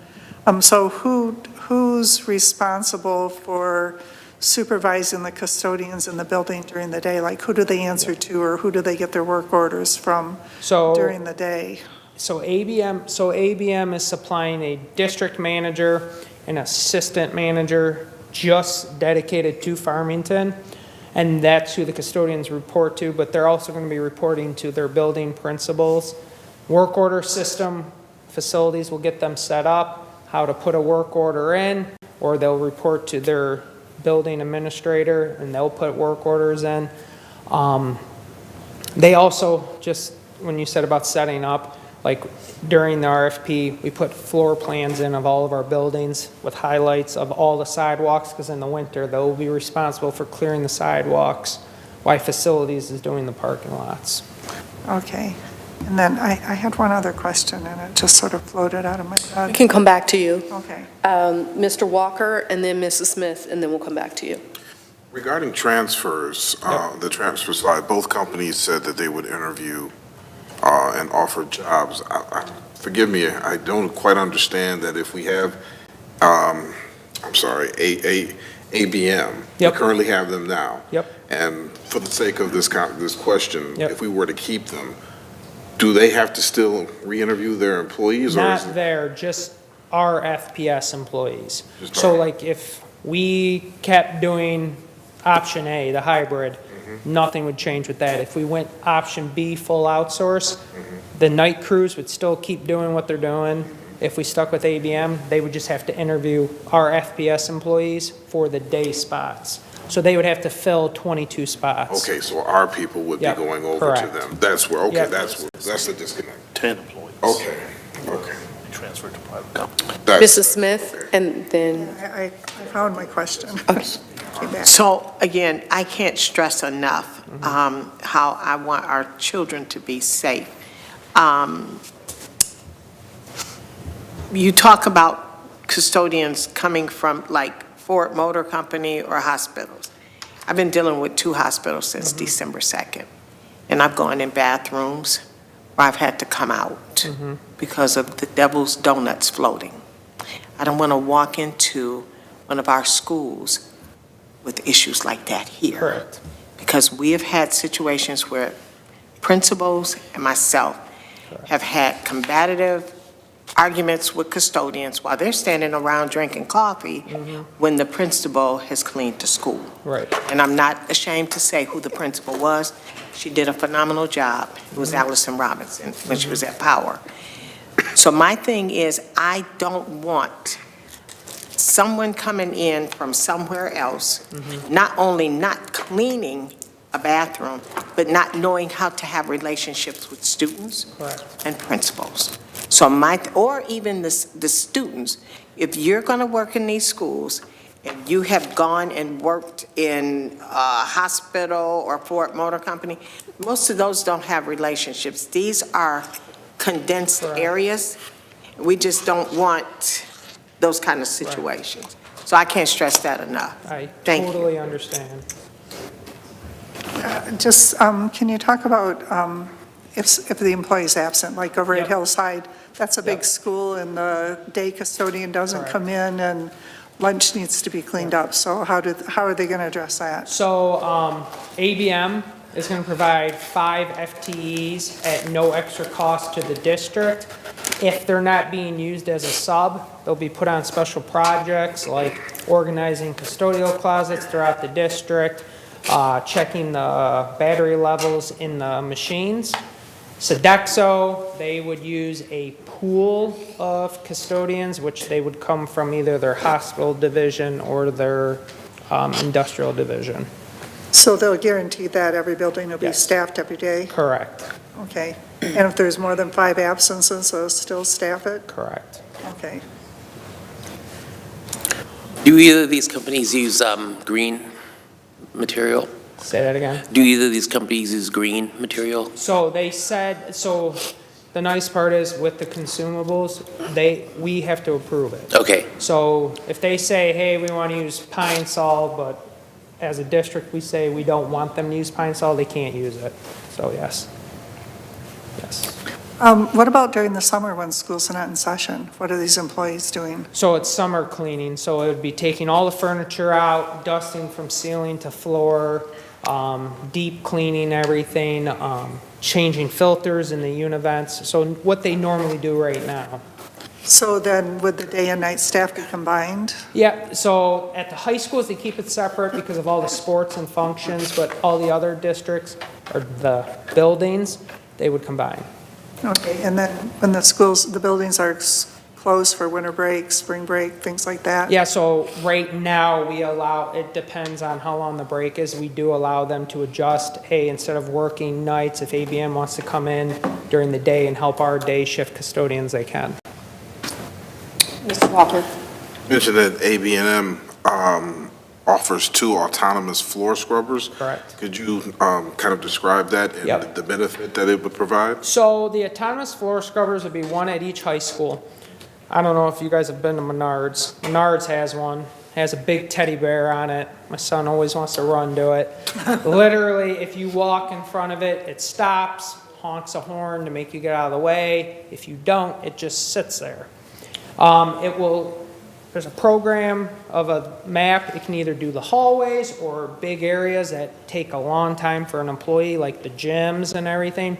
So who's responsible for supervising the custodians in the building during the day? Like who do they answer to, or who do they get their work orders from during the day? So ABM is supplying a district manager, an assistant manager, just dedicated to Farmington, and that's who the custodians report to, but they're also going to be reporting to their building principals. Work order system, facilities will get them set up, how to put a work order in, or they'll report to their building administrator, and they'll put work orders in. They also, just when you said about setting up, like during the RFP, we put floor plans in of all of our buildings with highlights of all the sidewalks, because in the winter, they'll be responsible for clearing the sidewalks, while facilities is doing the parking lots. Okay. And then I had one other question, and it just sort of floated out of my head. We can come back to you. Okay. Mr. Walker, and then Mrs. Smith, and then we'll come back to you. Regarding transfers, the transfer side, both companies said that they would interview and offer jobs. Forgive me, I don't quite understand that if we have, ABM, we currently have them now. And for the sake of this question, if we were to keep them, do they have to still re-interview their employees? Not there, just our FPS employees. So like if we kept doing option A, the hybrid, nothing would change with that. If we went option B, full outsource, the night crews would still keep doing what they're doing. If we stuck with ABM, they would just have to interview our FPS employees for the day spots. So they would have to fill 22 spots. Okay, so our people would be going over to them. That's where, that's the disconnect. 10 employees. Okay. Transferred to private company. Mrs. Smith, and then... I found my question. So again, I can't stress enough how I want our children to be safe. You talk about custodians coming from like Ford Motor Company or hospitals. I've been dealing with 2 hospitals since December 2nd, and I've gone in bathrooms where I've had to come out because of the devil's donuts floating. I don't want to walk into one of our schools with issues like that here. Correct. Because we have had situations where principals and myself have had combative arguments with custodians while they're standing around drinking coffee when the principal has cleaned the school. Right. And I'm not ashamed to say who the principal was. She did a phenomenal job. It was Allison Robinson when she was at Power. So my thing is, I don't want someone coming in from somewhere else, not only not cleaning a bathroom, but not knowing how to have relationships with students and principals. So or even the students, if you're going to work in these schools, and you have gone and worked in a hospital or Ford Motor Company, most of those don't have relationships. These are condensed areas. We just don't want those kind of situations. So I can't stress that enough. I Thank you. totally understand. Can you talk about if the employee's absent, like over at Hillside, that's a big school and the day custodian doesn't come in and lunch needs to be cleaned up. So how are they going to address that? So ABM is going to provide 5 FTEs at no extra cost to the district. If they're not being used as a sub, they'll be put on special projects like organizing custodial closets throughout the district, checking the battery levels in the machines. Sodexo, they would use a pool of custodians, which they would come from either their hospital division or their industrial division. So they'll guarantee that every building will be staffed every day? Correct. Okay. And if there's more than 5 absences, they'll still staff it? Correct. Okay. Do either of these companies use green material? Say that again. Do either of these companies use green material? So they said, so the nice part is with the consumables, we have to approve it. Okay. So if they say, hey, we want to use pine sol, but as a district, we say we don't want them to use pine sol, they can't use it. So yes. Yes. What about during the summer when schools are not in session? What are these employees doing? So it's summer cleaning, so it would be taking all the furniture out, dusting from ceiling to floor, deep cleaning everything, changing filters in the univents, so what they normally do right now. So then would the day and night staff be combined? Yeah, so at the high schools, they keep it separate because of all the sports and functions, but all the other districts, or the buildings, they would combine. Okay, and then when the buildings are closed for winter break, spring break, things like that? Yeah, so right now, we allow, it depends on how long the break is, we do allow them to adjust, hey, instead of working nights, if ABM wants to come in during the day and help our day shift custodians, they can. Mr. Walker. You mentioned that ABM offers 2 autonomous floor scrubbers. Correct. Could you kind of describe that and the benefit that it would provide? So the autonomous floor scrubbers would be 1 at each high school. I don't know if you guys have been to Menards. Menards has one. It has a big teddy bear on it. My son always wants to run to it. Literally, if you walk in front of it, it stops, honks a horn to make you get out of the way. If you don't, it just sits there. There's a program of a map. It can either do the hallways or big areas that take a long time for an employee, like the gyms and everything.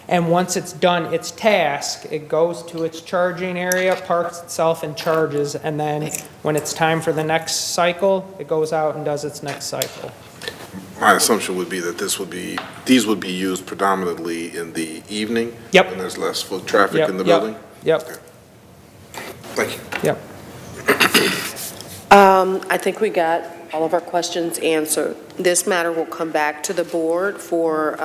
And once it's done its task, it goes to its charging area, parks itself and charges, and then when it's time for the next cycle, it goes out and does its next cycle. My assumption would be that these would be used predominantly in the evening? Yep. When there's less foot traffic in the building? Yep. Okay. Thank you. Yep. I think we got all of our questions answered. This matter will come back to the board for,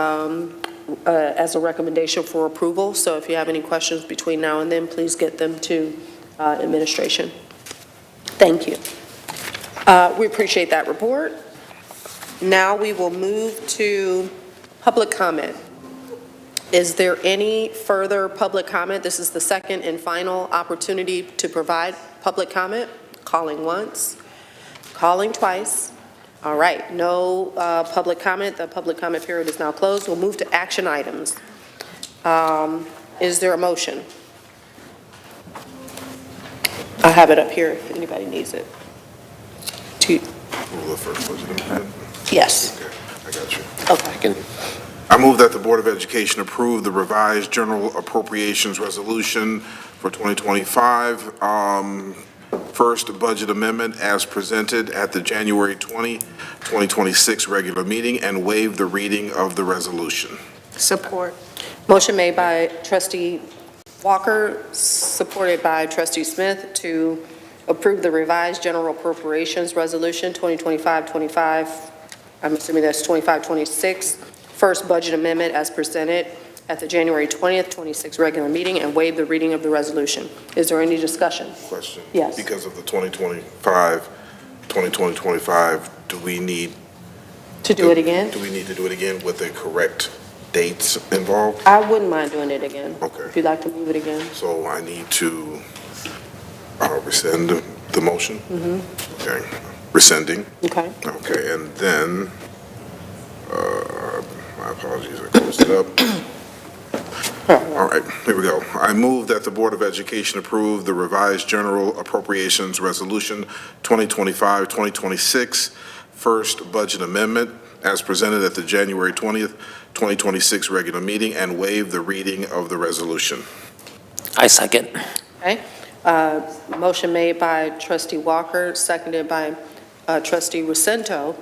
as a recommendation for approval. So if you have any questions between now and then, please get them to administration. Thank you. We appreciate that report. Now we will move to public comment. Is there any further public comment? This is the second and final opportunity to provide public comment. Calling once, calling twice. All right, no public comment. The public comment period is now closed. We'll move to action items. Is there a motion? I have it up here if anybody needs it. Rule of first budget amendment. Yes. Okay, I got you. Okay. I move that the Board of Education approve the revised general appropriations resolution for 2025, first budget amendment as presented at the January 20, 2026 regular meeting and waive the reading of the resolution. Support. Motion made by trustee Walker, supported by trustee Smith, to approve the revised general appropriations resolution 2025-25, I'm assuming that's 25-26, first budget amendment as presented at the January 20th, 26 regular meeting and waive the reading of the resolution. Is there any discussion? Question. Yes. Because of the 2020-25, do we need To do it again? Do we need to do it again with the correct dates involved? I wouldn't mind doing it again. Okay. If you'd like to move it again. So I need to rescind the motion? Okay. Rescinding. Okay. Okay, and then, my apologies, I closed it up. All right, here we go. I move that the Board of Education approve the revised general appropriations resolution 2025-2026, first budget amendment as presented at the January 20th, 2026 regular meeting and waive the reading of the resolution. I second. Okay. Motion made by trustee Walker, seconded by trustee Rosento,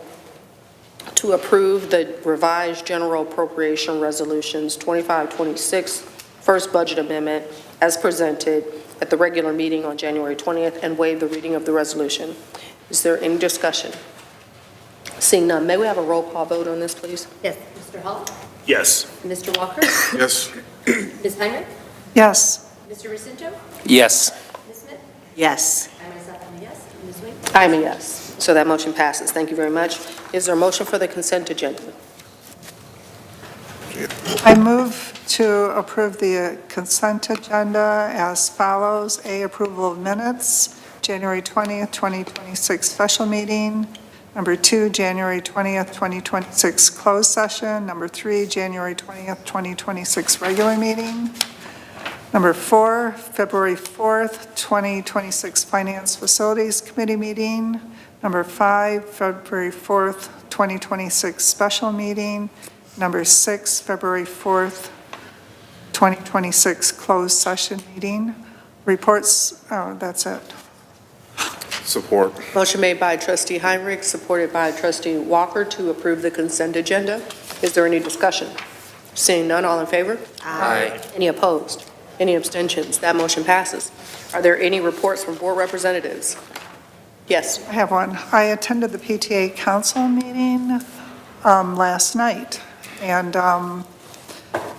to approve the revised general appropriation resolutions 25-26, first budget amendment as presented at the regular meeting on January 20th and waive the reading of the resolution. Is there any discussion? Seeing none, may we have a roll call vote on this, please? Yes. Mr. Hall? Yes. Mr. Walker? Yes? Ms. Heinrich? Yes. Mr. Rosinto? Yes. Ms. Smith? Yes. I myself am a yes. Ms. Wing? I'm a yes. So that motion passes. Thank you very much. Is there a motion for the consent agenda? I move to approve the consent agenda as follows. A, approval of minutes, January 20th, 2026 special meeting. Number 2, January 20th, 2026 closed session. Number 3, January 20th, 2026 regular meeting. Number 4, February 4th, 2026 Finance Facilities Committee meeting. Number 5, February 4th, 2026 special meeting. Number 6, February 4th, 2026 closed session meeting. Reports, oh, that's it. Support. Motion made by trustee Heinrich, supported by trustee Walker to approve the consent agenda. Is there any discussion? Seeing none, all in favor? Aye. Any opposed? Any abstentions? That motion passes. Are there any reports from board representatives? Yes. I have one. I attended the PTA council meeting last night, and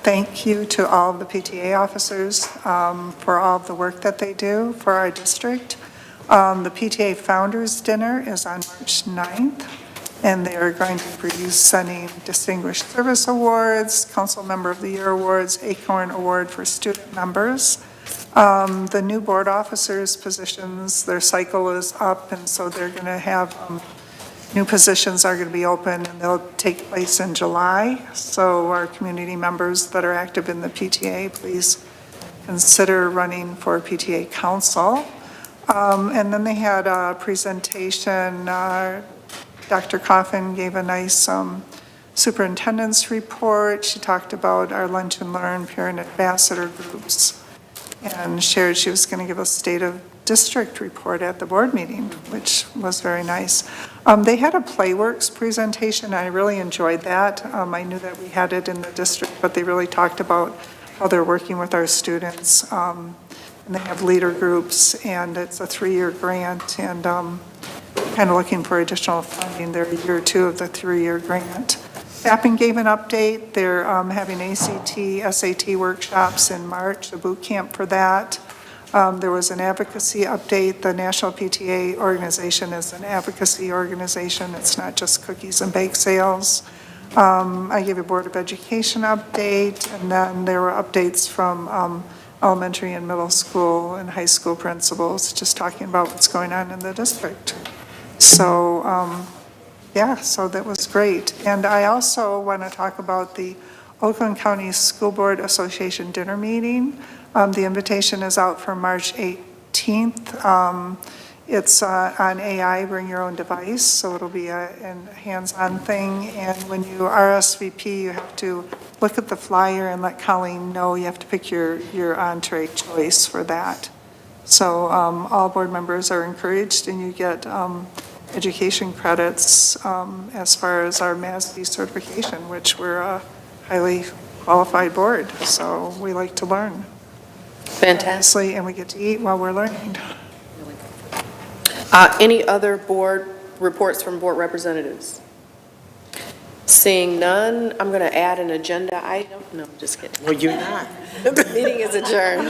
thank you to all of the PTA officers for all of the work that they do for our district. The PTA Founders Dinner is on March 9th, and they are going to be sending Distinguished Service Awards, Council Member of the Year Awards, Acorn Award for student members. The new board officers' positions, their cycle is up, and so they're going to have new positions are going to be open, and they'll take place in July. So our community members that are active in the PTA, please consider running for PTA council. And then they had a presentation. Dr. Coffin gave a nice superintendent's report. She talked about our Lunch and Learn parent ambassador groups and shared she was going to give a state of district report at the board meeting, which was very nice. They had a Playworks presentation. I really enjoyed that. I knew that we had it in the district, but they really talked about how they're working with our students. And they have leader groups, and it's a 3-year grant, and kind of looking for additional funding. They're year 2 of the 3-year grant. Staffing gave an update. They're having ACT, SAT workshops in March, a boot camp for that. There was an advocacy update. The National PTA organization is an advocacy organization. It's not just cookies and bake sales. I gave a Board of Education update, and then there were updates from elementary and middle school and high school principals, just talking about what's going on in the district. So, yeah, so that was great. And I also want to talk about the Oakland County School Board Association dinner meeting. The invitation is out for March 18th. It's on AI, bring your own device, so it'll be a hands-on thing. And when you RSVP, you have to look at the flyer and let Colleen know you have to pick your entree choice for that. So all board members are encouraged, and you get education credits as far as our MASD certification, which we're a highly qualified board, so we like to learn. Fantastic. And we get to eat while we're learning. Any other board reports from board representatives? Seeing none, I'm going to add an agenda item. No, I'm just kidding. Well, you're not. The meeting is adjourned.